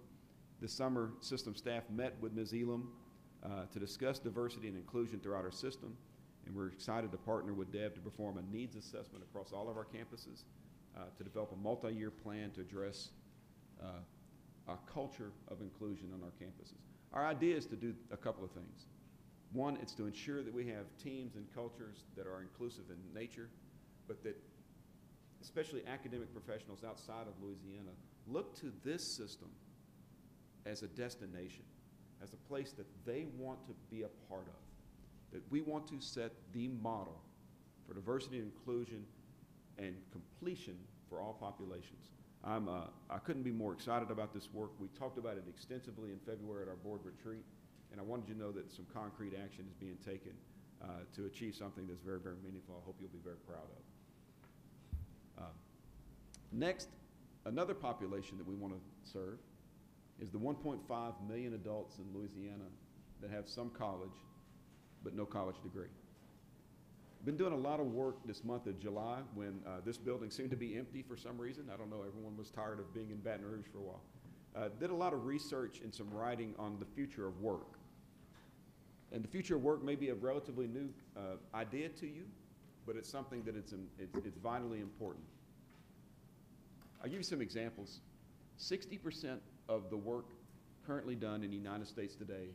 This summer, system staff met with Ms. Elam to discuss diversity and inclusion throughout our system, and we're excited to partner with Deb to perform a needs assessment across all of our campuses to develop a multi-year plan to address a culture of inclusion on our campuses. Our idea is to do a couple of things. One, it's to ensure that we have teams and cultures that are inclusive in nature, but that especially academic professionals outside of Louisiana look to this system as a destination, as a place that they want to be a part of, that we want to set the model for diversity and inclusion and completion for all populations. I couldn't be more excited about this work. We talked about it extensively in February at our board retreat, and I wanted you to know that some concrete action is being taken to achieve something that's very, very meaningful. I hope you'll be very proud of. Next, another population that we want to serve is the 1.5 million adults in Louisiana that have some college but no college degree. Been doing a lot of work this month of July when this building seemed to be empty for some reason. I don't know, everyone was tired of being in Baton Rouge for a while. Did a lot of research and some writing on the future of work. And the future of work may be a relatively new idea to you, but it's something that it's vitally important. I'll give you some examples. 60% of the work currently done in the United States today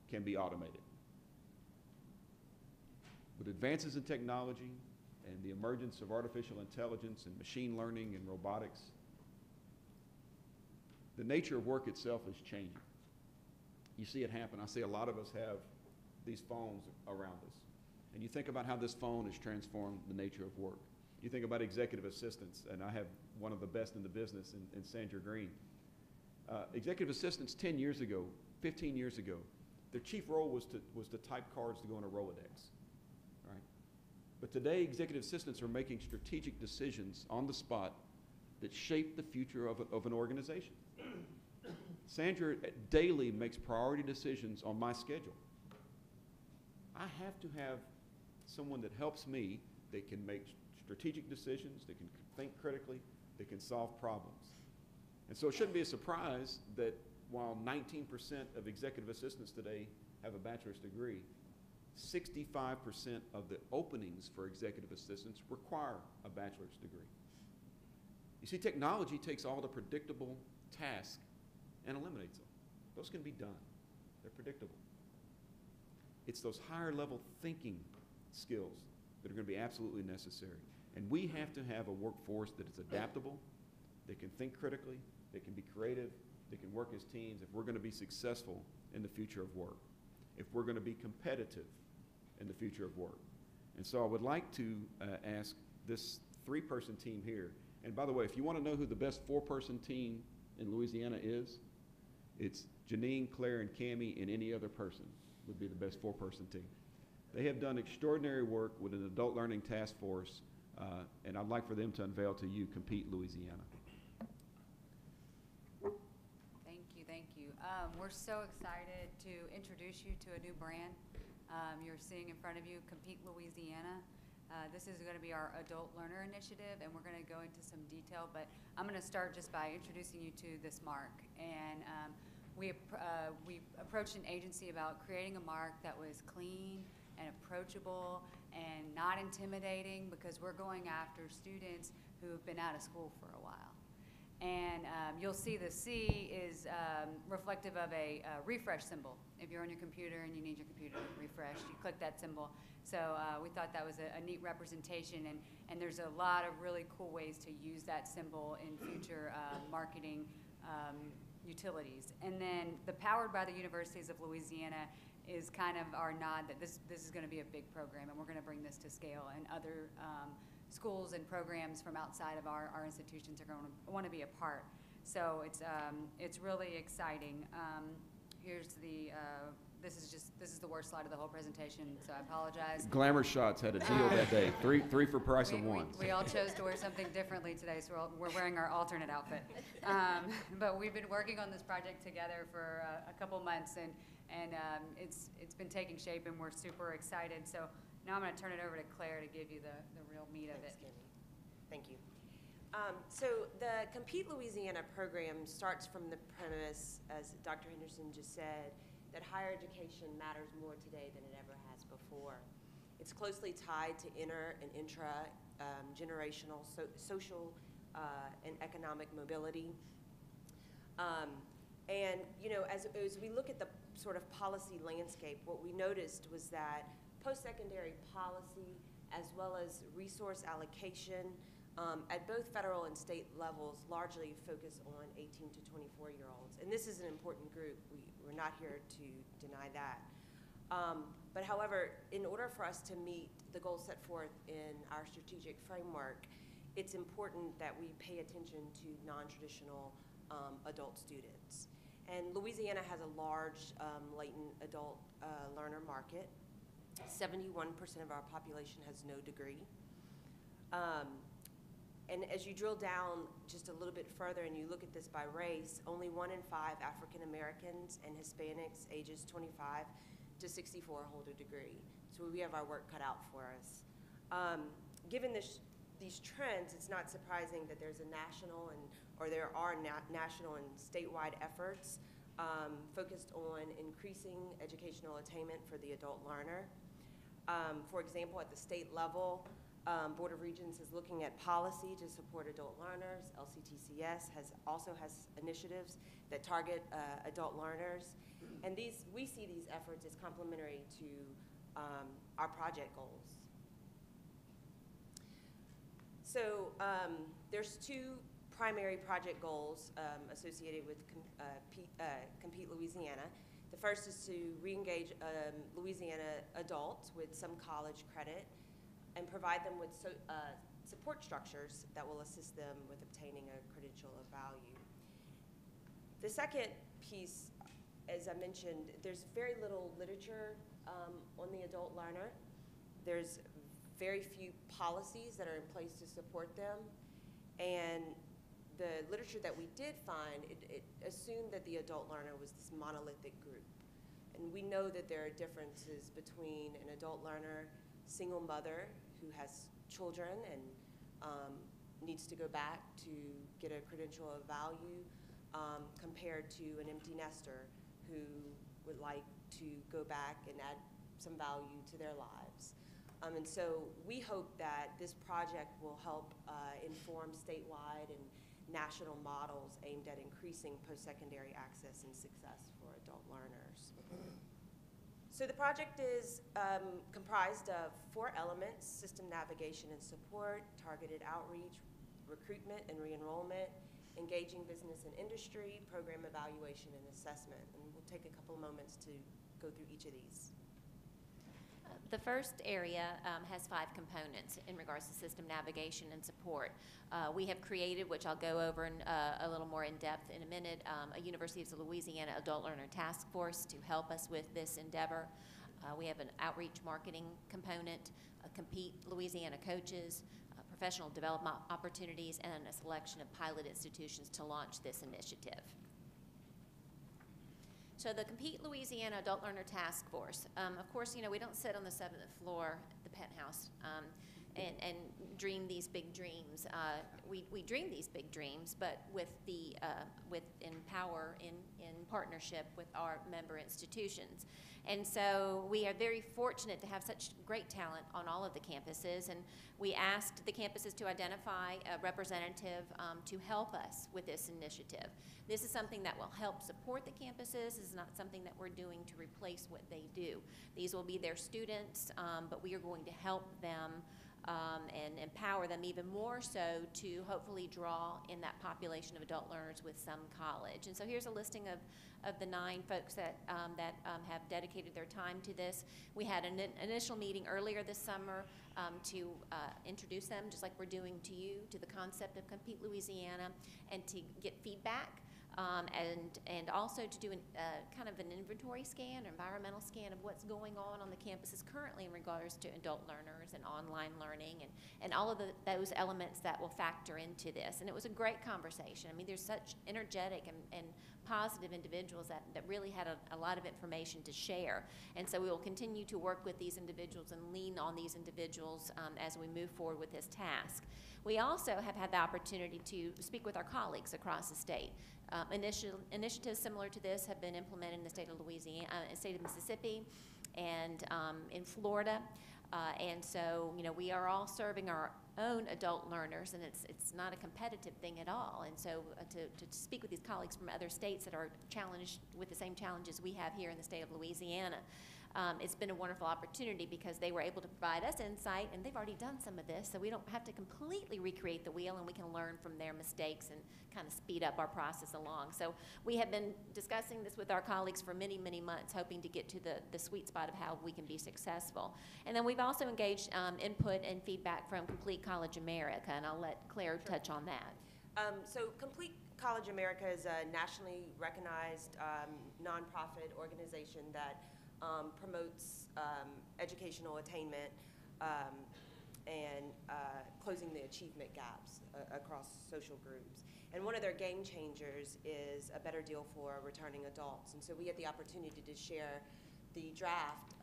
can be automated. With advances in technology and the emergence of artificial intelligence and machine learning and robotics, the nature of work itself is changing. You see it happen. I see a lot of us have these phones around us. And you think about how this phone has transformed the nature of work. You think about executive assistants, and I have one of the best in the business in Sandra Green. Executive assistants 10 years ago, 15 years ago, their chief role was to type cards to go in a Rolodex, right? But today, executive assistants are making strategic decisions on the spot that shape the future of an organization. Sandra daily makes priority decisions on my schedule. I have to have someone that helps me, that can make strategic decisions, that can think critically, that can solve problems. And so it shouldn't be a surprise that while 19% of executive assistants today have a bachelor's degree, 65% of the openings for executive assistants require a bachelor's degree. You see, technology takes all the predictable tasks and eliminates them. Those can be done. They're predictable. It's those higher level thinking skills that are going to be absolutely necessary. And we have to have a workforce that is adaptable, that can think critically, that can be creative, that can work as teams if we're going to be successful in the future of work, if we're going to be competitive in the future of work. And so I would like to ask this 3-person team here, and by the way, if you want to know who the best 4-person team in Louisiana is, it's Janine, Claire, and Cammie, and any other person would be the best 4-person team. They have done extraordinary work with an adult learning task force, and I'd like for them to unveil to you Compete Louisiana. Thank you. We're so excited to introduce you to a new brand. You're seeing in front of you Compete Louisiana. This is going to be our adult learner initiative, and we're going to go into some detail, but I'm going to start just by introducing you to this mark. And we approached an agency about creating a mark that was clean and approachable and not intimidating, because we're going after students who have been out of school for a while. And you'll see the C is reflective of a refresh symbol. If you're on your computer and you need your computer refreshed, you click that symbol. So we thought that was a neat representation, and there's a lot of really cool ways to use that symbol in future marketing utilities. And then the Powered by the Universities of Louisiana is kind of our nod that this is going to be a big program, and we're going to bring this to scale, and other schools and programs from outside of our institutions are going to want to be a part. So it's really exciting. Here's the this is the worst slide of the whole presentation, so I apologize. Glamour Shots had a deal that day, three for price of one. We all chose to wear something differently today, so we're wearing our alternate outfit. But we've been working on this project together for a couple months, and it's been taking shape, and we're super excited. So now I'm going to turn it over to Claire to give you the real meat of it. Thank you. So the Compete Louisiana program starts from the premise, as Dr. Henderson just said, that higher education matters more today than it ever has before. It's closely tied to inter and intra-generational social and economic mobility. And you know, as we look at the sort of policy landscape, what we noticed was that post-secondary policy, as well as resource allocation at both federal and state levels, largely focus on 18 to 24-year-olds. And this is an important group. We're not here to deny that. But however, in order for us to meet the goals set forth in our strategic framework, it's important that we pay attention to non-traditional adult students. And Louisiana has a large latent adult learner market. 71% of our population has no degree. And as you drill down just a little bit further and you look at this by race, only 1 in 5 African Americans and Hispanics ages 25 to 64 hold a degree. So we have our work cut out for us. Given these trends, it's not surprising that there's a national there are national and statewide efforts focused on increasing educational attainment for the adult learner. For example, at the state level, Board of Regents is looking at policy to support adult learners. LCTCS also has initiatives that target adult learners. And we see these efforts as complementary to our project goals. So there's two primary project goals associated with Compete Louisiana. The first is to re-engage Louisiana adults with some college credit and provide them with support structures that will assist them with obtaining a credential of value. The second piece, as I mentioned, there's very little literature on the adult learner. There's very few policies that are in place to support them. And the literature that we did find, it assumed that the adult learner was this monolithic group. And we know that there are differences between an adult learner, single mother who has children and needs to go back to get a credential of value compared to an empty nester who would like to go back and add some value to their lives. And so we hope that this project will help inform statewide and national models aimed at increasing post-secondary access and success for adult learners. So the project is comprised of 4 elements: system navigation and support, targeted outreach, recruitment and re-enrollment, engaging business and industry, program evaluation and assessment. And we'll take a couple moments to go through each of these. The first area has 5 components in regards to system navigation and support. We have created, which I'll go over in, a little more in depth in a minute, a University of Louisiana Adult Learner Task Force to help us with this endeavor. We have an outreach marketing component, Compete Louisiana coaches, professional development opportunities, and a selection of pilot institutions to launch this initiative. So the Compete Louisiana Adult Learner Task Force, of course, you know, we don't sit on the 7th floor, the penthouse, and dream these big dreams. We dream these big dreams, but with Empower in partnership with our member institutions. And so we are very fortunate to have such great talent on all of the campuses, and we asked the campuses to identify a representative to help us with this initiative. This is something that will help support the campuses. This is not something that we're doing to replace what they do. These will be their students, but we are going to help them and empower them even more so to hopefully draw in that population of adult learners with some college. And so here's a listing of the 9 folks that have dedicated their time to this. We had an initial meeting earlier this summer to introduce them, just like we're doing to you, to the concept of Compete Louisiana, and to get feedback. And also to do kind of an inventory scan, or environmental scan of what's going on the campuses currently in regards to adult learners and online learning and all of those elements that will factor into this. And it was a great conversation. I mean, there's such energetic and positive individuals that really had a lot of information to share. And so we will continue to work with these individuals and lean on these individuals as we move forward with this task. We also have had the opportunity to speak with our colleagues across the state. Initiatives similar to this have been implemented in the state of Louisiana, state of Mississippi, and in Florida. And so, you know, we are all serving our own adult learners, and it's not a competitive thing at all. And so to speak with these colleagues from other states that are challenged with the same challenges we have here in the state of Louisiana, it's been a wonderful opportunity because they were able to provide us insight, and they've already done some of this, so we don't have to completely recreate the wheel, and we can learn from their mistakes and kind of speed up our process along. So we have been discussing this with our colleagues for many, many months, hoping to get to the sweet spot of how we can be successful. And then we've also engaged input and feedback from Complete College America, and I'll let Claire touch on that. So Complete College America is a nationally recognized nonprofit organization that promotes educational attainment and closing the achievement gaps across social groups. And one of their game changers is a better deal for returning adults. And so we had the opportunity to share the draft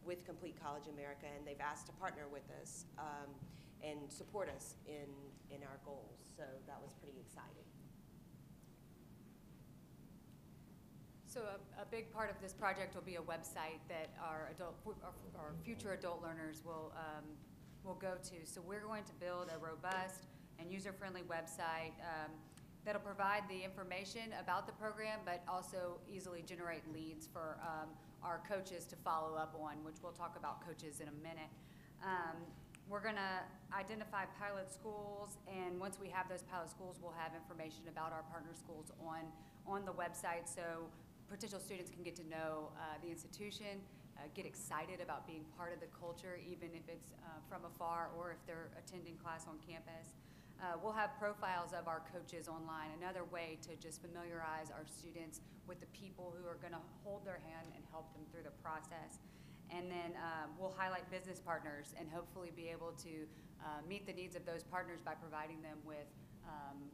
with Complete College America, and they've asked to partner with us and support us in our goals. So that was pretty exciting. So a big part of this project will be a website that our future adult learners will go to. So we're going to build a robust and user-friendly website that'll provide the information about the program, but also easily generate leads for our coaches to follow up on, which we'll talk about coaches in a minute. We're gonna identify pilot schools, and once we have those pilot schools, we'll have information about our partner schools on the website, so potential students can get to know the institution, get excited about being part of the culture, even if it's from afar or if they're attending class on campus. We'll have profiles of our coaches online, another way to just familiarize our students with the people who are gonna hold their hand and help them through the process. And then we'll highlight business partners and hopefully be able to meet the needs of those partners by providing them with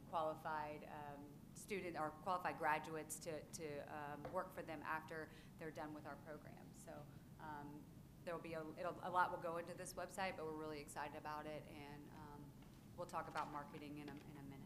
qualified student or qualified graduates to work for them after they're done with our program. So there will be a lot will go into this website, but we're really excited about it, and we'll talk about marketing in a minute.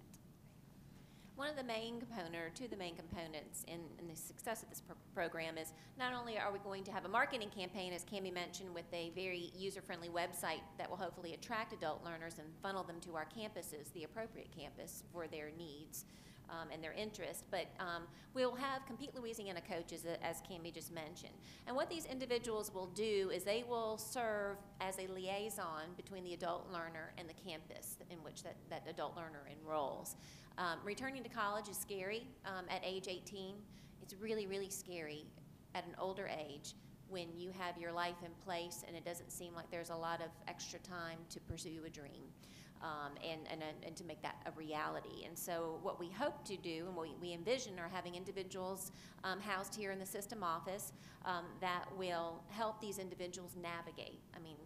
One of the main components in the success of this program is not only are we going to have a marketing campaign, as Cammie mentioned, with a very user-friendly website that will hopefully attract adult learners and funnel them to our campuses, the appropriate campus for their needs and their interest, but we'll have Compete Louisiana coaches, as Cammie just mentioned. And what these individuals will do is they will serve as a liaison between the adult learner and the campus in which that adult learner enrolls. Returning to college is scary at age 18. It's really, really scary at an older age when you have your life in place and it doesn't seem like there's a lot of extra time to pursue a dream. And to make that a reality. And so what we hope to do and what we envision are having individuals housed here in the system office that will help these individuals navigate. I mean,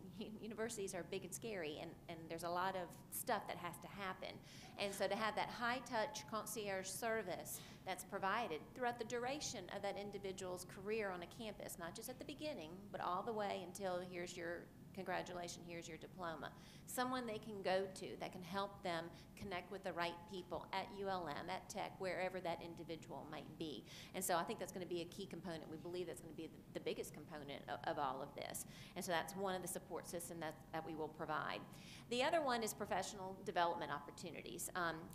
universities are big and scary, and there's a lot of stuff that has to happen. And so to have that high-touch concierge service that's provided throughout the duration of that individual's career on a campus, not just at the beginning, but all the way until here's your congratulations, here's your diploma. Someone they can go to that can help them connect with the right people at ULM, at Tech, wherever that individual might be. And so I think that's going to be a key component. We believe that's going to be the biggest component of all of this. And so that's one of the support systems that we will provide. The other one is professional development opportunities.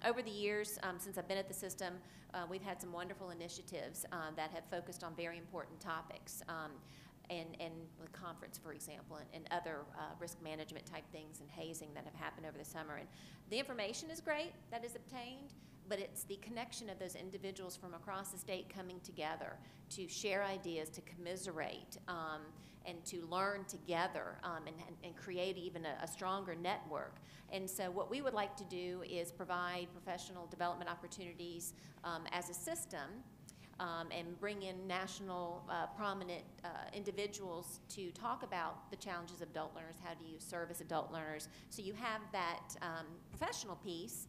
Over the years, since I've been at the system, we've had some wonderful initiatives that have focused on very important topics. And the conference, for example, and other risk management type things and hazing that have happened over the summer. And the information is great that is obtained, but it's the connection of those individuals from across the state coming together to share ideas, to commiserate, and to learn together and create even a stronger network. And so what we would like to do is provide professional development opportunities as a system, and bring in national prominent individuals to talk about the challenges of adult learners, how do you service adult learners. So you have that professional piece,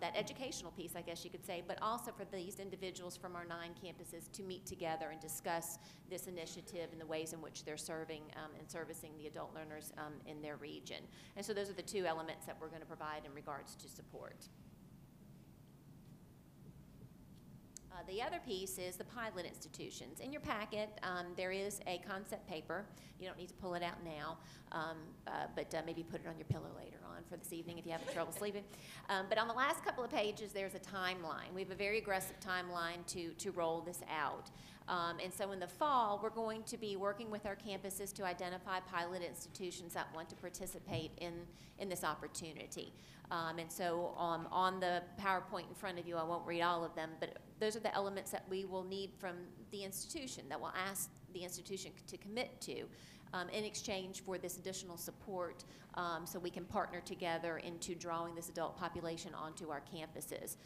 that educational piece, I guess you could say, but also for these individuals from our 9 campuses to meet together and discuss this initiative and the ways in which they're serving and servicing the adult learners in their region. And so those are the 2 elements that we're going to provide in regards to support. The other piece is the pilot institutions. In your packet, there is a concept paper. You don't need to pull it out now, but maybe put it on your pillow later on for this evening if you have trouble sleeping. But on the last couple of pages, there's a timeline. We have a very aggressive timeline to roll this out. And so in the fall, we're going to be working with our campuses to identify pilot institutions that want to participate in this opportunity. And so on the PowerPoint in front of you, I won't read all of them, but those are the elements that we will need from the institution, that we'll ask the institution to commit to in exchange for this additional support, so we can partner together into drawing this adult population onto our campuses.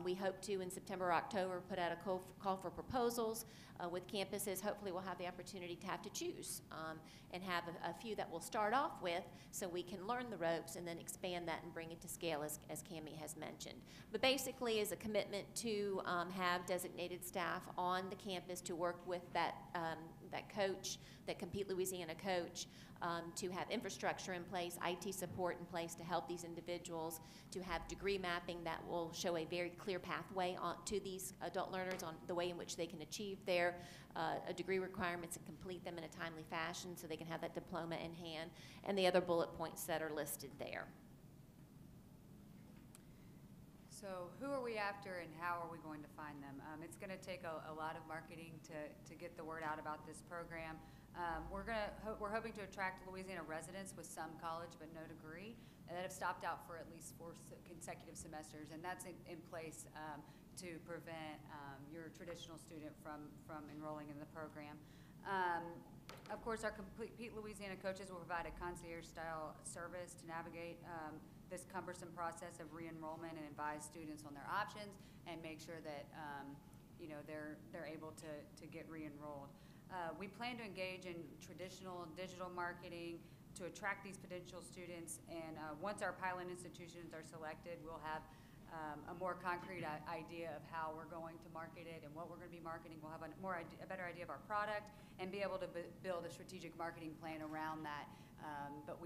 We hope to, in September or October, put out a call for proposals with campuses. Hopefully we'll have the opportunity to have to choose and have a few that we'll start off with so we can learn the ropes and then expand that and bring it to scale, as Cammie has mentioned. But basically is a commitment to have designated staff on the campus to work with that that coach, that Compete Louisiana coach, to have infrastructure in place, IT support in place to help these individuals, to have degree mapping that will show a very clear pathway to these adult learners on the way in which they can achieve their degree requirements and complete them in a timely fashion so they can have that diploma in hand, and the other bullet points that are listed there. So who are we after and how are we going to find them? It's going to take a lot of marketing to get the word out about this program. We're hoping to attract Louisiana residents with some college but no degree that have stopped out for at least 4 consecutive semesters, and that's in place to prevent your traditional student from enrolling in the program. Of course, our Complete Louisiana coaches will provide a concierge-style service to navigate this cumbersome process of re-enrollment and advise students on their options and make sure that they're able to get re-enrolled. We plan to engage in traditional digital marketing to attract these potential students, and once our pilot institutions are selected, we'll have a more concrete idea of how we're going to market it and what we're going to be marketing. We'll have a better idea of our product and be able to build a strategic marketing plan around that. But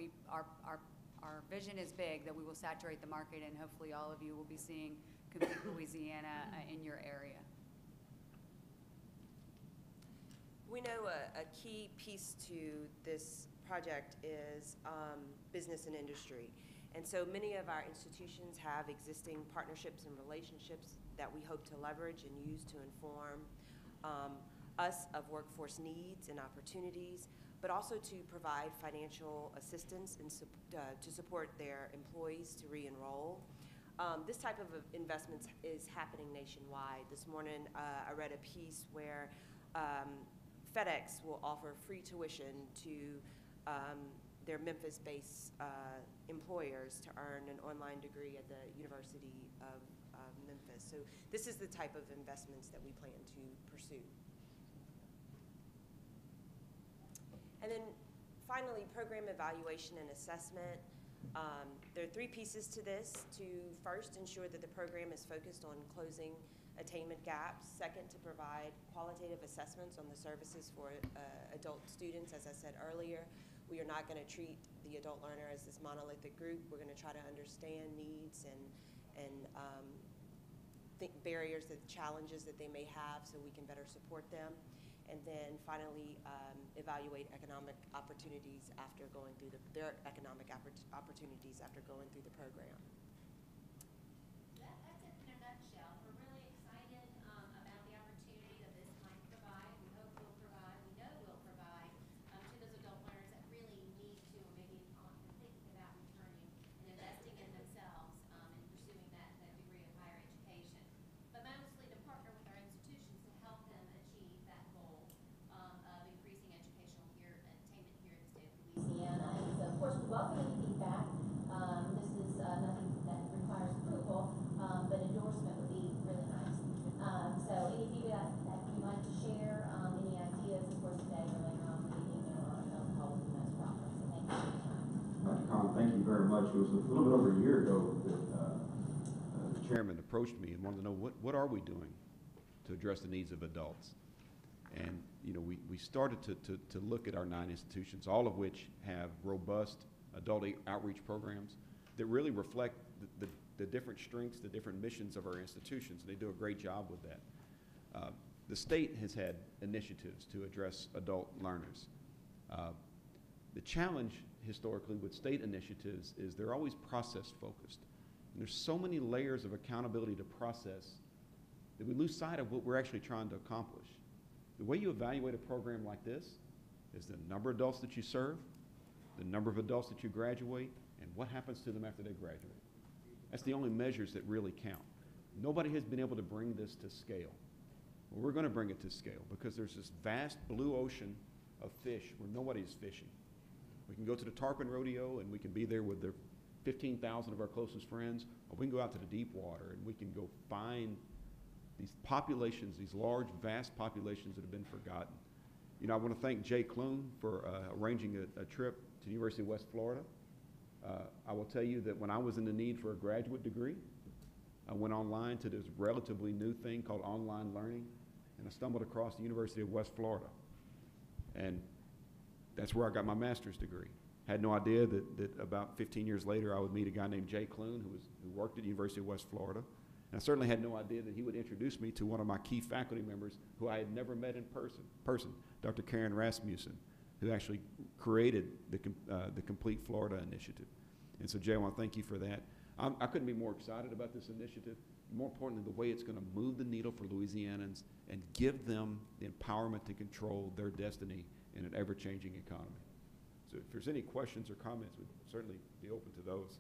our vision is big, that we will saturate the market, and hopefully all of you will be seeing Complete Louisiana in your area. We know a key piece to this project is business and industry. And so many of our institutions have existing partnerships and relationships that we hope to leverage and use to inform us of workforce needs and opportunities, but also to provide financial assistance and to support their employees to re-enroll. This type of investment is happening nationwide. This morning I read a piece where FedEx will offer free tuition to their Memphis-based employers to earn an online degree at the University of Memphis. So this is the type of investments that we plan to pursue. And then finally, program evaluation and assessment. There are 3 pieces to this. To first ensure that the program is focused on closing attainment gaps. Second, to provide qualitative assessments on the services for adult students. As I said earlier, we are not going to treat the adult learner as this monolithic group. We're going to try to understand needs and barriers, the challenges that they may have, so we can better support them. And then finally, evaluate economic opportunities after going through their economic opportunities after going through the program. That's it in a nutshell. We're really excited about the opportunity that this might provide. We hope we'll provide, we know we'll provide to those adult learners that really need to, or maybe thinking about returning and investing in themselves and pursuing that degree of higher education. But mostly to partner with our institutions to help them achieve that goal of increasing educational attainment here in the state of Louisiana. And so, of course, we welcome any feedback. This is nothing that requires approval, but endorsement would be really nice. So any feedback that you'd like to share, any ideas, of course, today or later on in the meeting, they'll help in this process. So thank you for your time. Dr. Conn, thank you very much. It was a little bit over a year ago that The chairman approached me and wanted to know what are we doing to address the needs of adults. And we started to look at our 9 institutions, all of which have robust adult outreach programs that really reflect the different strengths, the different missions of our institutions. They do a great job with that. The state has had initiatives to address adult learners. The challenge historically with state initiatives is they're always process focused. And there's so many layers of accountability to process that we lose sight of what we're actually trying to accomplish. The way you evaluate a program like this is the number of adults that you serve, the number of adults that you graduate, and what happens to them after they graduate. That's the only measures that really count. Nobody has been able to bring this to scale. Well, we're going to bring it to scale because there's this vast blue ocean of fish where nobody's fishing. We can go to the tarpon rodeo and we can be there with the 15,000 of our closest friends, or we can go out to the deep water and we can go find these populations, these large, vast populations that have been forgotten. I want to thank Jay Kloon for arranging a trip to the University of West Florida. I will tell you that when I was in the need for a graduate degree, I went online to this relatively new thing called online learning, and I stumbled across the University of West Florida. And that's where I got my master's degree. Had no idea that about 15 years later I would meet a guy named Jay Clune who worked at the University of West Florida. And I certainly had no idea that he would introduce me to one of my key faculty members who I had never met in person, Dr. Karen Rasmussen, who actually created the Complete Florida Initiative. And so, Jay, I want to thank you for that. I couldn't be more excited about this initiative. More importantly, the way it's going to move the needle for Louisianans and give them the empowerment to control their destiny in an ever-changing economy. So if there's any questions or comments, we'd certainly be open to those.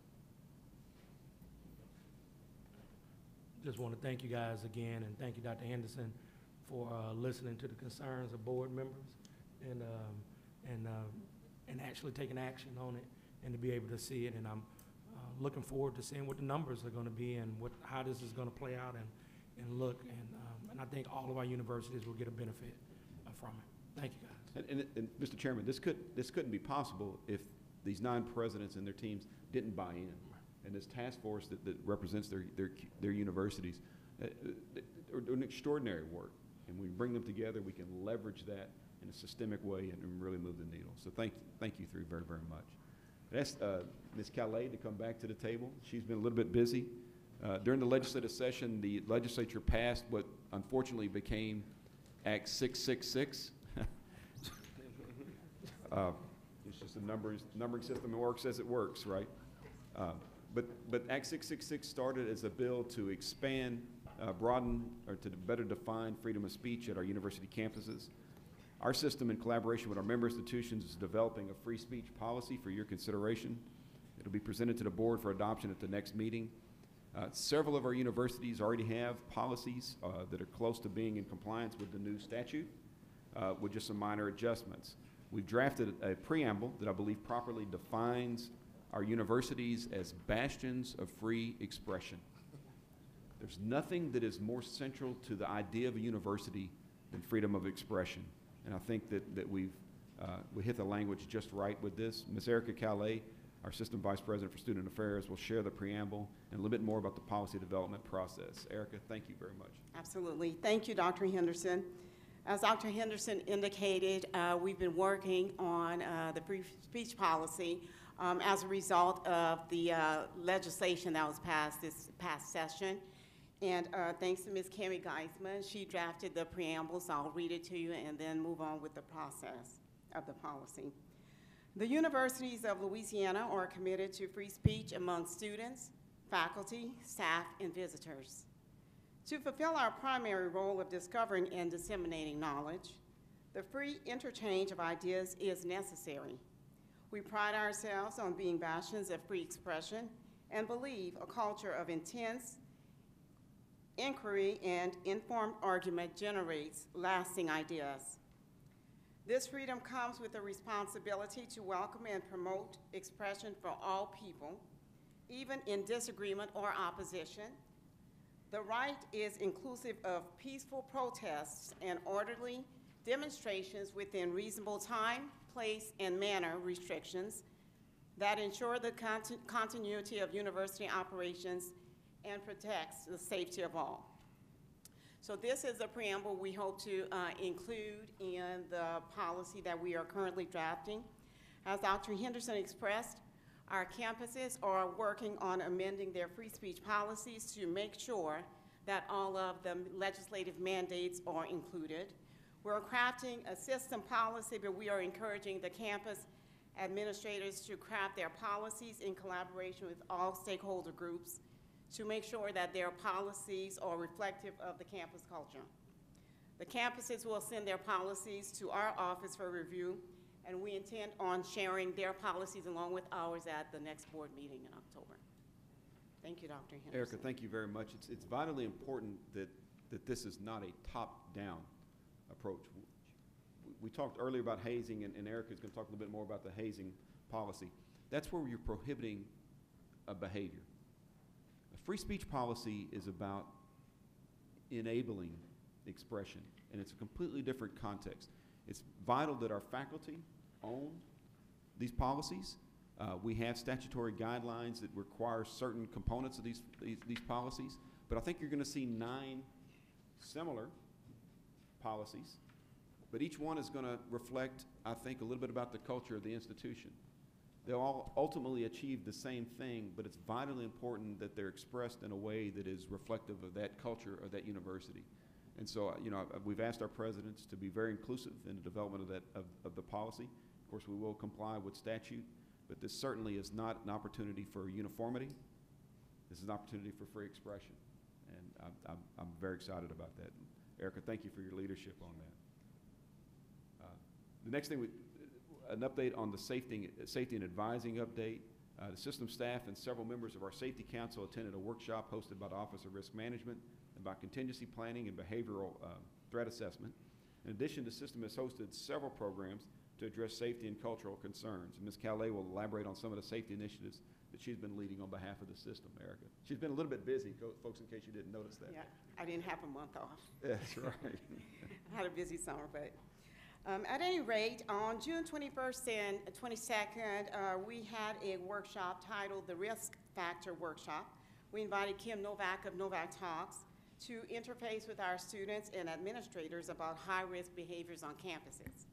Just want to thank you guys again, and thank you, Dr. Henderson, for listening to the concerns of board members and actually taking action on it and to be able to see it. And I'm looking forward to seeing what the numbers are going to be and how this is going to play out and look. And I think all of our universities will get a benefit from it. Thank you, guys. And Mr. Chairman, this couldn't be possible if these 9 presidents and their teams didn't buy in. And this task force that represents their universities are doing extraordinary work. And we bring them together, we can leverage that in a systemic way and really move the needle. So thank you three very, very much. I asked Ms. Calais to come back to the table. She's been a little bit busy. During the legislative session, the legislature passed what unfortunately became Act 666. It's just a numbering system that works as it works, right? But Act 666 started as a bill to expand, broaden, or to better define freedom of speech at our university campuses. Our system, in collaboration with our member institutions, is developing a free speech policy for your consideration. It'll be presented to the board for adoption at the next meeting. Several of our universities already have policies that are close to being in compliance with the new statute, with just some minor adjustments. We've drafted a preamble that I believe properly defines our universities as bastions of free expression. There's nothing that is more central to the idea of a university than freedom of expression. And I think that we hit the language just right with this. Ms. Erica Calais, our Assistant Vice President for Student Affairs, will share the preamble and a little bit more about the policy development process. Erica, thank you very much. Absolutely. Thank you, Dr. Henderson. As Dr. Henderson indicated, we've been working on the free speech policy as a result of the legislation that was passed this past session. And thanks to Ms. Carrie Geisman, she drafted the preamble, so I'll read it to you and then move on with the process of the policy. The universities of Louisiana are committed to free speech among students, faculty, staff, and visitors. To fulfill our primary role of discovering and disseminating knowledge, the free interchange of ideas is necessary. We pride ourselves on being bastions of free expression and believe a culture of intense inquiry and informed argument generates lasting ideas. This freedom comes with a responsibility to welcome and promote expression for all people, even in disagreement or opposition. The right is inclusive of peaceful protests and orderly demonstrations within reasonable time, place, and manner restrictions that ensure the continuity of university operations and protects the safety of all. So this is a preamble we hope to include in the policy that we are currently drafting. As Dr. Henderson expressed, our campuses are working on amending their free speech policies to make sure that all of the legislative mandates are included. We're crafting a system policy, but we are encouraging the campus administrators to craft their policies in collaboration with all stakeholder groups to make sure that their policies are reflective of the campus culture. The campuses will send their policies to our office for review, and we intend on sharing their policies along with ours at the next board meeting in October. Thank you, Dr. Henderson. Erica, thank you very much. It's vitally important that this is not a top-down approach. We talked earlier about hazing, and Erica's going to talk a little bit more about the hazing policy. That's where you're prohibiting a behavior. A free speech policy is about enabling expression, and it's a completely different context. It's vital that our faculty own these policies. We have statutory guidelines that require certain components of these policies, but I think you're going to see 9 similar policies but each one is going to reflect, I think, a little bit about the culture of the institution. They'll all ultimately achieve the same thing, but it's vitally important that they're expressed in a way that is reflective of that culture of that university. And so, we've asked our presidents to be very inclusive in the development of the policy. Of course, we will comply with statute, but this certainly is not an opportunity for uniformity. This is an opportunity for free expression, and I'm very excited about that. Erica, thank you for your leadership on that. The next thing, an update on the safety and advising update. The system staff and several members of our safety council attended a workshop hosted by the Office of Risk Management about contingency planning and behavioral threat assessment. In addition, the system has hosted several programs to address safety and cultural concerns. And Ms. Cowell will elaborate on some of the safety initiatives that she's been leading on behalf of the system, Erica. She's been a little bit busy, folks, in case you didn't notice that. Yeah, I didn't have a month off. That's right. I had a busy summer, but at any rate, on June 21st and 22nd, we had a workshop titled the Risk Factor Workshop. We invited Kim Novak of Novak Talks to interface with our students and administrators about high-risk behaviors on campuses.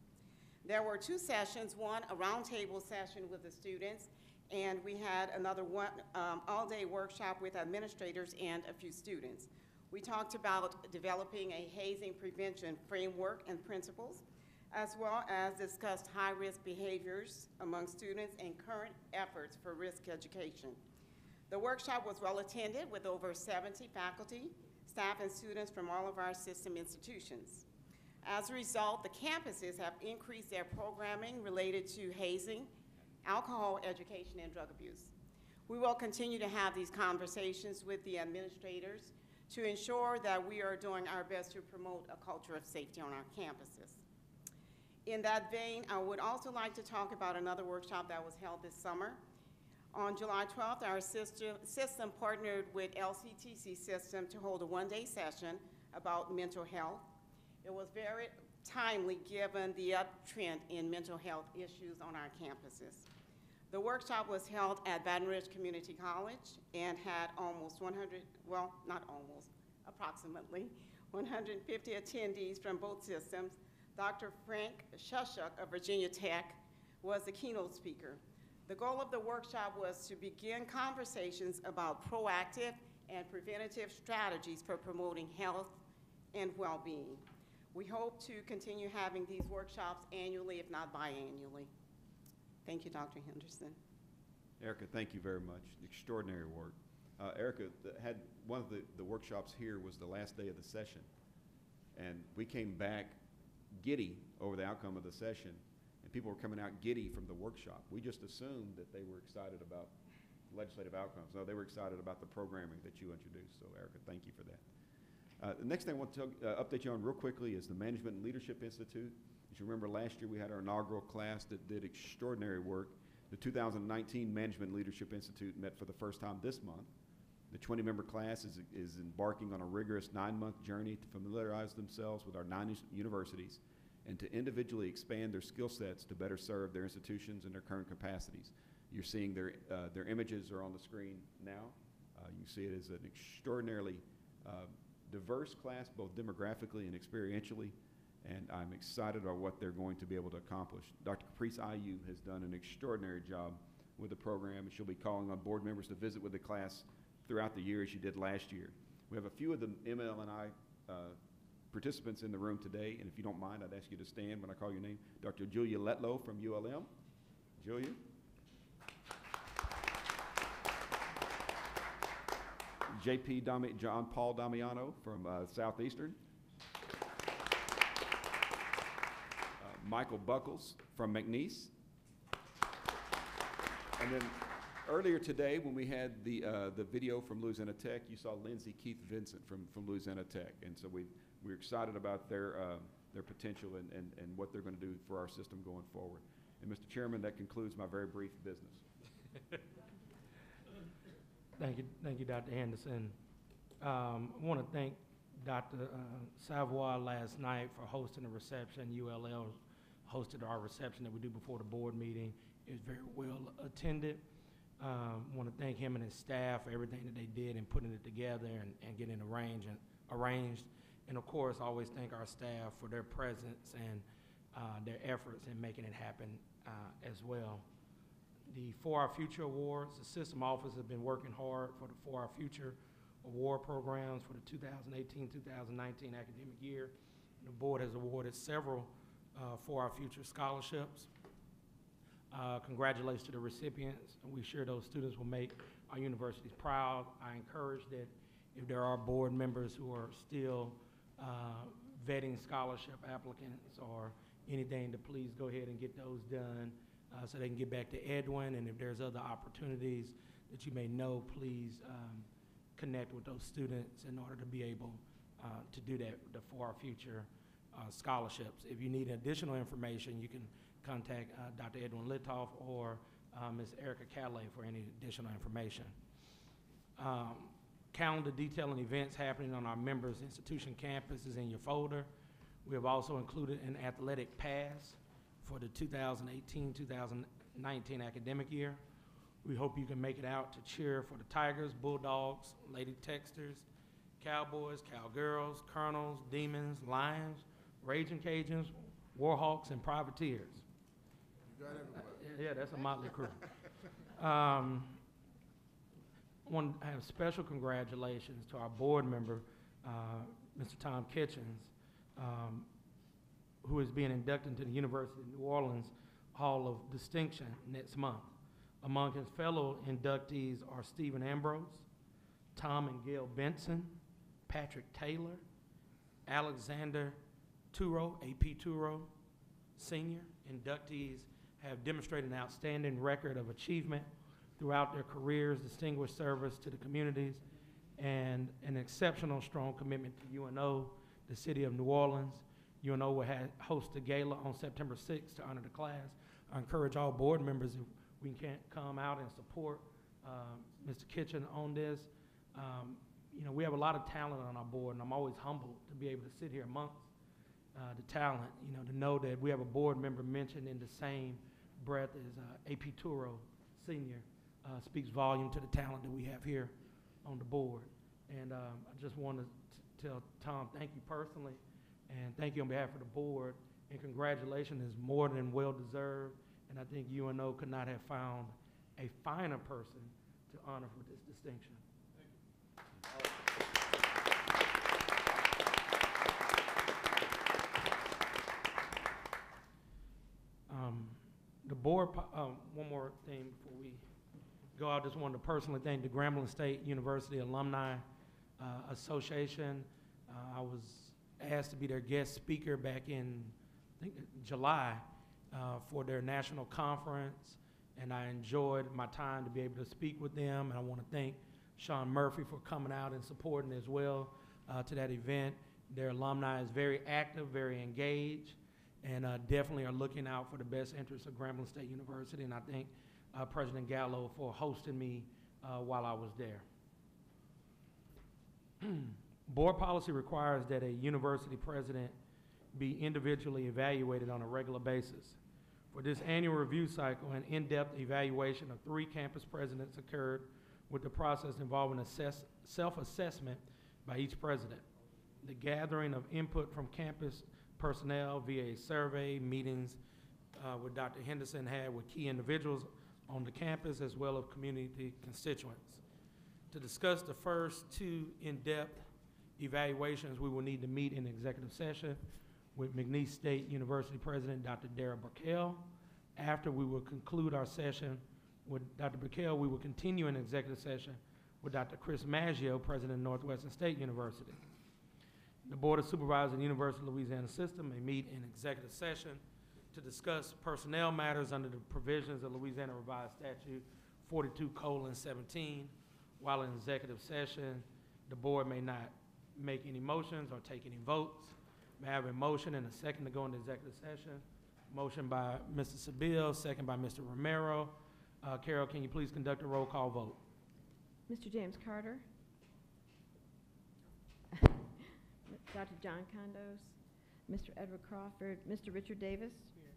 There were two sessions, one a roundtable session with the students, and we had another one all-day workshop with administrators and a few students. We talked about developing a hazing prevention framework and principles, as well as discussed high-risk behaviors among students and current efforts for risk education. The workshop was well attended with over 70 faculty, staff, and students from all of our system institutions. As a result, the campuses have increased their programming related to hazing, alcohol education, and drug abuse. We will continue to have these conversations with the administrators to ensure that we are doing our best to promote a culture of safety on our campuses. In that vein, I would also like to talk about another workshop that was held this summer. On July 12th, our system partnered with LCTC System to hold a one-day session about mental health. It was very timely given the uptrend in mental health issues on our campuses. The workshop was held at Baton Rouge Community College and had approximately 150 attendees from both systems. Dr. Frank Shushuk of Virginia Tech was the keynote speaker. The goal of the workshop was to begin conversations about proactive and preventative strategies for promoting health and well-being. We hope to continue having these workshops annually, if not biannually. Thank you, Dr. Henderson. Erica, thank you very much. Extraordinary work. Erica had one of the workshops here was the last day of the session, and we came back giddy over the outcome of the session, and people were coming out giddy from the workshop. We just assumed that they were excited about legislative outcomes. No, they were excited about the programming that you introduced. So, Erica, thank you for that. The next thing I want to update you on real quickly is the Management and Leadership Institute. As you remember, last year we had our inaugural class that did extraordinary work. The 2019 Management and Leadership Institute met for the first time this month. The 20-member class is embarking on a rigorous 9-month journey to familiarize themselves with our 9 universities and to individually expand their skill sets to better serve their institutions and their current capacities. You're seeing their images are on the screen now. You see it as an extraordinarily diverse class, both demographically and experientially, and I'm excited about what they're going to be able to accomplish. Dr. Caprice Ayu has done an extraordinary job with the program, and she'll be calling on board members to visit with the class throughout the year as she did last year. We have a few of the ML&I participants in the room today, and if you don't mind, I'd ask you to stand when I call your name. Dr. Julia Letlow from ULM. Julia. John Paul Damiano from Southeastern. Michael Buckles from McNeese. And then earlier today, when we had the video from Louisiana Tech, you saw Lindsay Keith Vincent from Louisiana Tech. And so we're excited about their potential and what they're going to do for our system going forward. And Mr. Chairman, that concludes my very brief business. Thank you, Dr. Henderson. I want to thank Dr. Savoy last night for hosting the reception. ULL hosted our reception that we do before the board meeting. It was very well attended. I want to thank him and his staff for everything that they did in putting it together and getting it arranged. And of course, I always thank our staff for their presence and their efforts in making it happen as well. The For Our Future Awards, the system office has been working hard for the For Our Future award programs for the 2018-2019 academic year. The board has awarded several For Our Future scholarships. Congratulations to the recipients. We're sure those students will make our universities proud. I encourage that if there are board members who are still vetting scholarship applicants or anything, to please go ahead and get those done so they can get back to Edwin. And if there's other opportunities that you may know, please connect with those students in order to be able to do that For Our Future scholarships. If you need additional information, you can contact Dr. Edwin Litoff or Ms. Erica Calais for any additional information. Calendar detailing events happening on our members' institution campus is in your folder. We have also included an athletic pass for the 2018-2019 academic year. We hope you can make it out to cheer for the Tigers, Bulldogs, Lady Texters, Cowboys, Cowgirls, Colonels, Demons, Lions, Raging Cajuns, Warhawks, and Privateers. You got everybody. Yeah, that's a motley crew. Want to have special congratulations to our board member, Mr. Tom Kitchens, who is being inducted into the University of New Orleans Hall of Distinction next month. Among his fellow inductees are Stephen Ambrose, Tom and Gail Benson, Patrick Taylor, Alexander Turo, AP Turo, Senior. Inductees have demonstrated an outstanding record of achievement throughout their careers, distinguished service to the communities, and an exceptional strong commitment to UNO, the city of New Orleans. UNO will host a gala on September 6th to honor the class. I encourage all board members, if we can come out and support Mr. Kitchen on this. You know, we have a lot of talent on our board, and I'm always humbled to be able to sit here amongst the talent, you know, to know that we have a board member mentioned in the same breath as AP Turo, Senior, speaks volume to the talent that we have here on the board. And I just want to tell Tom, thank you personally, and thank you on behalf of the board, and congratulations is more than well deserved, and I think UNO could not have found a finer person to honor for this distinction. The board, one more thing before we go, I just wanted to personally thank the Grambling State University Alumni Association. I was asked to be their guest speaker back in, I think, July for their national conference, and I enjoyed my time to be able to speak with them. And I want to thank Sean Murphy for coming out and supporting as well to that event. Their alumni is very active, very engaged, and definitely are looking out for the best interests of Grambling State University. And I thank President Gallo for hosting me while I was there. Board policy requires that a university president be individually evaluated on a regular basis. For this annual review cycle, an in-depth evaluation of 3 campus presidents occurred, with the process involving self-assessment by each president. The gathering of input from campus personnel via a survey, meetings with Dr. Henderson had with key individuals on the campus as well as community constituents. To discuss the first 2 in-depth evaluations, we will need to meet in executive session with McNeese State University President Dr. Dara Burkell. After we will conclude our session with Dr. Burkell, we will continue in executive session with Dr. Chris Maggio, President of Northwestern State University. The Board of Supervisors of the University of Louisiana System may meet in executive session to discuss personnel matters under the provisions of Louisiana Revised Statute 42:17. While in executive session, the board may not make any motions or take any votes. May I have a motion and a second to go into executive session? Motion by Mr. Sabille, second by Mr. Romero. Carroll, can you please conduct a roll call vote? Mr. James Carter. Dr. John Condos. Mr. Edward Crawford. Mr. Richard Davis. Here.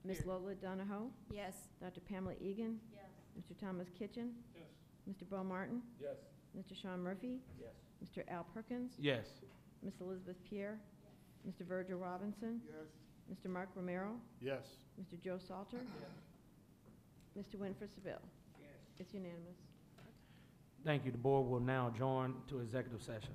Ms. Lola Donahoe. Yes. Dr. Pamela Eagan. Yes. Mr. Thomas Kitchen. Yes. Mr. Bo Martin. Yes. Mr. Sean Murphy. Yes. Mr. Al Perkins. Yes. Ms. Elizabeth Pierre? Mr. Virgil Robinson? Yes. Mr. Mark Romero? Yes. Mr. Joe Salter? Mr. Winfrey Seville? It's unanimous. Thank you. The board will now adjourn to executive session.